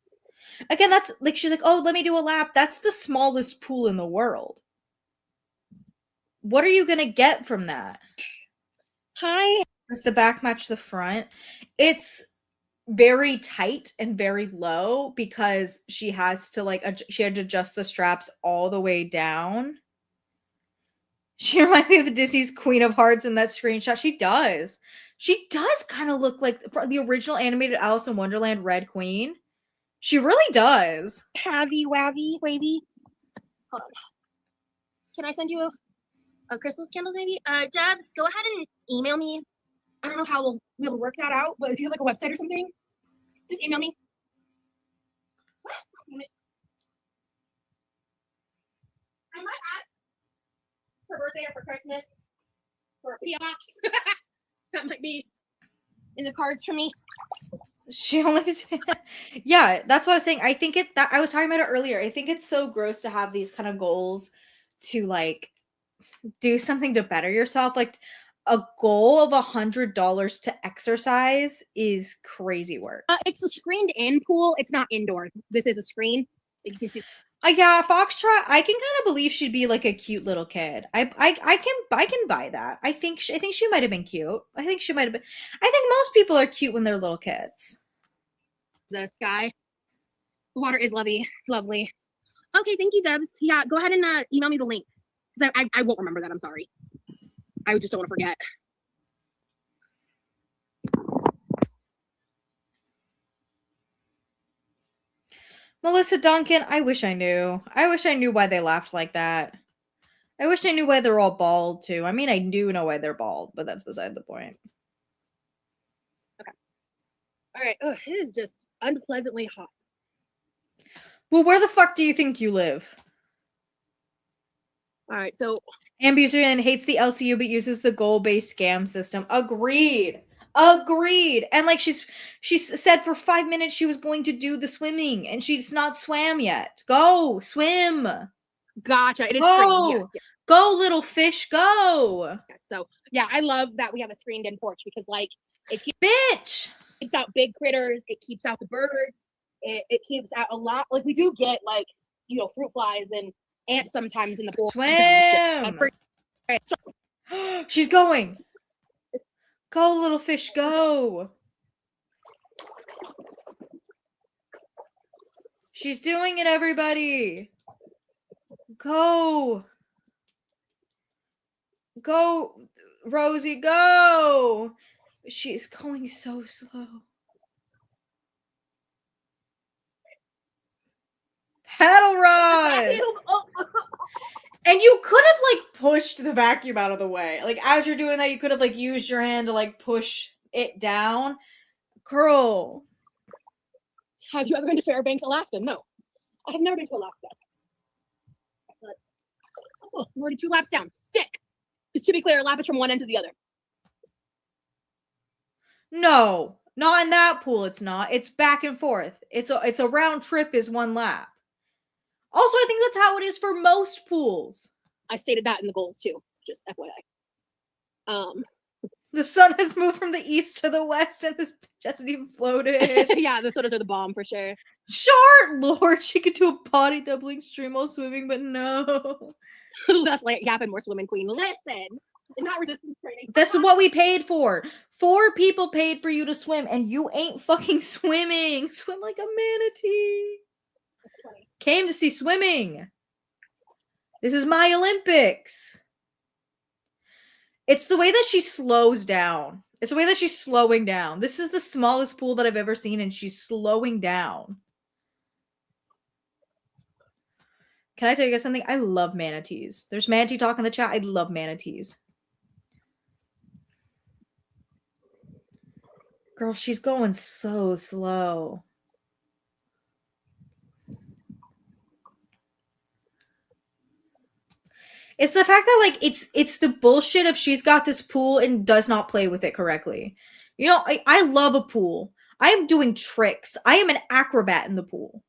Again, that's like she's like, oh, let me do a lap. That's the smallest pool in the world. What are you gonna get from that? Hi. Does the back match the front? It's very tight and very low because she has to she had to adjust the straps all the way down. She reminds me of the Disney's Queen of Hearts in that screenshot. She does. She does kind of look like the original animated Alice in Wonderland Red Queen. She really does. Havy, wavy, wavy. Hold on. Can I send you a crystals candles maybe? Debs, go ahead and email me. I don't know how we'll be able to work that out, but if you have like a website or something, just email me. I might ask for birthday or for Christmas for a PO box. That might be in the cards for me. She only yeah, that's what I was saying. I think I was talking about it earlier. I think it's so gross to have these kind of goals to like do something to better yourself. Like a goal of $100 to exercise is crazy work. It's a screened in pool. It's not indoor. This is a screen. You can see. Yeah, Foxtrot. I can kind of believe she'd be like a cute little kid. I can buy that. I think she might have been cute. I think she might have been. I think most people are cute when they're little kids. The sky, the water is lovely. Okay, thank you, Debs. Yeah, go ahead and email me the link because I won't remember that. I'm sorry. I just don't want to forget. Melissa Duncan, I wish I knew. I wish I knew why they laughed like that. I wish I knew why they're all bald, too. I mean, I do know why they're bald, but that's beside the point. Okay. All right. Ugh, it is just unpleasantly hot. Well, where the fuck do you think you live? All right, so... Ambuser hates the LCU, but uses the goal-based scam system. Agreed. And like she said for 5 minutes she was going to do the swimming and she's not swam yet. Go swim. Gotcha. It is free. Yes. Go little fish, go. Yes, so yeah, I love that we have a screened in porch because like it keeps out big critters, it keeps out the birds, it keeps out a lot. Like we do get like, you know, fruit flies and ants sometimes in the pool. Swim. She's going. Go, little fish, go. She's doing it, everybody. Go. Go, Rosie, go. She's going so slow. Paddle rod. And you could have like pushed the vacuum out of the way. Like as you're doing that, you could have like used your hand to like push it down. Girl. Have you ever been to Fairbanks, Alaska? No. I have never been to Alaska. So that's, oh, I'm already 2 laps down. Sick. Just to be clear, a lap is from one end to the other. No, not in that pool. It's not. It's back and forth. It's a round trip is 1 lap. Also, I think that's how it is for most pools. I stated that in the goals too. Just FYI. The sun has moved from the east to the west, and this bitch hasn't even floated. Yeah, the sodas are the bomb for sure. Sure, Lord, she could do a body doubling stream while swimming, but no. That's like yapping more swimming queen. Listen, it's not resistance training. That's what we paid for. 4 people paid for you to swim, and you ain't fucking swimming. Swim like a manatee. Came to see swimming. This is my Olympics. It's the way that she slows down. It's the way that she's slowing down. This is the smallest pool that I've ever seen, and she's slowing down. Can I tell you guys something? I love manatees. There's manatee talk in the chat. I love manatees. Girl, she's going so slow. It's the fact that like it's the bullshit of she's got this pool and does not play with it correctly. You know, I love a pool. I am doing tricks. I am an acrobat in the pool.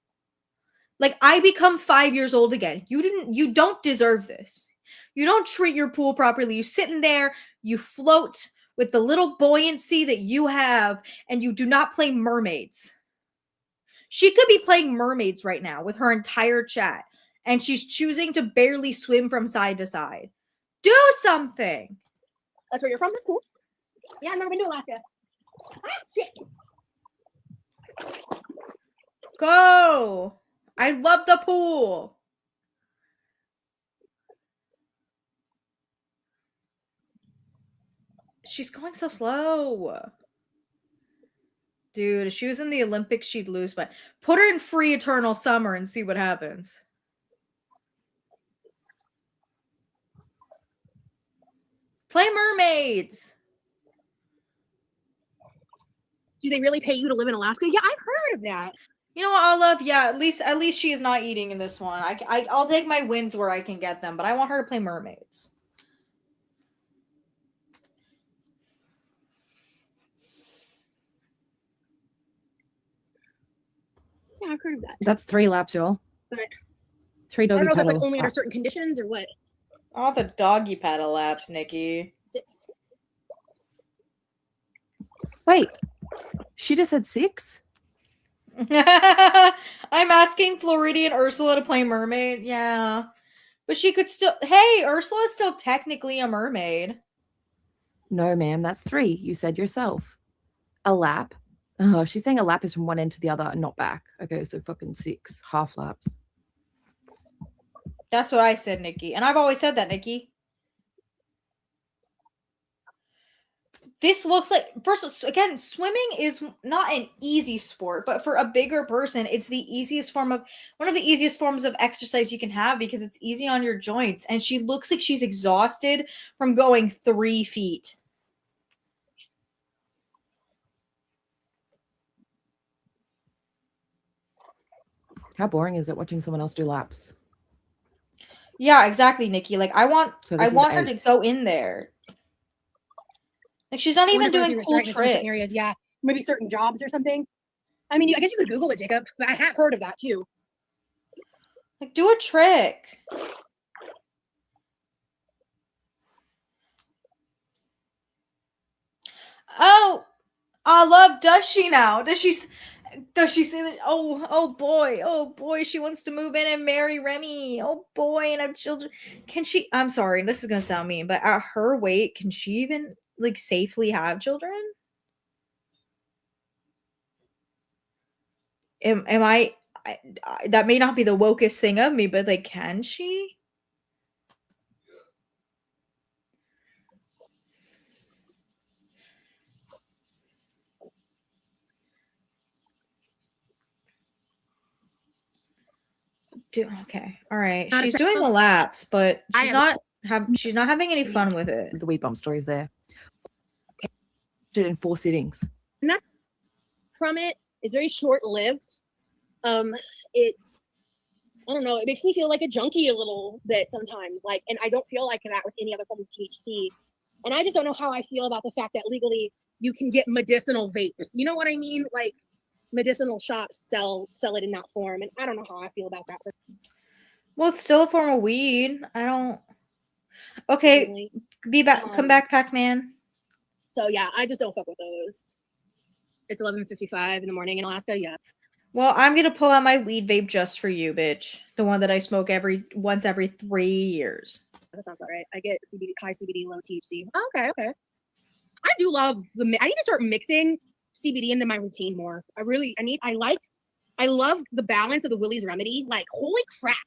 Like I become 5 years old again. You don't deserve this. You don't treat your pool properly. You sit in there, you float with the little buoyancy that you have, and you do not play mermaids. She could be playing mermaids right now with her entire chat, and she's choosing to barely swim from side to side. Do something. That's where you're from? That's cool. Yeah, I've never been to Alaska. Ah, shit. Go. I love the pool. She's going so slow. Dude, if she was in the Olympics, she'd lose, but put her in free eternal summer and see what happens. Play mermaids. Do they really pay you to live in Alaska? Yeah, I've heard of that. You know what, Olive? Yeah, at least she is not eating in this one. I'll take my wins where I can get them, but I want her to play mermaids. Yeah, I've heard of that. That's 3 laps, y'all. But 3 I doggy don't know if paddle. it's like only under certain conditions or what. Oh, the doggy paddle laps, Nikki. 6. Wait, she just said 6? I'm asking Floridian Ursula to play mermaid. Yeah. But she could still... Hey, Ursula's still technically a mermaid. No, ma'am, that's 3. You said yourself. A lap. Oh, she's saying a lap is from one end to the other and not back. Okay, so fucking 6 half laps. That's what I said, Nikki. And I've always said that, Nikki. This looks like, first, again, swimming is not an easy sport, but for a bigger person, it's the easiest one of the easiest forms of exercise you can have because it's easy on your joints. And she looks like she's exhausted from going 3 feet. How boring is it watching someone else do laps? Yeah, exactly, Nikki. Like I want So her to 8. go in there. Like she's not even doing cool tricks. Areas, yeah, maybe certain jobs or something. I mean, I guess you could Google it, Jacob. But I have heard of that too. Like do a trick. Oh, I love. Does she now? Does she say that? Oh boy, she wants to move in and marry Remmy. Oh boy, and have children. Can she? I'm sorry, this is gonna sound mean, but at her weight, can she even like safely have children? Am I? that may not be the wokest thing of me, but like, can she? Okay, all right. Not a She's doing the laps, but I she's not having any fun with it. The weed bomb stories there. Did it in 4 sittings. And that's from it is very short-lived. It's, I don't know, it makes me feel like a junkie a little bit sometimes. Like, and I don't feel like that with any other form of THC. And I just don't know how I feel about the fact that legally you can get medicinal vapes. You know what I mean? Like, medicinal shops sell it in that form, and I don't know how I feel about that. Well, it's still a form of weed. I don't. Okay, be back. Come back, Pac-Man. So yeah, I just don't fuck with those. It's 11:55 in the morning in Alaska. Yeah. Well, I'm gonna pull out my weed vape just for you, bitch. The one that I smoke once every 3 years. That sounds all right. I get CBD, high CBD, low THC. Oh, okay. I do love I need to start mixing CBD into my routine more. I love the balance of the Willie's Remedy. Like, holy crap.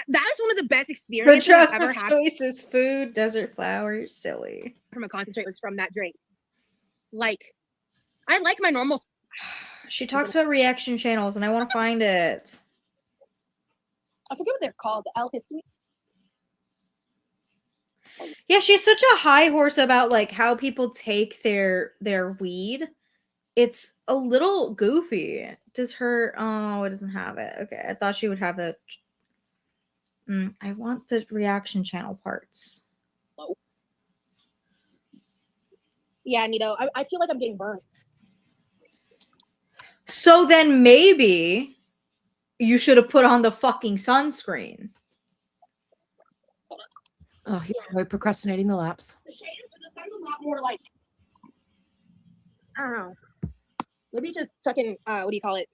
That is one of the best Her experiences I've drug ever of had choice is food, desert flower. You're silly. from a concentrate was from that drink. Like, I like my normal. She talks about reaction channels, and I want to find it. I forget what they're called. The L-histamine. Yeah, she's such a high horse about like how people take their weed. It's a little goofy. Does her? Oh, it doesn't have it. Okay, I thought she would have it. I want the reaction channel parts. Yeah, Nito. I feel like I'm getting burnt. So then maybe you should have put on the fucking sunscreen. Oh, we're procrastinating the laps. The sun's a lot more like, I don't know. Maybe it's just fucking, what do you call it?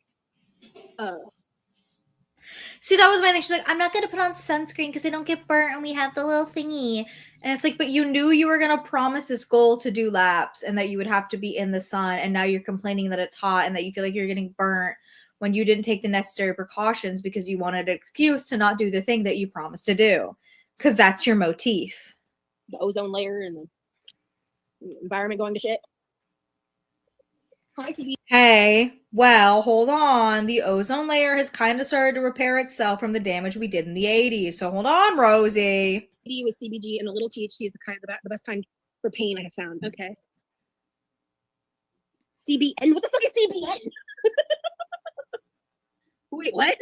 See, that was my thing. She's like, I'm not going to put on sunscreen because they don't get burnt and we have the little thingy. And it's like, but you knew you were going to promise this goal to do laps and that you would have to be in the sun. And now you're complaining that it's hot and that you feel like you're getting burnt when you didn't take the necessary precautions because you wanted an excuse to not do the thing that you promised to do. Because that's your motif. The ozone layer and the environment going to shit. Hi, CB. Hey, well, hold on. The ozone layer has kind of started to repair itself from the damage we did in the 80s. So hold on, Rosie. With CBG and a little THC is the best kind for pain I have found. Okay. CBN? What the fuck is CBN? Wait, what?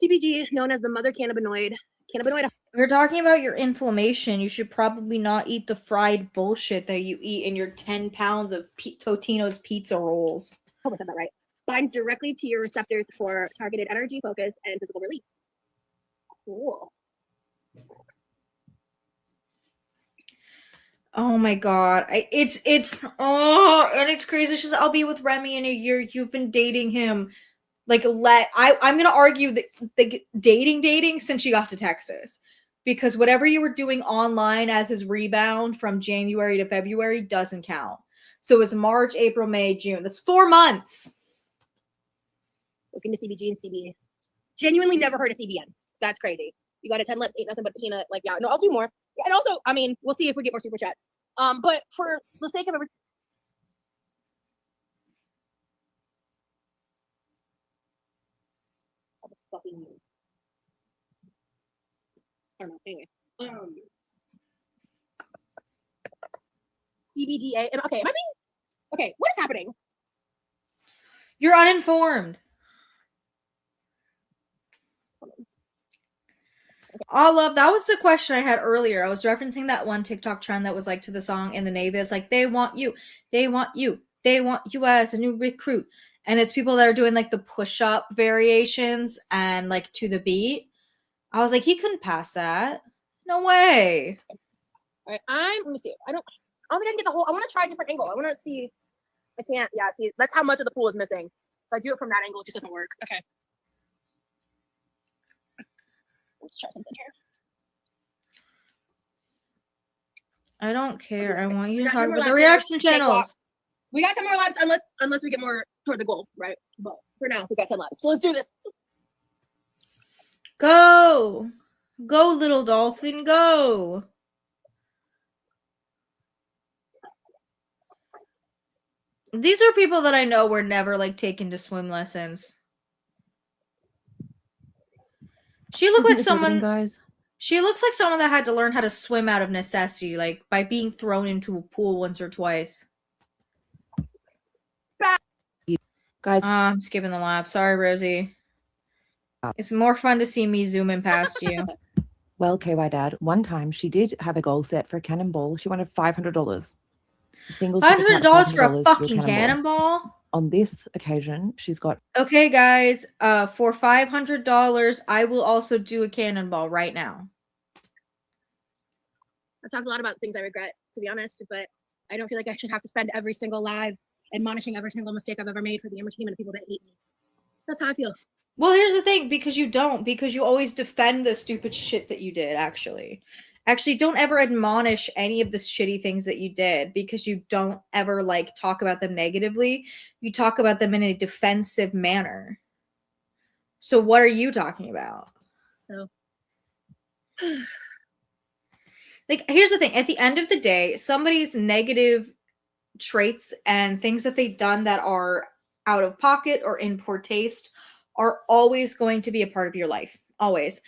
CBG, known as the mother cannabinoid. If you're talking about your inflammation, you should probably not eat the fried bullshit that you eat in your 10 pounds of Totino's pizza rolls. Hope I said that right. Binds directly to your receptors for targeted energy, focus, and physical relief. Cool. Oh my god. And it's crazy. She's like, I'll be with Remy in a year. You've been dating him. Like, I'm gonna argue that the dating since she got to Texas, because whatever you were doing online as his rebound from January to February doesn't count. So it was March, April, May, June. That's 4 months. Looking to CBG and CBN. Genuinely never heard of CBN. That's crazy. You got a 10 lips, ain't nothing but peanut. Like, yeah, no, I'll do more. Yeah, and also, I mean, we'll see if we get more super chats. But for the sake of everything. Fucking I don't know. Anyway, CBDA. Okay, am I being okay? What is happening? You're uninformed. Olive, that was the question I had earlier. I was referencing that one TikTok trend that was like to the song in the Navy. It's like, they want you as a new recruit. And it's people that are doing like the push-up variations and like to the beat. I was like, he couldn't pass that. No way. All right, let me see. I don't think I can get the whole. I want to try a different angle. I want to see. I can't. Yeah, see, that's how much of the pool is missing. If I do it from that angle, it just doesn't work. Okay. Let's try something here. I don't care. I want you to got talk 10 more about the laps. reaction channels. We got 10 more laps unless we get more toward the goal, right? But for now, we got 10 laps. So let's do this. Go! Go, little dolphin, go! These are people that I know were never like taken to swim lessons. She looked Isn't like this someone, riveting, guys? she looks like someone that had to learn how to swim out of necessity, like by being thrown into a pool once or twice. Guys, I'm skipping the lap. Sorry, Rosie. It's more fun to see me zooming past you. well, KY Dad, one time she did have a goal set for a cannonball. She wanted $500. A single super chat of $500 for a $500 to fucking cannonball? On this occasion, she's got Okay, guys, for $500, I will also do a cannonball right now. I've talked a lot about things I regret, to be honest, but I don't feel like I should have to spend every single live admonishing every single mistake I've ever made for the entertainment of people that hate me. That's how I feel. Well, here's the thing, because you don't, because you always defend the stupid shit that you did, actually. Actually, don't ever admonish any of the shitty things that you did, because you don't ever, like, talk about them negatively. You talk about them in a defensive manner. So what are you talking about? So, like, here's the thing. At the end of the day, somebody's negative traits and things that they've done that are out of pocket or in poor taste are always going to be a part of your life. Always.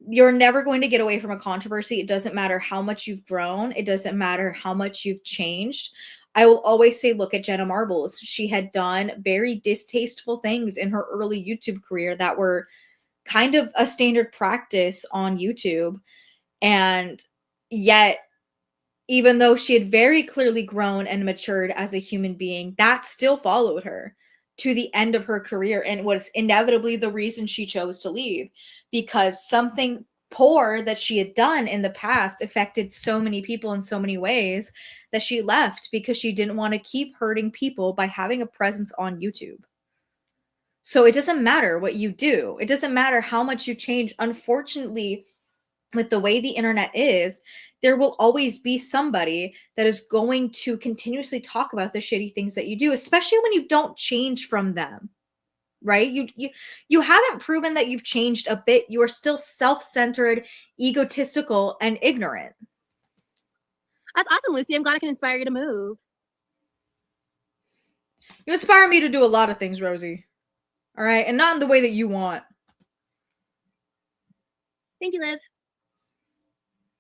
You're never going to get away from a controversy. It doesn't matter how much you've grown. It doesn't matter how much you've changed. I will always say, look at Jenna Marbles. She had done very distasteful things in her early YouTube career that were kind of a standard practice on YouTube. And yet, even though she had very clearly grown and matured as a human being, that still followed her to the end of her career and was inevitably the reason she chose to leave, because something poor that she had done in the past affected so many people in so many ways that she left because she didn't want to keep hurting people by having a presence on YouTube. So it doesn't matter what you do. It doesn't matter how much you change. Unfortunately, with the way the internet is, there will always be somebody that is going to continuously talk about the shitty things that you do, especially when you don't change from them. Right? You haven't proven that you've changed a bit. You are still self-centered, egotistical, and ignorant. that's awesome, Lucy. I'm glad I can inspire you to move. You inspire me to do a lot of things, Rosie. All right? And not in the way that you want. Thank you, Liv.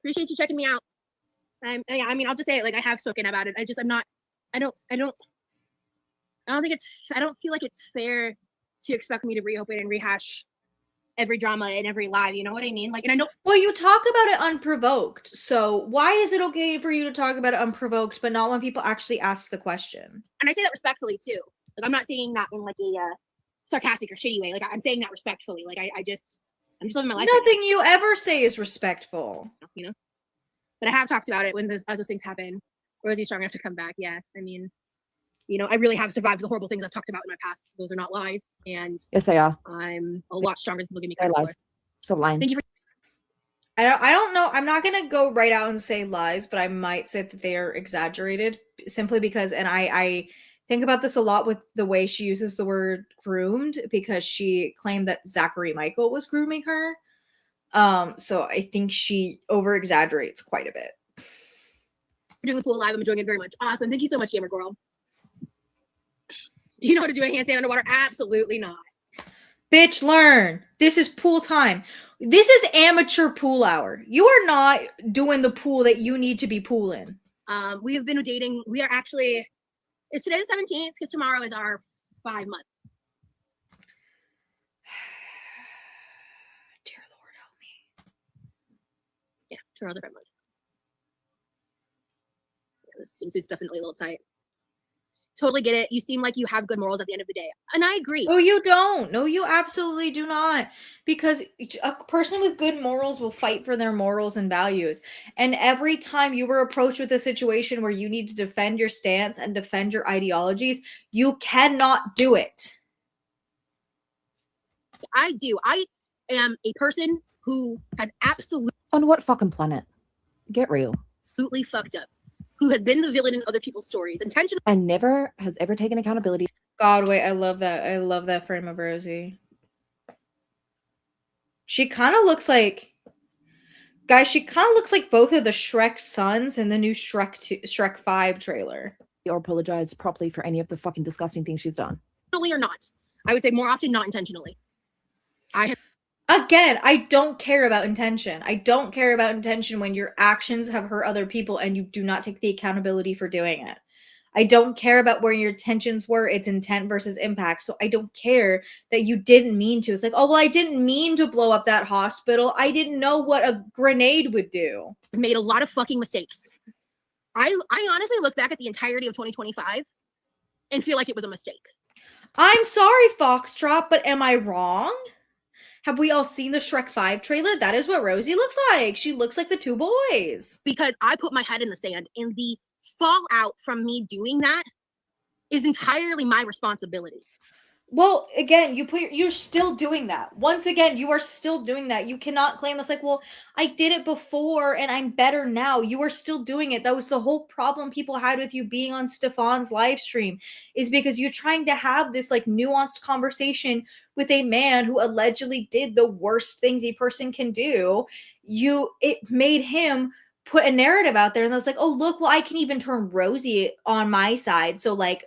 Appreciate you checking me out. I mean, I'll just say it, like, I have spoken about it. I don't feel like it's fair to expect me to reopen and rehash every drama and every live, you know what I mean? Like, and I know. Well, you talk about it unprovoked. So why is it okay for you to talk about it unprovoked, but not when people actually ask the question? And I say that respectfully too. Like, I'm not saying that in like a sarcastic or shitty way. Like, I'm saying that respectfully. Like, I'm just living my life. Nothing you ever say is respectful. You know? But I have talked about it as those things happen. Rosie's strong enough to come back. Yeah. I mean, you know, I really have survived the horrible things I've talked about in my past. Those are not lies. And yes, they are. I'm a lot stronger than people give me They're credit lies. for. Stop lying. Thank you for. I don't know. I'm not gonna go right out and say lies, but I might say that they are exaggerated simply because, and I think about this a lot with the way she uses the word groomed, because she claimed that Zachary Michael was grooming her. So I think she over exaggerates quite a bit. Doing the pool live. I'm enjoying it very much. Awesome. Thank you so much, Gamer Girl. Do you know how to do a handstand underwater? Absolutely not. Bitch, learn. This is pool time. This is amateur pool hour. You are not doing the pool that you need to be pooling. We have been dating. We are actually, it's today the 17th because tomorrow is our 5 month. Dear Lord, help me. Yeah, tomorrow's our 5 month. Yeah, this swimsuit's definitely a little tight. Totally get it. You seem like you have good morals at the end of the day. And I agree. Oh, you don't. No, you absolutely do not. Because a person with good morals will fight for their morals and values. And every time you were approached with a situation where you need to defend your stance and defend your ideologies, you cannot do it. I do. I am a person who has absolutely. On what fucking planet? Get real. Fucked up. Who has been the villain in other people's stories intentionally And never has ever taken accountability. God, wait, I love that. I love that frame of Rosie. She kind of looks like, guys, she kind of looks like both of the Shrek sons in the new Shrek 5 trailer. Or apologize properly for any of the fucking disgusting things she's done. Or not. I would say more often not intentionally. Again, I don't care about intention. I don't care about intention when your actions have hurt other people and you do not take the accountability for doing it. I don't care about where your intentions were. It's intent versus impact. So I don't care that you didn't mean to. It's like, oh, well, I didn't mean to blow up that hospital. I didn't know what a grenade would do. I've made a lot of fucking mistakes. I honestly look back at the entirety of 2025 and feel like it was a mistake. I'm sorry, Foxtrot, but am I wrong? Have we all seen the Shrek 5 trailer? That is what Rosie looks like. She looks like the two boys. Because I put my head in the sand, and the fallout from me doing that is entirely my responsibility. Well, again, you're still doing that. Once again, you are still doing that. You cannot claim it's like, well, I did it before and I'm better now. You are still doing it. That was the whole problem people had with you being on Stefan's live stream, is because you're trying to have this like nuanced conversation with a man who allegedly did the worst things a person can do. It made him put a narrative out there, and I was like, oh, look, well, I can even turn Rosie on my side. So like,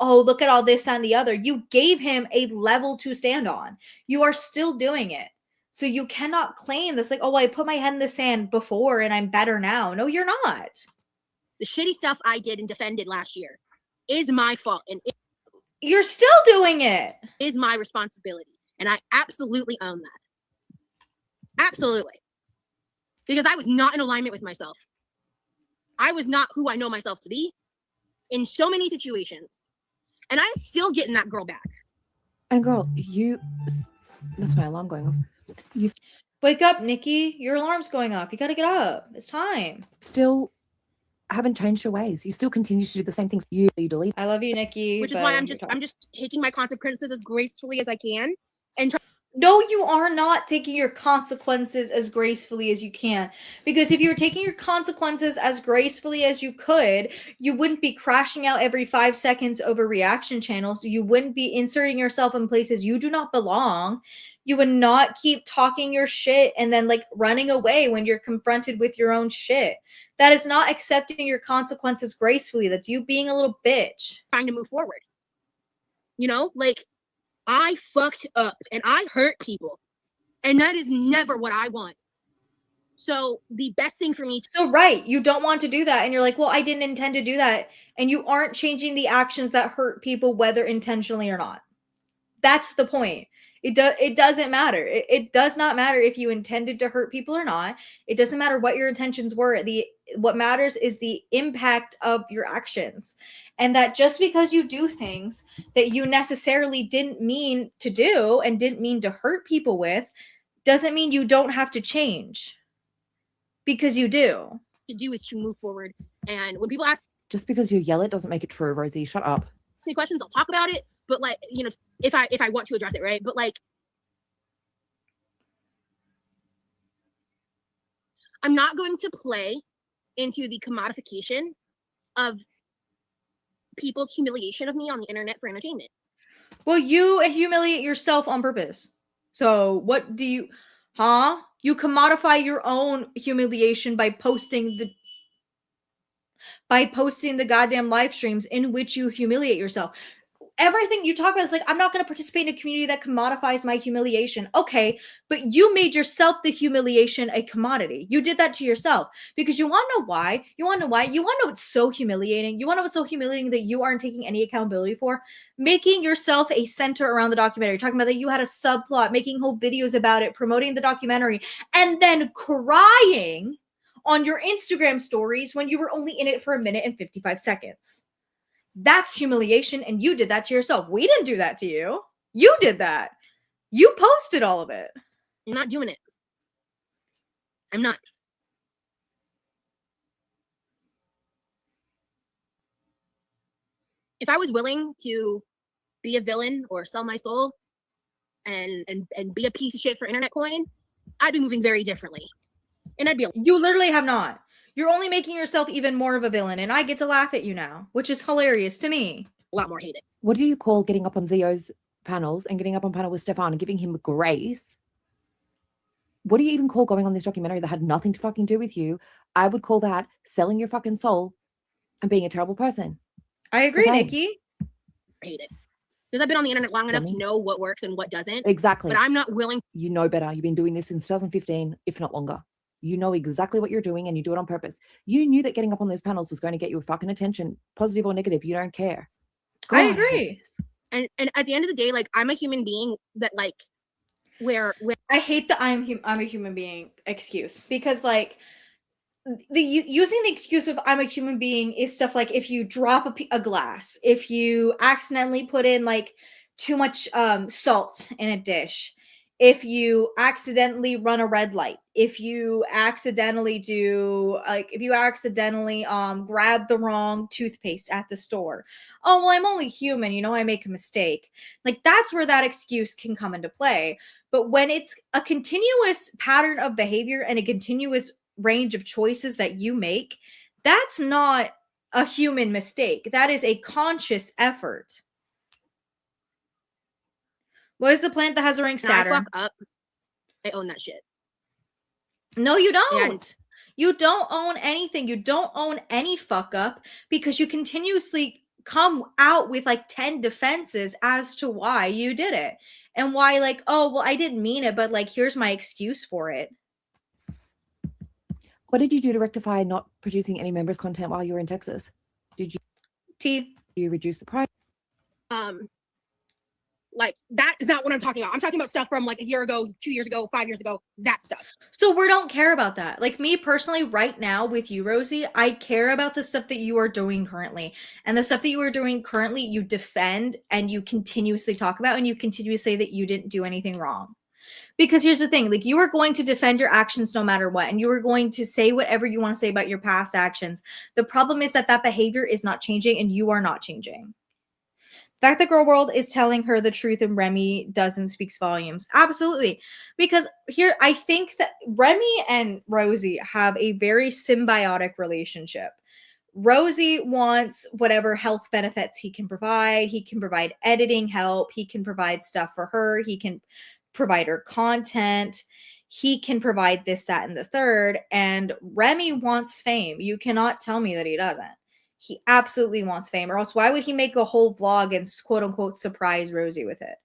oh, look at all this and the other. You gave him a level to stand on. You are still doing it. So you cannot claim this like, oh, I put my head in the sand before and I'm better now. No, you're not. The shitty stuff I did and defended last year is my fault, and you're still doing it. Is my responsibility. And I absolutely own that. Absolutely. Because I was not in alignment with myself. I was not who I know myself to be in so many situations. And I'm still getting that girl back. And girl, that's my alarm going off. You wake up, Nikki. Your alarm's going off. You got to get up. It's time. Still haven't changed your ways. You still continue to do the same things you delete. I love you, Nikki. Which is why I'm just taking my consequences as gracefully as I can and no, you are not taking your consequences as gracefully as you can. Because if you were taking your consequences as gracefully as you could, you wouldn't be crashing out every 5 seconds over reaction channels. You wouldn't be inserting yourself in places you do not belong. You would not keep talking your shit and then like running away when you're confronted with your own shit. That is not accepting your consequences gracefully. That's you being a little bitch. Trying to move forward. You know, like, I fucked up and I hurt people, and that is never what I want. So the best thing for me. So right, you don't want to do that. And you're like, well, I didn't intend to do that. And you aren't changing the actions that hurt people, whether intentionally or not. That's the point. It doesn't matter. It does not matter if you intended to hurt people or not. It doesn't matter what your intentions were. What matters is the impact of your actions. And that just because you do things that you necessarily didn't mean to do and didn't mean to hurt people with, doesn't mean you don't have to change. Because you do. To do is to move forward. And when people ask, just because you yell it doesn't make it true, Rosie. Shut up. Ask me questions, I'll talk about it. But like, you know, if I want to address it, right? But like, I'm not going to play into the commodification of people's humiliation of me on the internet for entertainment. Well, you humiliate yourself on purpose. So what do you, You commodify your own humiliation by posting the goddamn live streams in which you humiliate yourself. Everything you talk about is like, I'm not going to participate in a community that commodifies my humiliation. Okay, but you made yourself the humiliation a commodity. You did that to yourself because you want to know why? You want to know why? You want to know what's so humiliating? You want to know what's so humiliating that you aren't taking any accountability for? Making yourself a center around the documentary, talking about that you had a subplot, making whole videos about it, promoting the documentary, and then crying on your Instagram stories when you were only in it for 1 minute and 55 seconds. That's humiliation, and you did that to yourself. We didn't do that to you. You did that. You posted all of it. I'm not doing it. I'm not. If I was willing to be a villain or sell my soul and be a piece of shit for internet coin, I'd be moving very differently. And I'd be. You literally have not. You're only making yourself even more of a villain, and I get to laugh at you now, which is hilarious to me. A lot more hated. What do you call getting up on Zio's panels and getting up on panel with Stefan and giving him grace? What do you even call going on this documentary that had nothing to fucking do with you? I would call that selling your fucking soul and being a terrible person. I agree, fame. Nikki. I hate it. Because I've been on the internet long enough Dummy. to know what works and what doesn't. Exactly. But I'm not willing. You know better. You've been doing this since 2015, if not longer. You know exactly what you're doing and you do it on purpose. You knew that getting up on those panels was going to get you fucking attention, positive or negative. You don't care. I God, agree. hate this. And at the end of the day, like, I'm a human being that, like, where I hate the I'm a human being excuse, because like using the excuse of I'm a human being is stuff like if you drop a glass, if you accidentally put in like too much salt in a dish, if you accidentally run a red light, if you accidentally grab the wrong toothpaste at the store. Oh, well, I'm only human, I make a mistake. Like, that's where that excuse can come into play. But when it's a continuous pattern of behavior and a continuous range of choices that you make, that's not a human mistake. That is a conscious effort. What is the planet that has a ring? Saturn. I fuck up, I own that shit. No, you don't. And you don't own anything. You don't own any fuck up, because you continuously come out with like 10 defenses as to why you did it. And why, like, oh, well, I didn't mean it, but like, here's my excuse for it. What did you do to rectify not producing any members content while you were in Texas? Did you reduce the price? Like, that is not what I'm talking about. I'm talking about stuff from like a year ago, 2 years ago, 5 years ago, that stuff. So we don't care about that. Like, me personally, right now with you, Rosie, I care about the stuff that you are doing currently. And the stuff that you are doing currently, you defend and you continuously talk about, and you continuously say that you didn't do anything wrong. Because here's the thing, like, you are going to defend your actions no matter what, and you are going to say whatever you want to say about your past actions. The problem is that behavior is not changing, and you are not changing. The fact that Girl World is telling her the truth and Remmy doesn't speaks volumes. Absolutely. Because here, I think that Remmy and Rosie have a very symbiotic relationship. Rosie wants whatever health benefits he can provide. He can provide editing help. He can provide stuff for her. He can provide her content. He can provide this, that, and the third. And Remmy wants fame. You cannot tell me that he doesn't. He absolutely wants fame, or else why would he make a whole vlog and quote unquote surprise Rosie with it?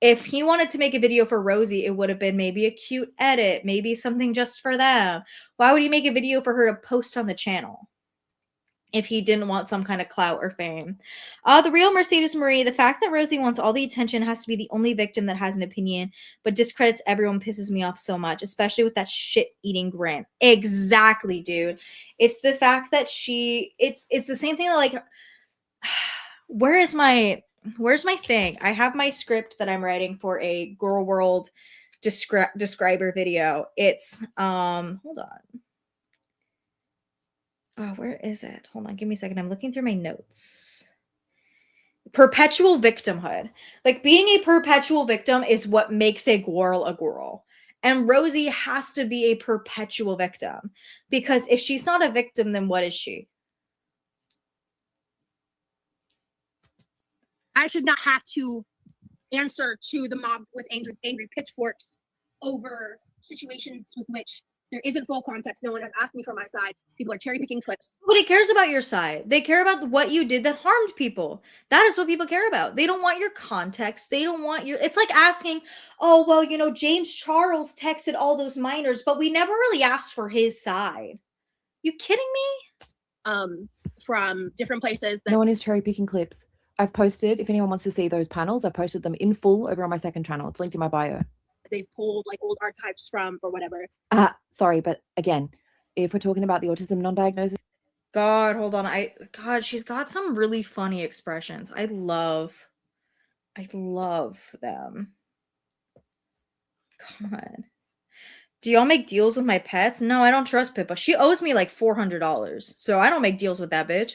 If he wanted to make a video for Rosie, it would have been maybe a cute edit, maybe something just for them. Why would he make a video for her to post on the channel if he didn't want some kind of clout or fame? The real Mercedes Marie, the fact that Rosie wants all the attention, has to be the only victim that has an opinion, but discredits everyone, pisses me off so much, especially with that shit-eating grin. Exactly, dude. It's the fact that it's the same thing that, like, where's my thing? I have my script that I'm writing for a Girl World describer video. It's, hold on. Oh, where is it? Hold on, give me a second. I'm looking through my notes. Perpetual victimhood. Like, being a perpetual victim is what makes a girl a girl. And Rosie has to be a perpetual victim. Because if she's not a victim, then what is she? I should not have to answer to the mob with angry pitchforks over situations with which there isn't full context. No one has asked me for my side. People are cherry picking clips. Nobody cares about your side. They care about what you did that harmed people. That is what people care about. They don't want your context. They don't want your... It's like asking, oh, well, James Charles texted all those minors, but we never really asked for his side. You kidding me? From different places. No one is cherry picking clips. I've posted, if anyone wants to see those panels, I've posted them in full over on my second channel. It's linked in my bio. They've pulled like old archives from or whatever. Sorry, but again, if we're talking about the autism non-diagnosis. God, hold on. God, she's got some really funny expressions. I love them. God. Do y'all make deals with my pets? No, I don't trust Pippa. She owes me like $400. So I don't make deals with that bitch.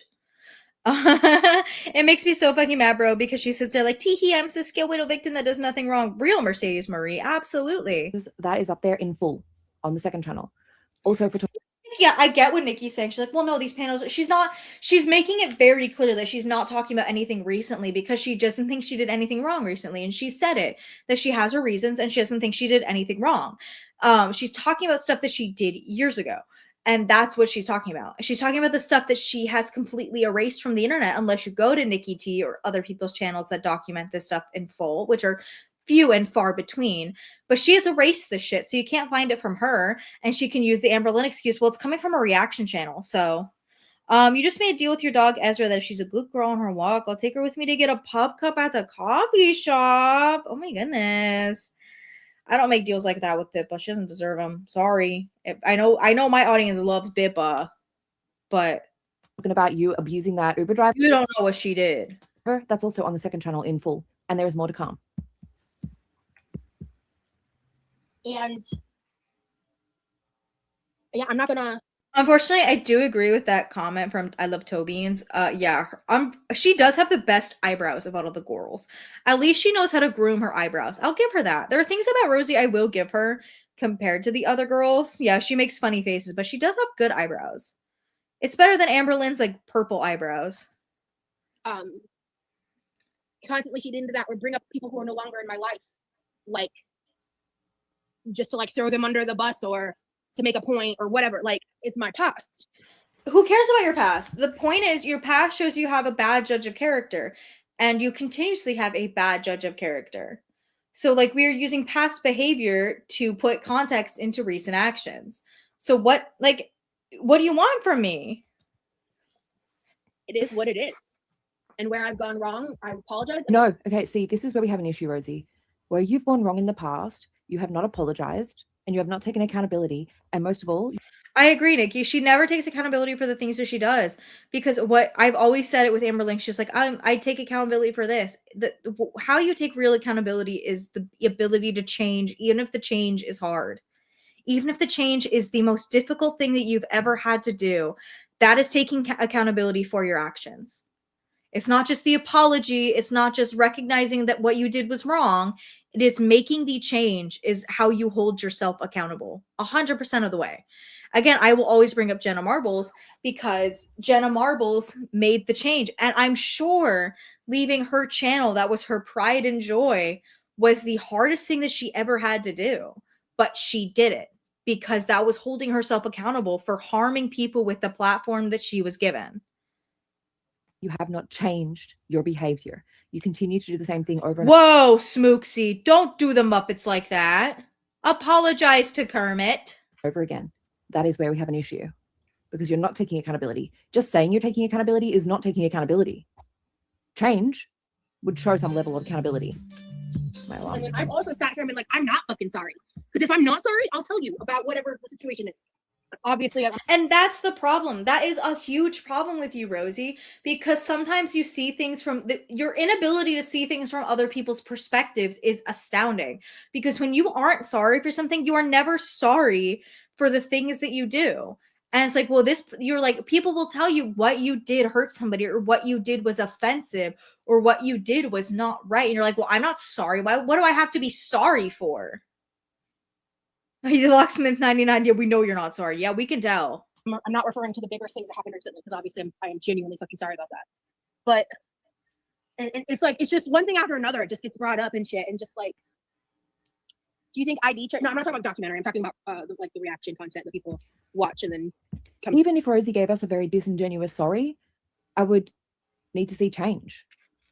It makes me so fucking mad, bro, because she sits there like, teehee, I'm a skill widow victim that does nothing wrong. Real Mercedes Marie, absolutely. That is up there in full on the second channel. Also, for Yeah, I get what Nikki's saying. She's like, well, no, these panels, she's making it very clear that she's not talking about anything recently because she doesn't think she did anything wrong recently. And she said it, that she has her reasons and she doesn't think she did anything wrong. She's talking about stuff that she did years ago. And that's what she's talking about. She's talking about the stuff that she has completely erased from the internet, unless you go to Nikki T or other people's channels that document this stuff in full, which are few and far between. But she has erased this shit, so you can't find it from her. And she can use the Amber Lynn excuse. Well, it's coming from a reaction channel. So you just made a deal with your dog Ezra that if she's a good girl on her walk, I'll take her with me to get a pub cup at the coffee shop. Oh my goodness. I don't make deals like that with Pippa. She doesn't deserve them. Sorry. I know my audience loves Pippa, but Talking about you abusing that Uber driver. you don't know what she did. That's also on the second channel in full, and there is more to come. And yeah, I'm not gonna. Unfortunately, I do agree with that comment from I Love Tobeans. Yeah, she does have the best eyebrows of all of the girls. At least she knows how to groom her eyebrows. I'll give her that. There are things about Rosie I will give her compared to the other girls. Yeah, she makes funny faces, but she does have good eyebrows. It's better than Amber Lynn's like purple eyebrows. Constantly feed into that or bring up people who are no longer in my life, like just to like throw them under the bus or to make a point or whatever. Like, it's my past. Who cares about your past? The point is your past shows you have a bad judge of character, and you continuously have a bad judge of character. So like we are using past behavior to put context into recent actions. So what do you want from me? It is what it is. And where I've gone wrong, I apologize. No, okay, see, this is where we have an issue, Rosie. Where you've gone wrong in the past, you have not apologized, and you have not taken accountability. And most of all, I agree, Nikki. She never takes accountability for the things that she does, because what I've always said it with Amber Link, she's like, I take accountability for this. How you take real accountability is the ability to change, even if the change is hard. Even if the change is the most difficult thing that you've ever had to do, that is taking accountability for your actions. It's not just the apology. It's not just recognizing that what you did was wrong. It is making the change is how you hold yourself accountable 100% of the way. Again, I will always bring up Jenna Marbles because Jenna Marbles made the change. And I'm sure leaving her channel, that was her pride and joy, was the hardest thing that she ever had to do. But she did it because that was holding herself accountable for harming people with the platform that she was given. you have not changed your behavior. You continue to do the same thing over and Whoa, Smooksy, don't do the Muppets like that. Apologize to Kermit. over again. That is where we have an issue, because you're not taking accountability. Just saying you're taking accountability is not taking accountability. Change would show some level of accountability. And then I've also sat here and been like, I'm not fucking sorry. Because if I'm not sorry, I'll tell you about whatever the situation is. Obviously, and that's the problem. That is a huge problem with you, Rosie, because sometimes you see things from your inability to see things from other people's perspectives is astounding. Because when you aren't sorry for something, you are never sorry for the things that you do. And it's like, well, you're like, people will tell you what you did hurt somebody, or what you did was offensive, or what you did was not right. And you're like, well, I'm not sorry. What do I have to be sorry for? Locksmith 99, yeah, we know you're not sorry. Yeah, we can tell. I'm not referring to the bigger things that happened recently, because obviously I am genuinely fucking sorry about that. But and it's like, it's just one thing after another. It just gets brought up and shit. And just like, do you think ID check? No, I'm not talking about documentary. I'm talking about the reaction content that people watch and then come. Even if Rosie gave us a very disingenuous sorry, I would need to see change.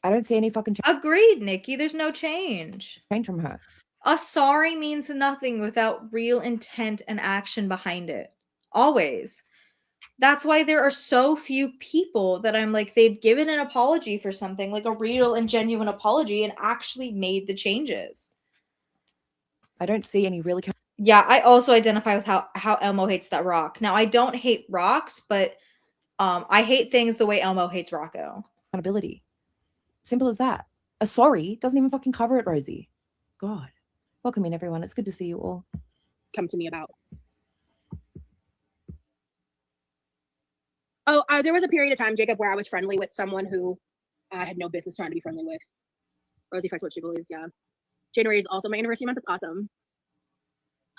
I don't see any fucking Agreed, Nikki. There's no change from her. A sorry means nothing without real intent and action behind it. Always. That's why there are so few people that I'm like, they've given an apology for something, like a real and genuine apology, and actually made the changes. I don't see any really. Yeah, I also identify with how Elmo hates that rock. Now, I don't hate rocks, but I hate things the way Elmo hates Rocco. Accountability. Simple as that. A sorry doesn't even fucking cover it, Rosie. God. Welcome in, everyone. It's good to see you all. Come to me about. Oh, there was a period of time, Jacob, where I was friendly with someone who I had no business trying to be friendly with. Rosie fights what she believes, yeah. January is also my anniversary month. It's awesome.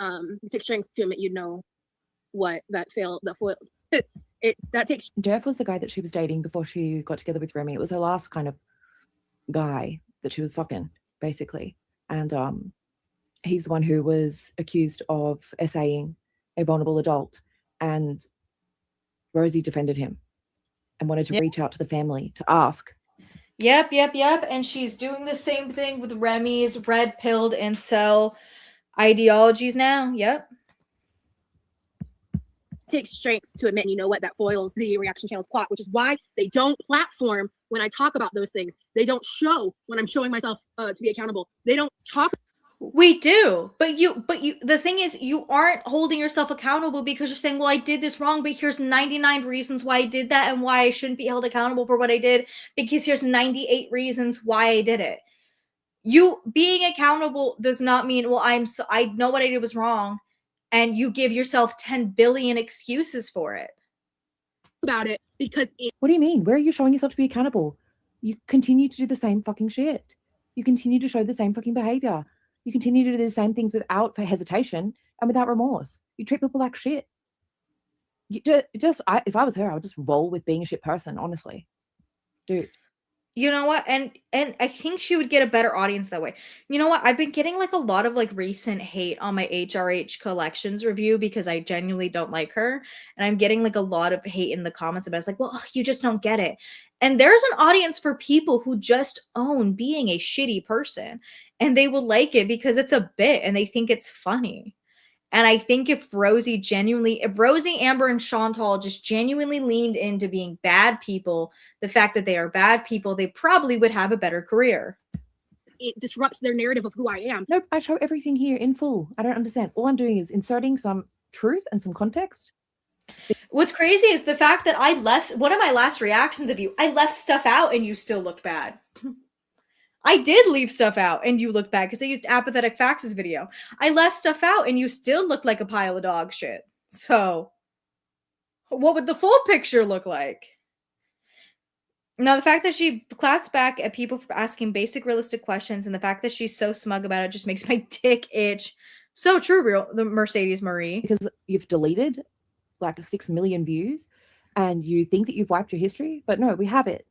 It takes strength to admit you know what that failed, that foiled. That takes Jeff was the guy that she was dating before she got together with Remy. It was her last kind of guy that she was fucking, basically. And he's the one who was accused of essaying a vulnerable adult. And Rosie defended him and wanted to reach out to the family to ask. Yep. And she's doing the same thing with Remy's red-pilled incel ideologies now. Yep. takes strength to admit, you know what, that foils the reaction channel's plot, which is why they don't platform when I talk about those things. They don't show when I'm showing myself to be accountable. They don't talk. We do, but you, the thing is, you aren't holding yourself accountable because you're saying, well, I did this wrong, but here's 99 reasons why I did that and why I shouldn't be held accountable for what I did, because here's 98 reasons why I did it. You being accountable does not mean, well, I know what I did was wrong, and you give yourself 10 billion excuses for it. About it because What do you mean? Where are you showing yourself to be accountable? You continue to do the same fucking shit. You continue to show the same fucking behavior. You continue to do the same things without hesitation and without remorse. You treat people like shit. You if I was her, I would just roll with being a shit person, honestly. Dude. You know what? And I think she would get a better audience that way. You know what? I've been getting like a lot of like recent hate on my HRH collections review because I genuinely don't like her. And I'm getting like a lot of hate in the comments about it. It's like, well, you just don't get it. And there's an audience for people who just own being a shitty person. And they will like it because it's a bit and they think it's funny. And I think if Rosie, Amber, and Chantal just genuinely leaned into being bad people, the fact that they are bad people, they probably would have a better career. It disrupts their narrative of who I am. Nope, I show everything here in full. I don't understand. All I'm doing is inserting some truth and some context. What's crazy is the fact that I left one of my last reactions of you, I left stuff out and you still looked bad. I did leave stuff out and you looked bad because I used apathetic faxes video. I left stuff out and you still looked like a pile of dog shit. So what would the full picture look like? Now, the fact that she claps back at people for asking basic realistic questions and the fact that she's so smug about it just makes my dick itch. So true, the Mercedes Marie. Because you've deleted like 6 million views and you think that you've wiped your history, but no, we have it.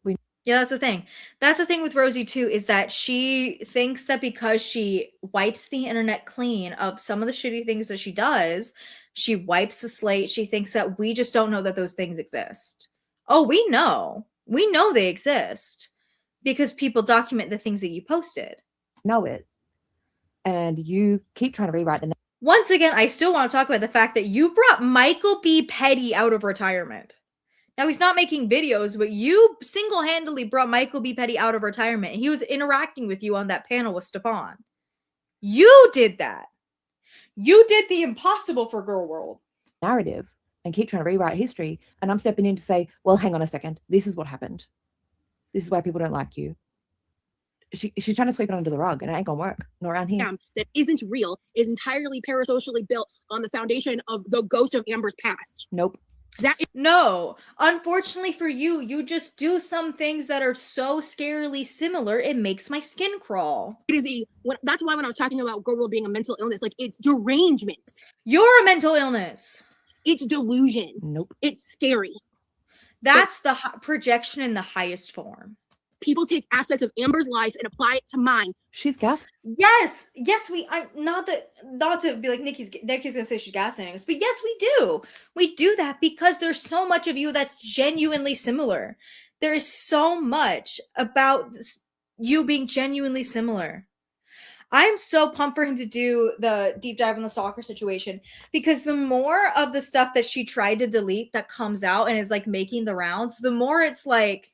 Yeah, that's the thing. That's the thing with Rosie too, is that she thinks that because she wipes the internet clean of some of the shitty things that she does, she wipes the slate. She thinks that we just don't know that those things exist. Oh, we know. We know they exist because people document the things that you posted. Know it. And you keep trying to rewrite the. Once again, I still want to talk about the fact that you brought Michael B. Petty out of retirement. Now, he's not making videos, but you single-handedly brought Michael B. Petty out of retirement. He was interacting with you on that panel with Stefan. You did that. You did the impossible for Girl World. Narrative and keep trying to rewrite history. And I'm stepping in to say, well, hang on a second. This is what happened. This is why people don't like you. She's trying to sweep it under the rug and it ain't gonna work. Not around here. That isn't real, is entirely parasocially built on the foundation of the ghost of Amber's past. Nope. No, unfortunately for you, you just do some things that are so scarily similar, it makes my skin crawl. That's why when I was talking about Girl World being a mental illness, like it's derangement. You're a mental illness. It's delusion. Nope. It's scary. That's the projection in the highest form. People take aspects of Amber's life and apply it to mine. She's gas. Yes, I'm not to be like Nikki's gonna say she's gaslighting us, but yes, we do. We do that because there's so much of you that's genuinely similar. There is so much about you being genuinely similar. I'm so pumped for him to do the deep dive on the stalker situation because the more of the stuff that she tried to delete that comes out and is like making the rounds, the more it's like,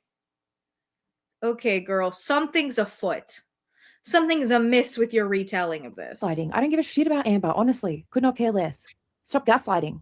okay, girl, something's afoot. Something's amiss with your retelling of this. I don't give a shit about Amber, honestly. Could not care less. Stop gaslighting.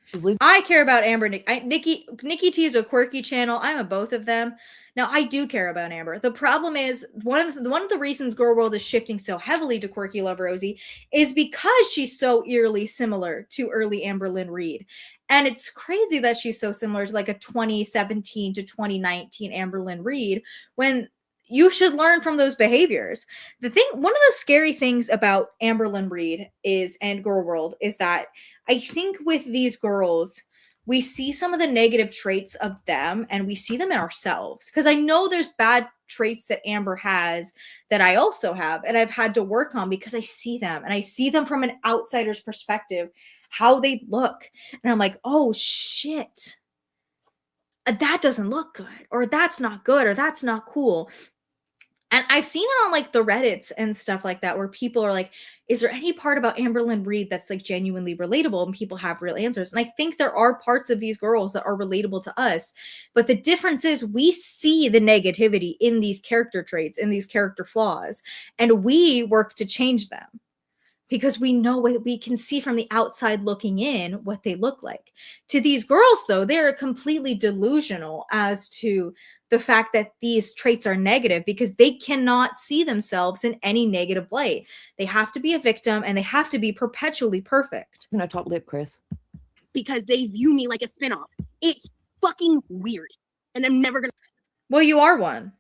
She's losing. I care about Amber. Nikki T is a quirky channel. I'm a both of them. Now, I do care about Amber. The problem is, one of the reasons Girl World is shifting so heavily to Quirky Love Rosie is because she's so eerily similar to early Amber Lynn Reid. And it's crazy that she's so similar to like a 2017 to 2019 Amber Lynn Reid when you should learn from those behaviors. One of the scary things about Amberlynn Reed and Girl World is that I think with these girls, we see some of the negative traits of them and we see them in ourselves. Because I know there's bad traits that Amber has that I also have and I've had to work on because I see them and I see them from an outsider's perspective, how they look. And I'm like, oh shit, that doesn't look good, or that's not good, or that's not cool. And I've seen it on like the Reddits and stuff like that, where people are like, is there any part about Amberlynn Reed that's like genuinely relatable? And people have real answers. And I think there are parts of these girls that are relatable to us. But the difference is we see the negativity in these character traits, in these character flaws, and we work to change them because we know what we can see from the outside looking in what they look like. To these girls, though, they're completely delusional as to the fact that these traits are negative because they cannot see themselves in any negative light. They have to be a victim and they have to be perpetually perfect. No top lip, Chris. Because they view me like a spinoff. It's fucking weird. And I'm never gonna. Well, you are one.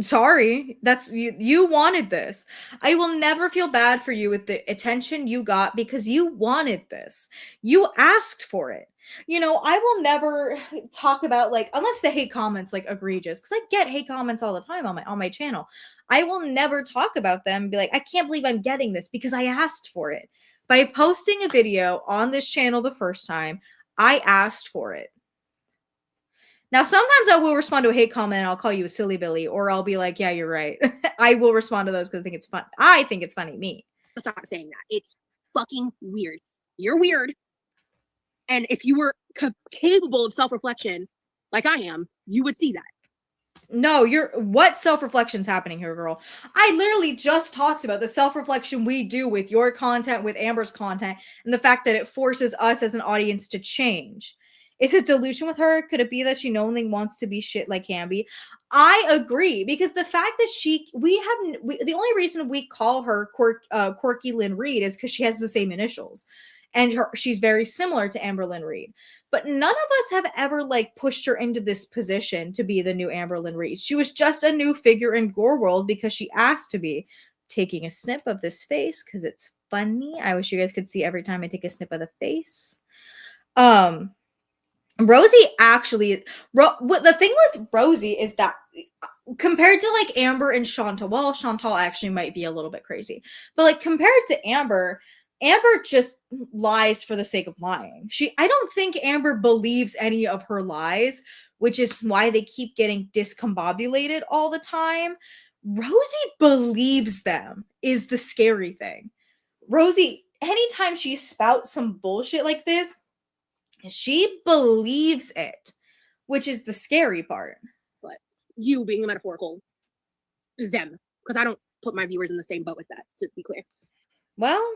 Sorry, that's you wanted this. I will never feel bad for you with the attention you got because you wanted this. You asked for it. You know, I will never talk about like, unless the hate comments like egregious, because I get hate comments all the time on my channel. I will never talk about them and be like, I can't believe I'm getting this because I asked for it. By posting a video on this channel the first time, I asked for it. Now, sometimes I will respond to a hate comment and I'll call you a silly Billy, or I'll be like, yeah, you're right. I will respond to those because I think it's fun. I think it's funny, me. Stop saying that. It's fucking weird. You're weird. And if you were capable of self-reflection like I am, you would see that. No, what self-reflection's happening here, girl? I literally just talked about the self-reflection we do with your content, with Amber's content, and the fact that it forces us as an audience to change. Is it delusion with her? Could it be that she only wants to be shit like Hamby? I agree, because the fact that the only reason we call her Quirky Lynn Reed is because she has the same initials. And she's very similar to Amberlynn Reed. But none of us have ever like pushed her into this position to be the new Amberlynn Reed. She was just a new figure in Gore World because she asked to be. Taking a snip of this face because it's funny. I wish you guys could see every time I take a snip of the face. Rosie actually, the thing with Rosie is that compared to like Amber and Chantal, well, Chantal actually might be a little bit crazy, but like compared to Amber just lies for the sake of lying. I don't think Amber believes any of her lies, which is why they keep getting discombobulated all the time. Rosie believes them is the scary thing. Rosie, anytime she spouts some bullshit like this, she believes it, which is the scary part. But you being the metaphorical, them, because I don't put my viewers in the same boat with that, to be clear. Well,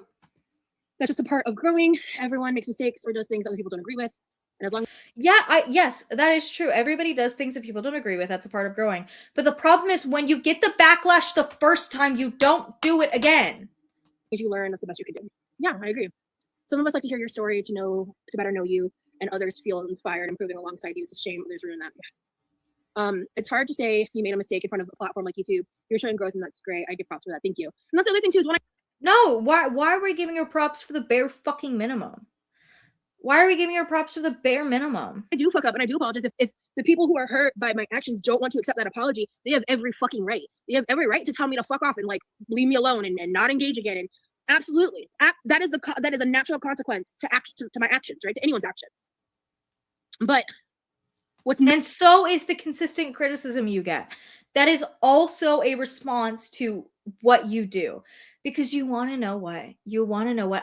that's just a part of growing. Everyone makes mistakes or does things other people don't agree with. And as long yes, that is true. Everybody does things that people don't agree with. That's a part of growing. But the problem is when you get the backlash the first time, you don't do it again. As you learn, that's the best you can do. Yeah, I agree. Some of us like to hear your story to better know you, and others feel inspired improving alongside you. It's a shame there's ruin that. It's hard to say you made a mistake in front of a platform like YouTube. You're showing growth, and that's great. I give props for that. Thank you. And that's the other thing too is why are we giving her props for the bare fucking minimum? Why are we giving her props for the bare minimum? I do fuck up and I do apologize. If the people who are hurt by my actions don't want to accept that apology, they have every fucking right. They have every right to tell me to fuck off and like leave me alone and not engage again. And absolutely, that is a natural consequence to my actions, right? To anyone's actions. But and so is the consistent criticism you get. That is also a response to what you do. Because you want to know what.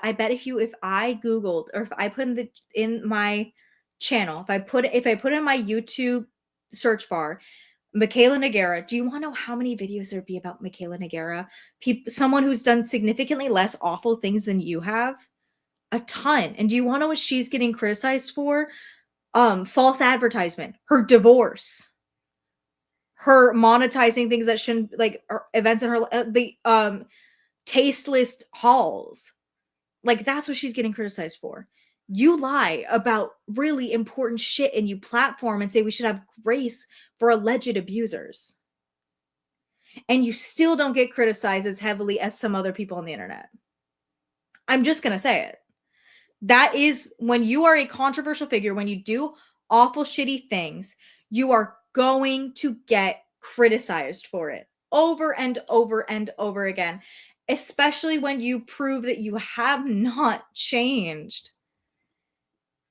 I bet if I Googled, or if I put in my channel, if I put in my YouTube search bar, Michaela Nogueira, do you want to know how many videos there'd be about Michaela Nogueira? Someone who's done significantly less awful things than you have? A ton. And do you want to know what she's getting criticized for? False advertisement, her divorce, her monetizing things that shouldn't, like events in her, tasteless hauls. Like that's what she's getting criticized for. You lie about really important shit and you platform and say we should have grace for alleged abusers. and you still don't get criticized as heavily as some other people on the internet. I'm just going to say it. That is when you are a controversial figure, when you do awful, shitty things, you are going to get criticized for it over and over and over again, especially when you prove that you have not changed.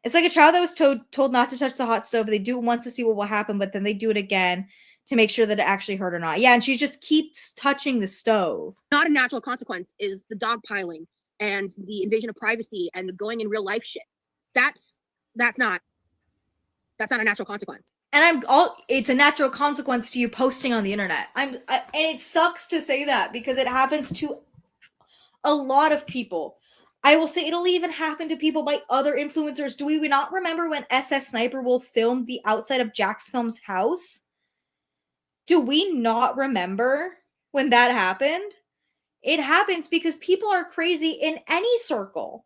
It's like a child that was told not to touch the hot stove. They do it once to see what will happen, but then they do it again to make sure that it actually hurt or not. Yeah, and she just keeps touching the stove. Not a natural consequence is the dogpiling and the invasion of privacy and the going in real life shit. That's not a natural consequence. And it's a natural consequence to you posting on the internet. And it sucks to say that because it happens to a lot of people. I will say it'll even happen to people by other influencers. Do we not remember when SS Sniper Wolf filmed the outside of Jack's Film's house? Do we not remember when that happened? It happens because people are crazy in any circle.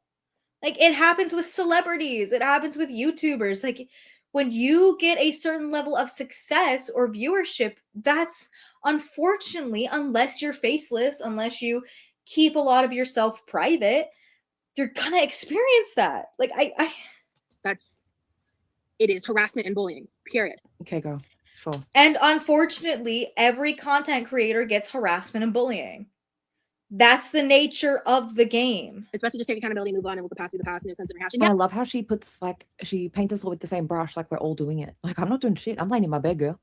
Like, it happens with celebrities. It happens with YouTubers. Like, when you get a certain level of success or viewership, that's unfortunately, unless you're faceless, unless you keep a lot of yourself private, you're gonna experience that. Like, it is harassment and bullying, period. Okay, go. Sure. And unfortunately, every content creator gets harassment and bullying. That's the nature of the game. It's best to just take accountability, move on, and let the past be the past, no sense of rehashing. I love how she puts, like, she paints us all with the same brush, like we're all doing it. Like, I'm not doing shit. I'm laying in my bed, girl.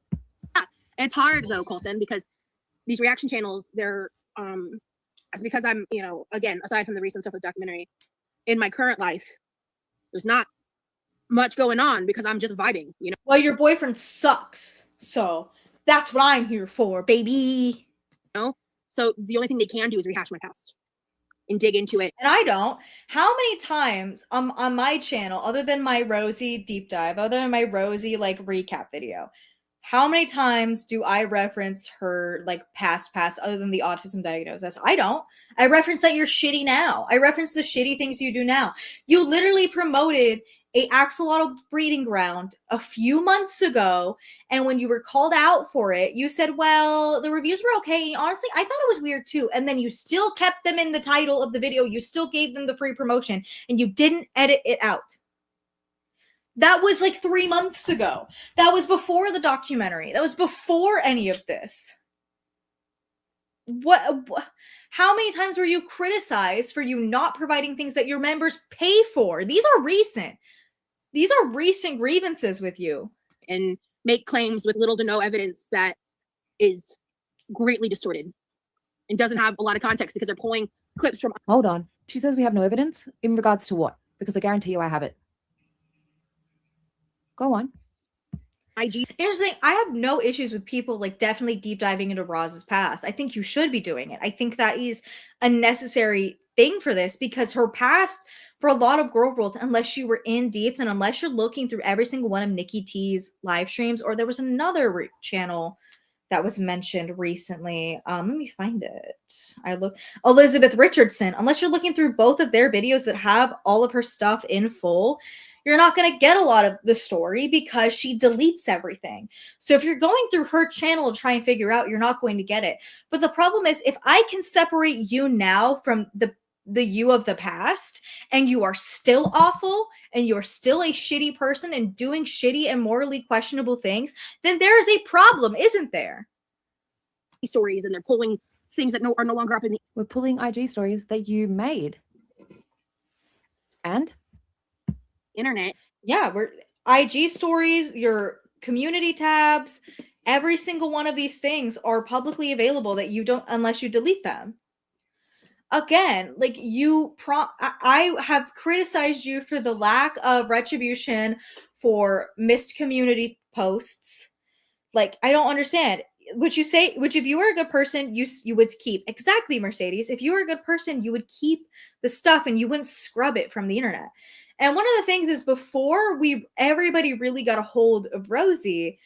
Yeah. It's hard though, Colson, because these reaction channels, they're because I'm, again, aside from the recent stuff with the documentary, in my current life, there's not much going on because I'm just vibing, Well, your boyfriend sucks. So that's what I'm here for, baby. So the only thing they can do is rehash my past and dig into it. And I don't. How many times on my channel, other than my Rosie deep dive, other than my Rosie like recap video, how many times do I reference her like past other than the autism diagnosis? I don't. I reference that you're shitty now. I reference the shitty things you do now. You literally promoted a axolotl breeding ground a few months ago, and when you were called out for it, you said, well, the reviews were okay. And honestly, I thought it was weird too. And then you still kept them in the title of the video. You still gave them the free promotion, and you didn't edit it out. That was like 3 months ago. That was before the documentary. That was before any of this. How many times were you criticized for you not providing things that your members pay for? These are recent. These are recent grievances with you. And make claims with little to no evidence that is greatly distorted and doesn't have a lot of context because they're pulling clips from... Hold on. She says we have no evidence in regards to what? Because I guarantee you I have it. Go on. IG. Here's the thing. I have no issues with people like definitely deep diving into Roz's past. I think you should be doing it. I think that is a necessary thing for this because her past for a lot of Girl World, unless you were in deep and unless you're looking through every single one of Nikki T's live streams, or there was another channel that was mentioned recently. Let me find it. Elizabeth Richardson. Unless you're looking through both of their videos that have all of her stuff in full, you're not going to get a lot of the story because she deletes everything. So if you're going through her channel to try and figure out, you're not going to get it. But the problem is if I can separate you now from the you of the past and you are still awful and you're still a shitty person and doing shitty and morally questionable things, then there is a problem, isn't there? Stories and they're pulling things that are no longer up in the... We're pulling IG stories that you made. And? Internet. Yeah, we're IG stories, your community tabs, every single one of these things are publicly available that you don't, unless you delete them. Again, like I have criticized you for the lack of retribution for missed community posts. Like, I don't understand. Would you say, if you were a good person, you would keep, exactly, Mercedes. If you were a good person, you would keep the stuff and you wouldn't scrub it from the internet. And one of the things is before everybody really got a hold of Rosie,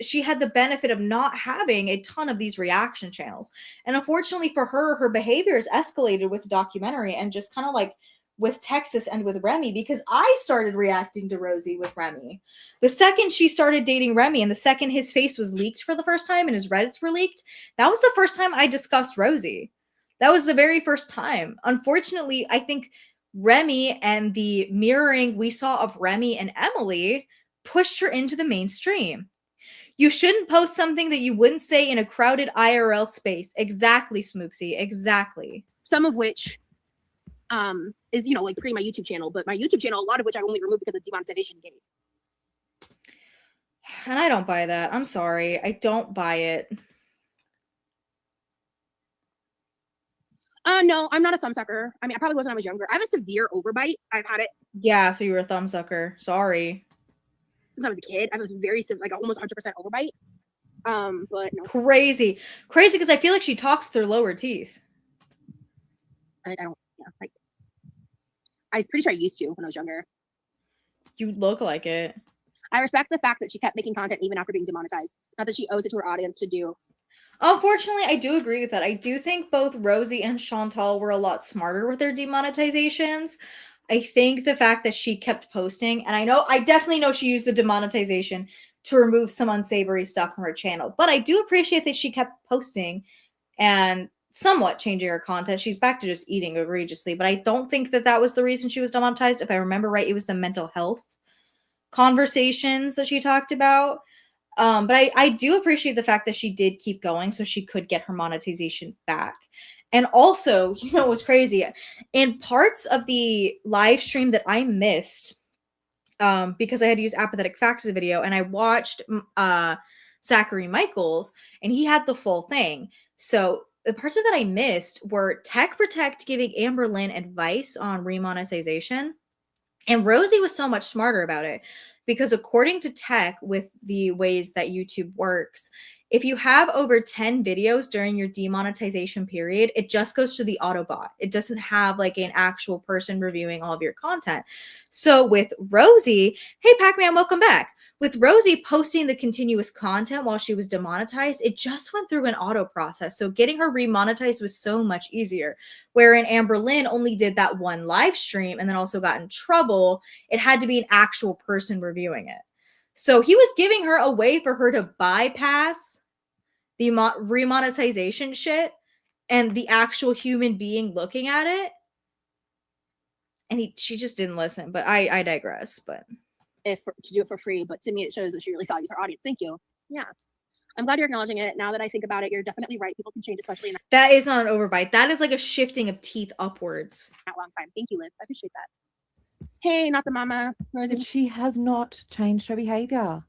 she had the benefit of not having a ton of these reaction channels. And unfortunately for her, her behavior has escalated with the documentary and just kind of like with Texas and with Remy, because I started reacting to Rosie with Remy. The second she started dating Remy and the second his face was leaked for the first time and his Reddits were leaked, that was the first time I discussed Rosie. That was the very first time. Unfortunately, I think Remy and the mirroring we saw of Remy and Emily pushed her into the mainstream. You shouldn't post something that you wouldn't say in a crowded IRL space. Exactly, Smooksy. Exactly. Some of which is, you know, like creating my YouTube channel, but my YouTube channel, a lot of which I only removed because of demonetization game. And I don't buy that. I'm sorry. I don't buy it. No, I'm not a thumbsucker. I mean, I probably was when I was younger. I have a severe overbite. I've had it. Yeah, so you were a thumbsucker. Sorry. Since I was a kid. I was very, like, almost 100% overbite. But no. Crazy. Crazy, because I feel like she talks with her lower teeth. I don't, yeah. Like, I'm pretty sure I used to when I was younger. You look like it. I respect the fact that she kept making content even after being demonetized. Not that she owes it to her audience to do. Unfortunately, I do agree with that. I do think both Rosie and Chantal were a lot smarter with their demonetizations. I think the fact that she kept posting, and I definitely know she used the demonetization to remove some unsavory stuff from her channel, but I do appreciate that she kept posting and somewhat changing her content. She's back to just eating egregiously, but I don't think that that was the reason she was demonetized. If I remember right, it was the mental health conversations that she talked about. But I do appreciate the fact that she did keep going so she could get her monetization back. And also, you know, it was crazy. In parts of the live stream that I missed, because I had to use apathetic facts as a video, and I watched Zachary Michaels, and he had the full thing. So the parts of that I missed were Tech Protect giving Amber Lynn advice on remonetization. And Rosie was so much smarter about it because according to Tech, with the ways that YouTube works, if you have over 10 videos during your demonetization period, it just goes to the Autobot. It doesn't have like an actual person reviewing all of your content. So with Rosie, hey Pac-Man, welcome back. With Rosie posting the continuous content while she was demonetized, it just went through an auto process. So getting her remonetized was so much easier. Wherein Amber Lynn only did that one live stream and then also got in trouble. It had to be an actual person reviewing it. So he was giving her a way for her to bypass the remonetization shit and the actual human being looking at it. And she just didn't listen. But I digress. But to do it for free, but to me it shows that she really values her audience. Thank you. Yeah, I'm glad you're acknowledging it. Now that I think about it, you're definitely right. People can change, especially in that is not an overbite. That is like a shifting of teeth upwards. that long time. Thank you, Liv. I appreciate that. Hey, not the mama. But she has not changed her behavior.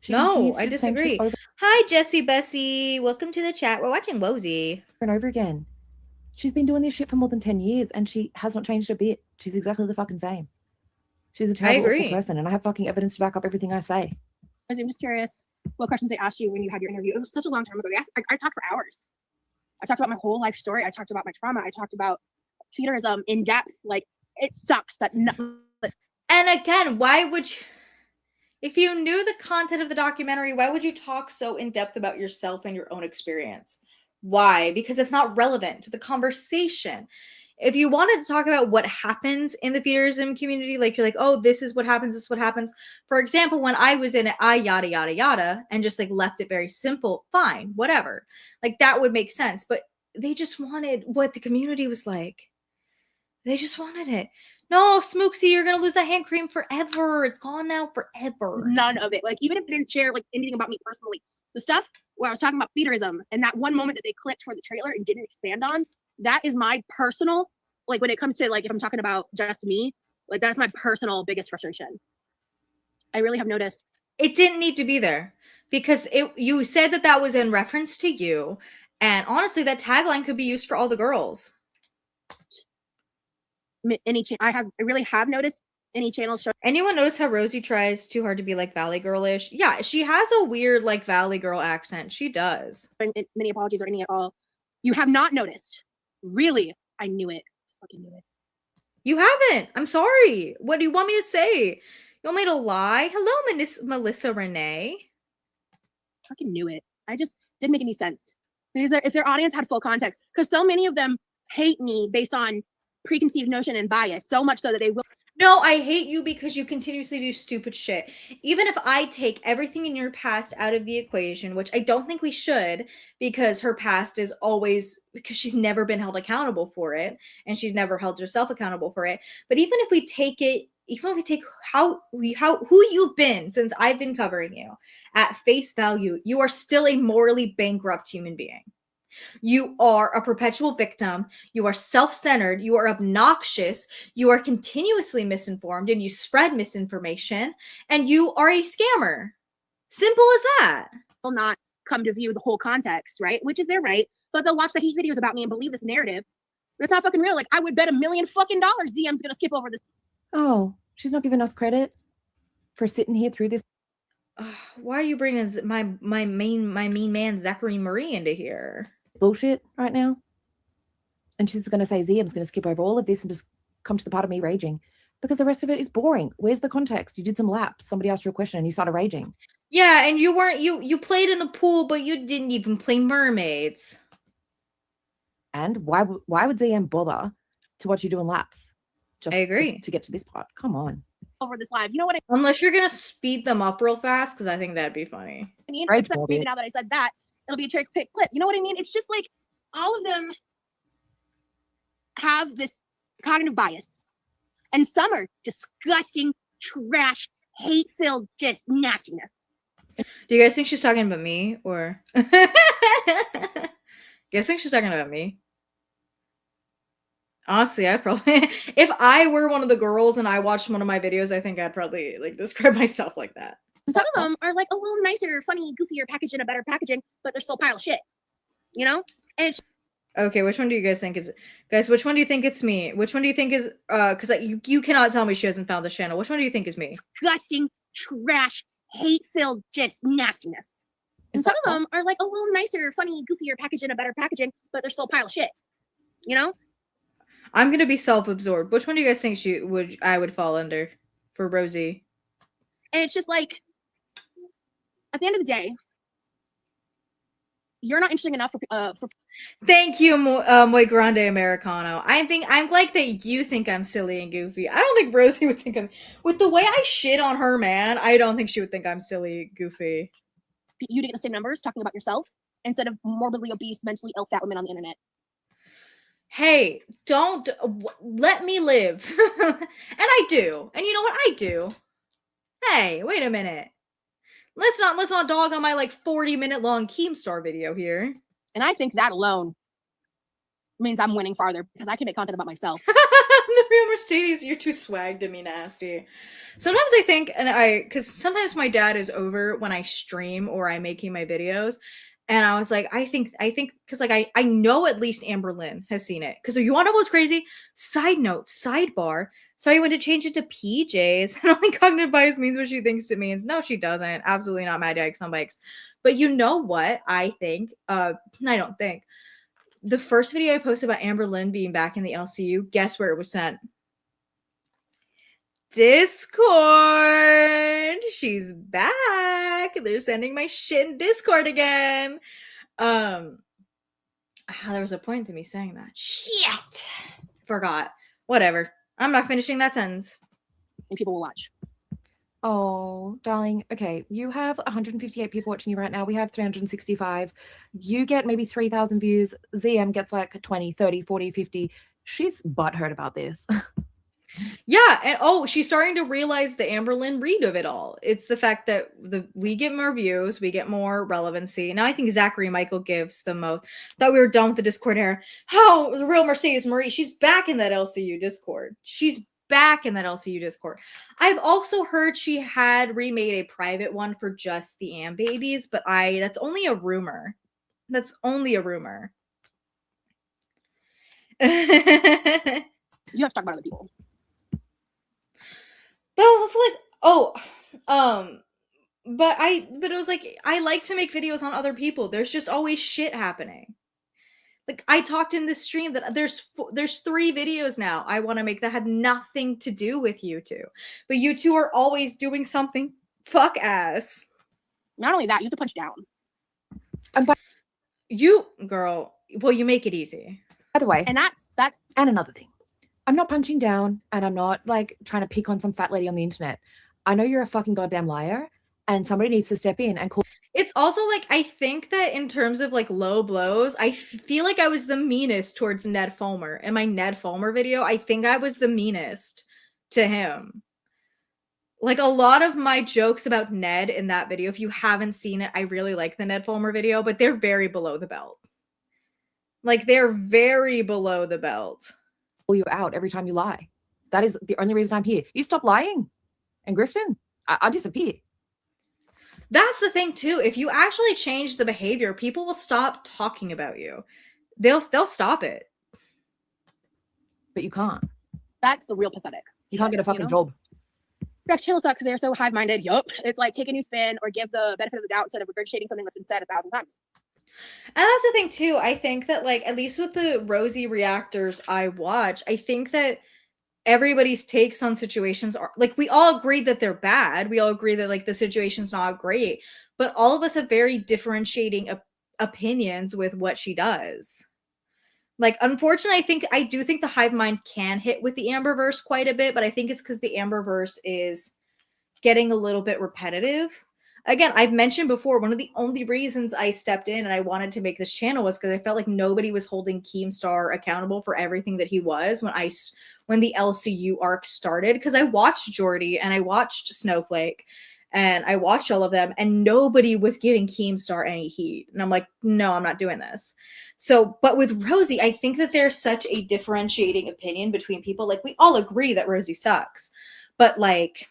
No, I disagree. Hi, Jessie Bessie. Welcome to the chat. We're watching Rosie. Over and over again. She's been doing this shit for more than 10 years and she has not changed a bit. She's exactly the fucking same. She's a terrible, awful person, and I have fucking evidence to back up everything I say. I'm just curious what questions they asked you when you had your interview. It was such a long time ago. I talked for hours. I talked about my whole life story. I talked about my trauma. I talked about feederism in depth. Like, it sucks that nothing. And again, why would you, if you knew the content of the documentary, why would you talk so in depth about yourself and your own experience? Why? Because it's not relevant to the conversation. If you wanted to talk about what happens in the feederism community, like you're like, oh, this is what happens, this is what happens. For example, when I was in it, I yada, yada, yada, and just like left it very simple, fine, whatever. Like that would make sense. But they just wanted what the community was like. They just wanted it. No, Smooksy, you're going to lose that hand cream forever. It's gone now forever. None of it. Like, even if they didn't share like anything about me personally, the stuff where I was talking about feederism and that one moment that they clipped for the trailer and didn't expand on, that is my personal, like when it comes to like, if I'm talking about just me, like that's my personal biggest frustration. I really have noticed. It didn't need to be there because you said that was in reference to you. And honestly, that tagline could be used for all the girls. I really have noticed any channels show. Anyone notice how Rosie tries too hard to be like Valley Girl-ish? Yeah, she has a weird like Valley Girl accent. She does. Many apologies or any at all. You have not noticed. Really, I knew it. Fucking knew it. You haven't. I'm sorry. What do you want me to say? You want me to lie? Hello, Melissa Renee. Fucking knew it. I just didn't make any sense. Because if their audience had full context, because so many of them hate me based on preconceived notion and bias, so much so that they will. No, I hate you because you continuously do stupid shit. Even if I take everything in your past out of the equation, which I don't think we should, because her past is always, because she's never been held accountable for it, and she's never held herself accountable for it. But even if we take it, even if we take who you've been since I've been covering you at face value, you are still a morally bankrupt human being. You are a perpetual victim. You are self-centered. You are obnoxious. You are continuously misinformed and you spread misinformation and you are a scammer. Simple as that. Will not come to view the whole context, right? Which is their right, but they'll watch the hate videos about me and believe this narrative. That's not fucking real. Like, I would bet $1 million fucking ZM's gonna skip over this. Oh, she's not giving us credit for sitting here through this. Why are you bringing my mean man Zachary Marie into here? Bullshit right now. And she's going to say ZM's going to skip over all of this and just come to the part of me raging because the rest of it is boring. Where's the context? You did some laps. Somebody asked you a question and you started raging. Yeah, and you weren't you played in the pool, but you didn't even play mermaids. And why would ZM bother to watch you doing laps? Just I agree. To get to this part. Come on. Over this live. You know what I Unless you're gonna speed them up real fast, because I think that'd be funny. mean? Rage Except Bobby. maybe now that I said that, it'll be a cherry pick clip. You know what I mean? It's just like all of them have this cognitive bias. And some are disgusting, trash, hate-filled, just nastiness. Do you guys think she's talking about me or you guys think she's talking about me? Honestly, I'd probably if I were one of the girls and I watched one of my videos, I think I'd probably like describe myself like that. Some of them are like a little nicer, funny, goofier package in a better packaging, but they're still a pile of shit. You know? And it's Okay, which one do you guys think is guys, which one do you think it's me? Which one do you think is because you cannot tell me she hasn't found the channel. Which one do you think is me? disgusting, trash, hate-filled, just nastiness. And some of them are like a little nicer, funny, goofier package in a better packaging, but they're still a pile of shit. You know? I'm gonna be self-absorbed. Which one do you guys think I would fall under for Rosie? And it's just like, at the end of the day, you're not interesting enough for Thank you, Muy Grande Americano. I'm like that you think I'm silly and goofy. I don't think Rosie would think I'm with the way I shit on her, man. I don't think she would think I'm silly, goofy. you to get the same numbers talking about yourself instead of morbidly obese, mentally ill fat women on the internet. Hey, don't let me live. And I do. And you know what? I do. Hey, wait a minute. Let's not dog on my like 40-minute long Keemstar video here. And I think that alone means I'm winning farther because I can make content about myself. The real Mercedes, you're too swag to me nasty. Sometimes I think, because sometimes my dad is over when I stream or I'm making my videos. And I was like, I think, because like I know at least Amber Lynn has seen it. Because you want to know what's crazy? Side note, sidebar. So I went to change it to PJs. And only cognitive bias means what she thinks it means. No, she doesn't. Absolutely not. Mad Yikes on Bikes. But you know what? I think, I don't think. The first video I posted about Amber Lynn being back in the LCU, guess where it was sent? Discord. She's back. They're sending my shit in Discord again. There was a point to me saying that. Shit. Forgot. Whatever. I'm not finishing that sentence. And people will watch. Oh, darling. Okay, you have 158 people watching you right now. We have 365. You get maybe 3,000 views. ZM gets like 20, 30, 40, 50. She's butthurt about this. Yeah, and she's starting to realize the Amber Lynn read of it all. It's the fact that we get more views, we get more relevancy. Now I think Zachary Michael gives the most. Thought we were done with the Discord era. How the real Mercedes Marie? She's back in that LCU Discord. She's back in that LCU Discord. I've also heard she had remade a private one for just the Am babies, but that's only a rumor. That's only a rumor. You have to talk about other people. But I was also like, but it was like, I like to make videos on other people. There's just always shit happening. Like I talked in this stream that there's 3 videos now I want to make that have nothing to do with you two. But you two are always doing something fuck ass. Not only that, you have to punch down. You, girl, well, you make it easy. By the way, And that's and another thing. I'm not punching down, and I'm not like trying to pick on some fat lady on the internet. I know you're a fucking goddamn liar, and somebody needs to step in and call. It's also like, I think that in terms of like low blows, I feel like I was the meanest towards Ned Fulmer. In my Ned Fulmer video, I think I was the meanest to him. Like, a lot of my jokes about Ned in that video, if you haven't seen it, I really like the Ned Fulmer video, but they're very below the belt. Like, they're very below the belt. You out every time you lie. That is the only reason I'm here. You stop lying and grifting, I disappear. That's the thing too. If you actually change the behavior, people will stop talking about you. They'll stop it. But you can't. That's the real pathetic. You can't get a fucking job. React channels suck because they're so hive-minded. Yup. It's like take a new spin or give the benefit of the doubt instead of regurgitating something that's been said 1,000 times. And that's the thing too. I think that, like, at least with the Rosie reactors I watch, I think that everybody's takes on situations are like, we all agree that they're bad. We all agree that like the situation's not great, but all of us have very differentiating opinions with what she does. Like, unfortunately, I do think the hive mind can hit with the Amberverse quite a bit, but I think it's because the Amberverse is getting a little bit repetitive. Again, I've mentioned before, one of the only reasons I stepped in and I wanted to make this channel was because I felt like nobody was holding Keemstar accountable for everything that he was when the LCU arc started. Because I watched Jordy and I watched Snowflake and I watched all of them, and nobody was giving Keemstar any heat. And I'm like, no, I'm not doing this. So, but with Rosie, I think that there's such a differentiating opinion between people. Like, we all agree that Rosie sucks, but like,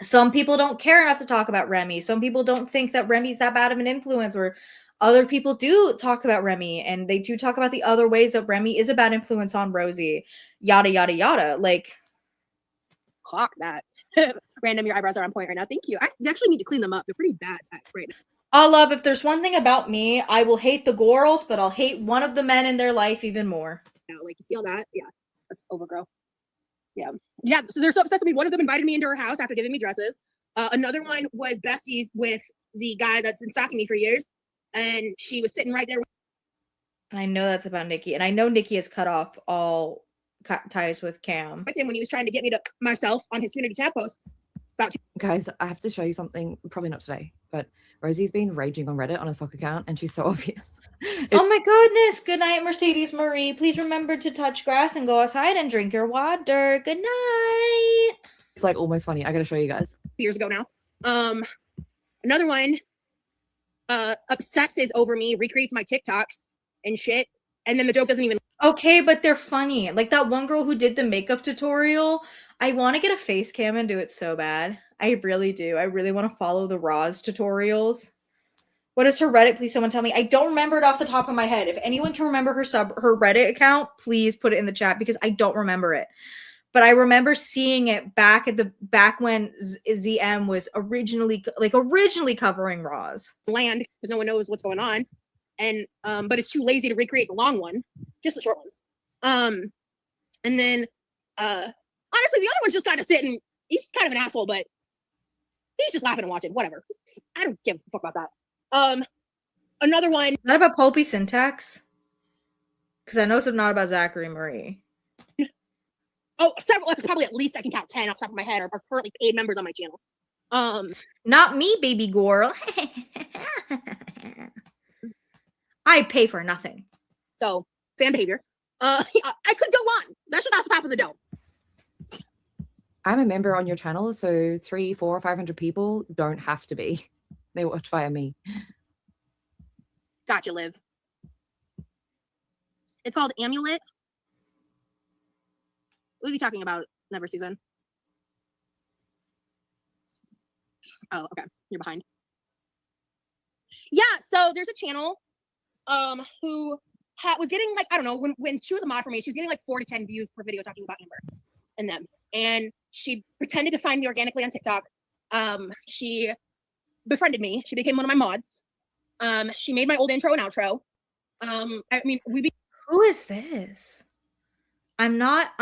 some people don't care enough to talk about Remmy. Some people don't think that Remy's that bad of an influence, or other people do talk about Remmy and they do talk about the other ways that Remmy is a bad influence on Rosie, yada, yada, yada. Like, clock that. Random, your eyebrows are on point right now. Thank you. I actually need to clean them up. They're pretty bad right now. I'll love, if there's one thing about me, I will hate the girls, but I'll hate one of the men in their life even more. Yeah, like, you see all that? Yeah, that's overgrow. Yeah, so they're so obsessed with me. One of them invited me into her house after giving me dresses. Another one was besties with the guy that's been stalking me for years, and she was sitting right there. And I know that's about Nikki, and I know Nikki has cut off all ties with Cam. With him when he was trying to get me to myself on his community chat posts. Guys, I have to show you something, probably not today, but Rosie's been raging on Reddit on a sock account, and she's so obvious. Oh my goodness. Good night, Mercedes Marie. Please remember to touch grass and go outside and drink your water. Good night. It's like almost funny. I gotta show you guys. Years ago now. Another one obsesses over me, recreates my TikToks and shit, and then the joke doesn't even. Okay, but they're funny. Like that one girl who did the makeup tutorial. I want to get a face cam and do it so bad. I really do. I really want to follow the Roz tutorials. What is her Reddit? Please someone tell me. I don't remember it off the top of my head. If anyone can remember her Reddit account, please put it in the chat because I don't remember it. But I remember seeing it back when ZM was originally covering Roz. Land because no one knows what's going on. And but it's too lazy to recreate the long one, just the short ones. And then honestly, the other one's just kind of sitting. He's kind of an asshole, but he's just laughing and watching. Whatever. I don't give a fuck about that. Another one. Is that about Pulpy Syntax? Because I know it's not about Zachary Marie. Oh, several. Probably at least I can count 10 off the top of my head are currently paid members on my channel. Not me, baby girl. I pay for nothing. So fan behavior. I could go on. That's just off the top of the dome. I'm a member on your channel, so 300, 400, 500 people don't have to be. They watch via me. Gotcha, Liv. It's called Amulet. What are you talking about? Never season. Oh, okay. You're behind. Yeah, so there's a channel who was getting like, I don't know, when she was a mod for me, she was getting like 4 to 10 views per video talking about Amber and them. And she pretended to find me organically on TikTok. She befriended me. She became one of my mods. She made my old intro and outro. I mean, who is this? I'm not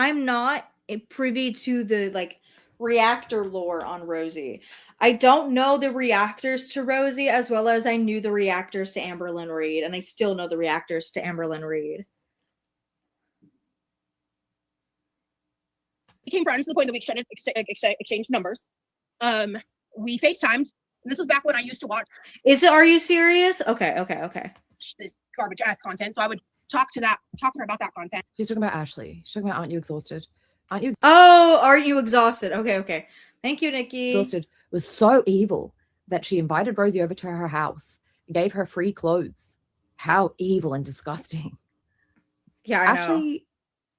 privy to the like reactor lore on Rosie. I don't know the reactors to Rosie as well as I knew the reactors to Amberlynn Reed, and I still know the reactors to Amberlynn Reed. became friends to the point that we exchanged numbers. We FaceTimed. This was back when I used to watch Are you serious? Okay. this garbage ass content. So I would talk to her about that content. She's talking about Ashley. She's talking about Aren't You Exhausted? Aren't You Oh, are you exhausted? Okay. Thank you, Nikki. Exhausted was so evil that she invited Rosie over to her house, gave her free clothes. How evil and disgusting. Yeah, I know. Ashley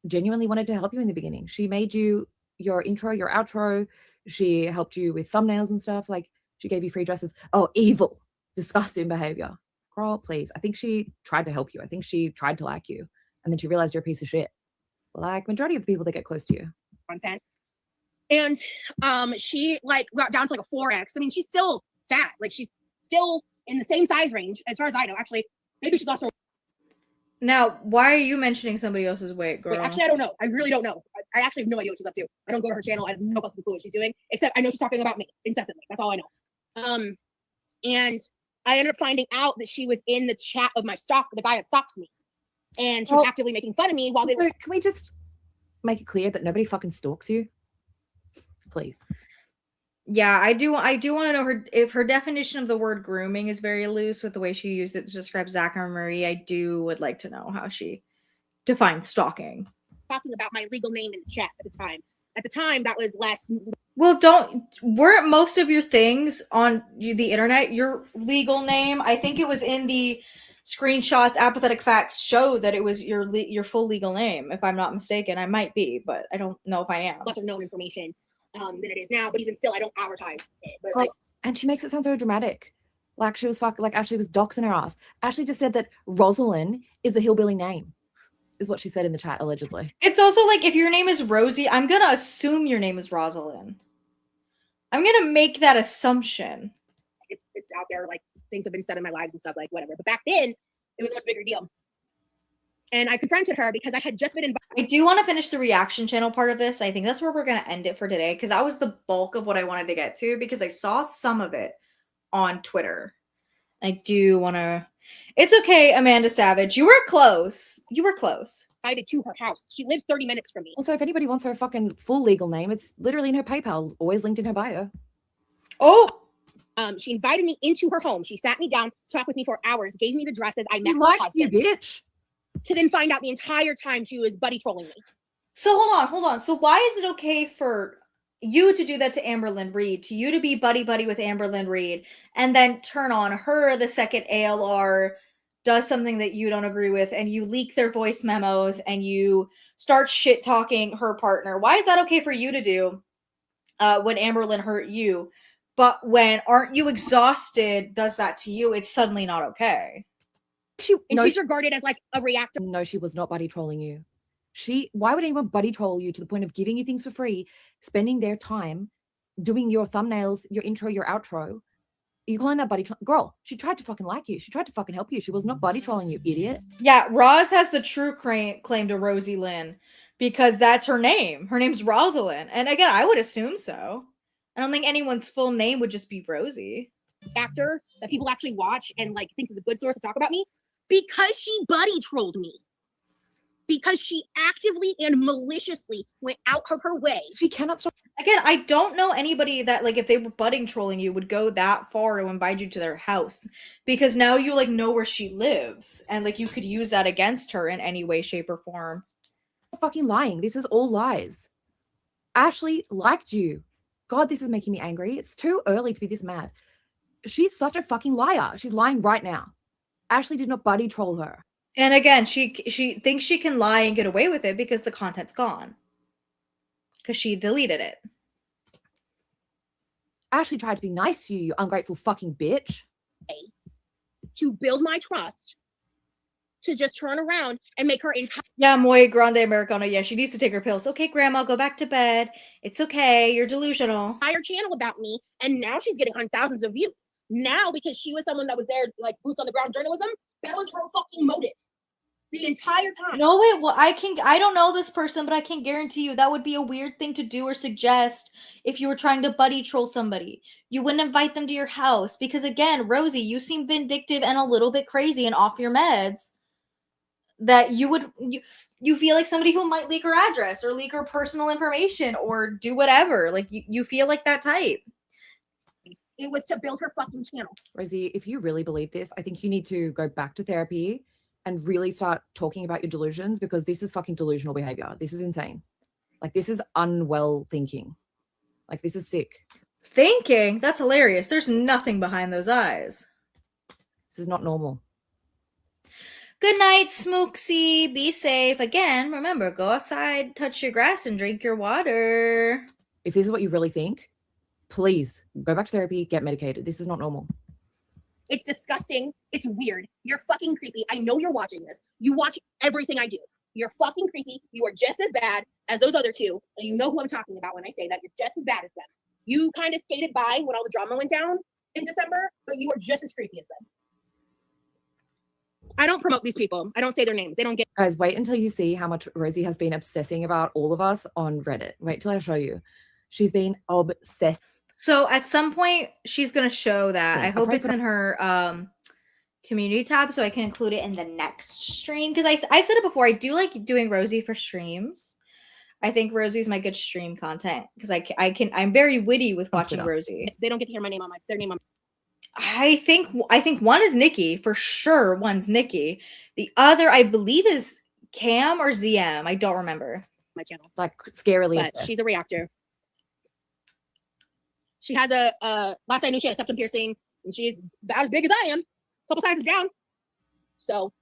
genuinely wanted to help you in the beginning. She made you your intro, your outro. She helped you with thumbnails and stuff. Like, she gave you free dresses. Oh, evil, disgusting behavior. Girl, please. I think she tried to help you. I think she tried to like you. And then she realized you're a piece of shit. Like majority of the people that get close to you. Content. And she like got down to like a 4X. I mean, she's still fat. Like, she's still in the same size range as far as I know. Actually, maybe she's lost her. Now, why are you mentioning somebody else's weight, girl? Wait, actually, I don't know. I really don't know. I actually have no idea what she's up to. I don't go to her channel. I have no fucking clue what she's doing, except I know she's talking about me incessantly. That's all I know. And I ended up finding out that she was in the chat of the guy that stalks me. And she was actively making fun of me while they were. Can we just make it clear that nobody fucking stalks you? Please. Yeah, I do want to know if her definition of the word grooming is very loose with the way she used it to describe Zach and Marie. I would like to know how she defines stalking. Talking about my legal name in the chat at the time. At the time, that was less. Well, weren't most of your things on the internet your legal name? I think it was in the screenshots. Apathetic Facts show that it was your full legal name, if I'm not mistaken. I might be, but I don't know if I am. Lots of known information than it is now, but even still, I don't advertise it. But and she makes it sound so dramatic. Like she was Ashley was doxing her ass. Ashley just said that Rosalind is a hillbilly name, is what she said in the chat, allegedly. It's also like, if your name is Rosie, I'm gonna assume your name is Rosalind. I'm gonna make that assumption. It's out there, like, things have been said in my lives and stuff, like, whatever. But back then, it was a much bigger deal. And I confronted her because I had just been invited. I do want to finish the reaction channel part of this. I think that's where we're going to end it for today, because that was the bulk of what I wanted to get to, because I saw some of it on Twitter. I do want to... It's okay, Amanda Savage. You were close. Invited to her house. She lives 30 minutes from me. Also, if anybody wants her fucking full legal name, it's literally in her PayPal, always linked in her bio. Oh! She invited me into her home. She sat me down, talked with me for hours, gave me the dresses. I met her husband. You bitch. To then find out the entire time she was buddy trolling me. So hold on. So why is it okay for you to do that to Amberlynn Reed, to you to be buddy with Amberlynn Reed, and then turn on her the second ALR does something that you don't agree with, and you leak their voice memos and you start shit talking her partner? Why is that okay for you to do when Amberlynn hurt you, but when Aren't You Exhausted does that to you, it's suddenly not okay? She's regarded as like a reactor. No, she was not buddy trolling you. Why would anyone buddy troll you to the point of giving you things for free, spending their time doing your thumbnails, your intro, your outro? Are you calling that buddy troll? Girl, she tried to fucking like you. She tried to fucking help you. She was not buddy trolling you, idiot. Yeah, Roz has the true claim to Rosie Lynn, because that's her name. Her name's Rosalind. And again, I would assume so. I don't think anyone's full name would just be Rosie. Actor that people actually watch and like thinks is a good source to talk about me. Because she buddy trolled me. Because she actively and maliciously went out of her way. She cannot stop. Again, I don't know anybody that, like, if they were budding trolling you, would go that far to invite you to their house. Because now you, like, know where she lives. And, like, you could use that against her in any way, shape, or form. Fucking lying. This is all lies. Ashley liked you. God, this is making me angry. It's too early to be this mad. She's such a fucking liar. She's lying right now. Ashley did not buddy troll her. And again, she thinks she can lie and get away with it because the content's gone. Because she deleted it. Ashley tried to be nice to you, you ungrateful fucking bitch. To build my trust. To just turn around and make her entire... Yeah, muy grande americano. Yeah, she needs to take her pills. Okay, grandma, go back to bed. It's okay. You're delusional. Entire channel about me. And now she's getting on thousands of views. Now, because she was someone that was there, like, boots on the ground journalism, that was her fucking motive. The entire time. No, wait, well, I don't know this person, but I can guarantee you that would be a weird thing to do or suggest if you were trying to buddy troll somebody. You wouldn't invite them to your house because, again, Rosie, you seem vindictive and a little bit crazy and off your meds. That you would... you feel like somebody who might leak her address or leak her personal information or do whatever. Like you feel like that type. It was to build her fucking channel. Rosie, if you really believe this, I think you need to go back to therapy and really start talking about your delusions, because this is fucking delusional behavior. This is insane. Like, this is unwell thinking. Like, this is sick. Thinking? That's hilarious. There's nothing behind those eyes. This is not normal. Good night, Smooksy. Be safe. Again, remember, go outside, touch your grass, and drink your water. If this is what you really think, please go back to therapy, get medicated. This is not normal. It's disgusting. It's weird. You're fucking creepy. I know you're watching this. You watch everything I do. You're fucking creepy. You are just as bad as those other two. And you know who I'm talking about when I say that. You're just as bad as them. You kind of skated by when all the drama went down in December, but you are just as creepy as them. I don't promote these people. I don't say their names. They don't get. Guys, wait until you see how much Rosie has been obsessing about all of us on Reddit. Wait till I show you. She's been obsessed. So at some point, she's going to show that. I hope it's in her community tab so I can include it in the next stream. Because I've said it before, I do like doing Rosie for streams. I think Rosie's my good stream content because I'm very witty with watching Rosie. They don't get to hear my name on their name on. I think one is Nikki for sure. One's Nikki. The other, I believe, is Cam or ZM. I don't remember. My channel, like scarily. But she's a reactor. She has a last I knew she had a septum piercing, and she's about as big as I am, a couple sizes down. So,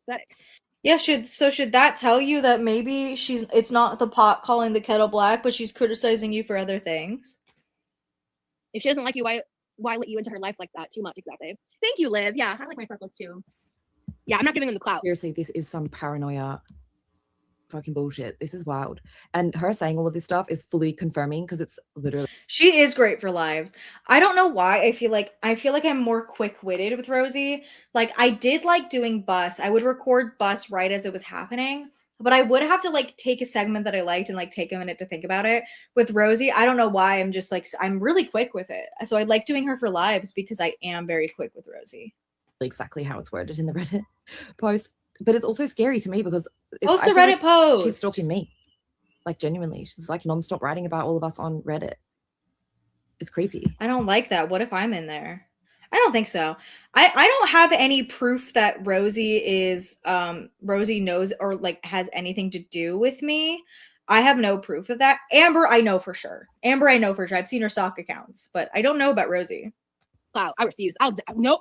pathetic. Yeah, should that tell you that maybe it's not the pot calling the kettle black, but she's criticizing you for other things? If she doesn't like you, why let you into her life like that? Too much, exactly. Thank you, Liv. Yeah, I like my freckles too. Yeah, I'm not giving them the clout. Seriously, this is some paranoia fucking bullshit. This is wild. And her saying all of this stuff is fully confirming, because it's literally. She is great for lives. I don't know why. I feel like I'm more quick-witted with Rosie. Like, I did like doing Bus. I would record Bus right as it was happening, but I would have to like take a segment that I liked and like take a minute to think about it. With Rosie, I don't know why. I'm just like, I'm really quick with it. So I like doing her for lives because I am very quick with Rosie. Exactly how it's worded in the Reddit post. But it's also scary to me because post the Reddit post. She's stalking me. Like, genuinely. She's like nonstop writing about all of us on Reddit. It's creepy. I don't like that. What if I'm in there? I don't think so. I don't have any proof that Rosie knows or like has anything to do with me. I have no proof of that. Amber, I know for sure. I've seen her sock accounts, but I don't know about Rosie. Wow, I refuse. Nope.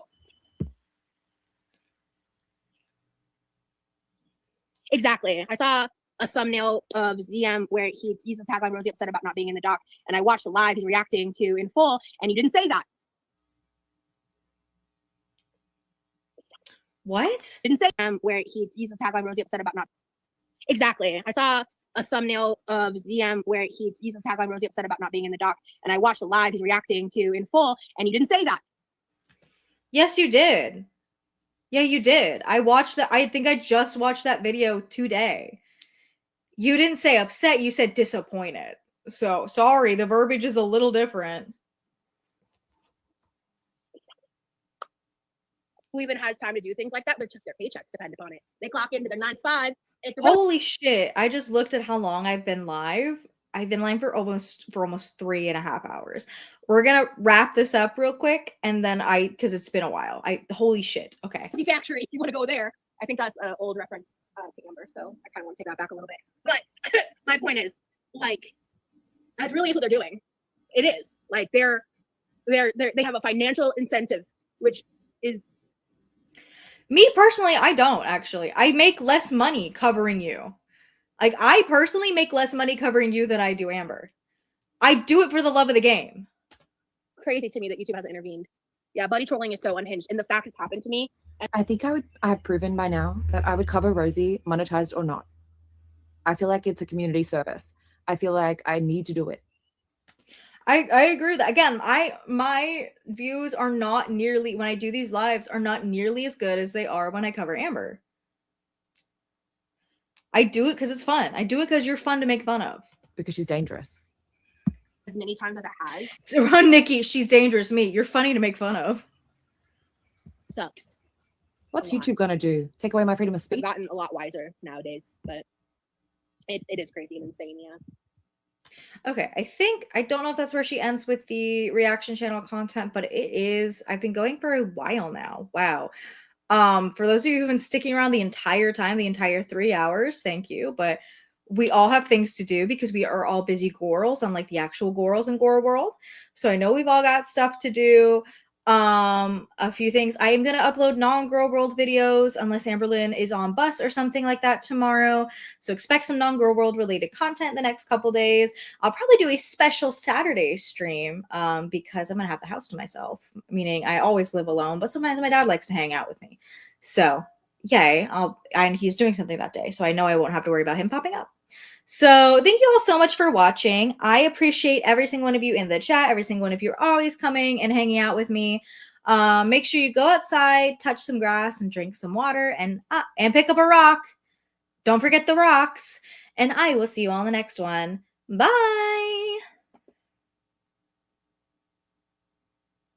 Exactly. I saw a thumbnail of ZM where he used the tagline Rosie upset about not being in the doc, and I watched the live he's reacting to in full, and he didn't say that. What? Didn't say where he used the tagline Rosie upset about not. Exactly. I saw a thumbnail of ZM where he used the tagline Rosie upset about not being in the doc, and I watched the live he's reacting to in full, and he didn't say that. Yes, you did. Yeah, you did. I watched that. I think I just watched that video today. You didn't say upset. You said disappointed. So sorry, the verbiage is a little different. Who even has time to do things like that? Their paychecks depend upon it. They clock into their 9 to 5. Holy shit. I just looked at how long I've been live. I've been live for almost 3.5 hours. We're gonna wrap this up real quick, and then because it's been a while. Holy shit. Okay. Factory, if you want to go there. I think that's an old reference to Amber, so I kind of want to take that back a little bit. But my point is, like, that really is what they're doing. It is like they have a financial incentive, which is. Me personally, I don't actually. I make less money covering you. Like, I personally make less money covering you than I do Amber. I do it for the love of the game. Crazy to me that YouTube hasn't intervened. Yeah, buddy trolling is so unhinged. And the fact it's happened to me. I think I have proven by now that I would cover Rosie, monetized or not. I feel like it's a community service. I feel like I need to do it. I agree with that. Again, my views are not nearly, when I do these lives, are not nearly as good as they are when I cover Amber. I do it because it's fun. I do it because you're fun to make fun of. Because she's dangerous. As many times as it has. So run, Nikki. She's dangerous. Me. You're funny to make fun of. Sucks. What's a lot. YouTube gonna do? Take away my freedom of I've speech? gotten a lot wiser nowadays, but it is crazy and insane. Yeah. Okay, I don't know if that's where she ends with the reaction channel content, but it is. I've been going for a while now. Wow. For those of you who've been sticking around the entire time, the entire 3 hours, thank you. But we all have things to do because we are all busy girls, unlike the actual girls in Gore World. So I know we've all got stuff to do. A few things. I am gonna upload non-Girl World videos unless Amberlyn is on bus or something like that tomorrow. So expect some non-Girl World related content the next couple days. I'll probably do a special Saturday stream because I'm gonna have the house to myself. Meaning I always live alone, but sometimes my dad likes to hang out with me. So yay! And he's doing something that day, so I know I won't have to worry about him popping up. So thank you all so much for watching. I appreciate every single one of you in the chat. Every single one of you are always coming and hanging out with me. Make sure you go outside, touch some grass, and drink some water, and pick up a rock. Don't forget the rocks. And I will see you all in the next one. Bye.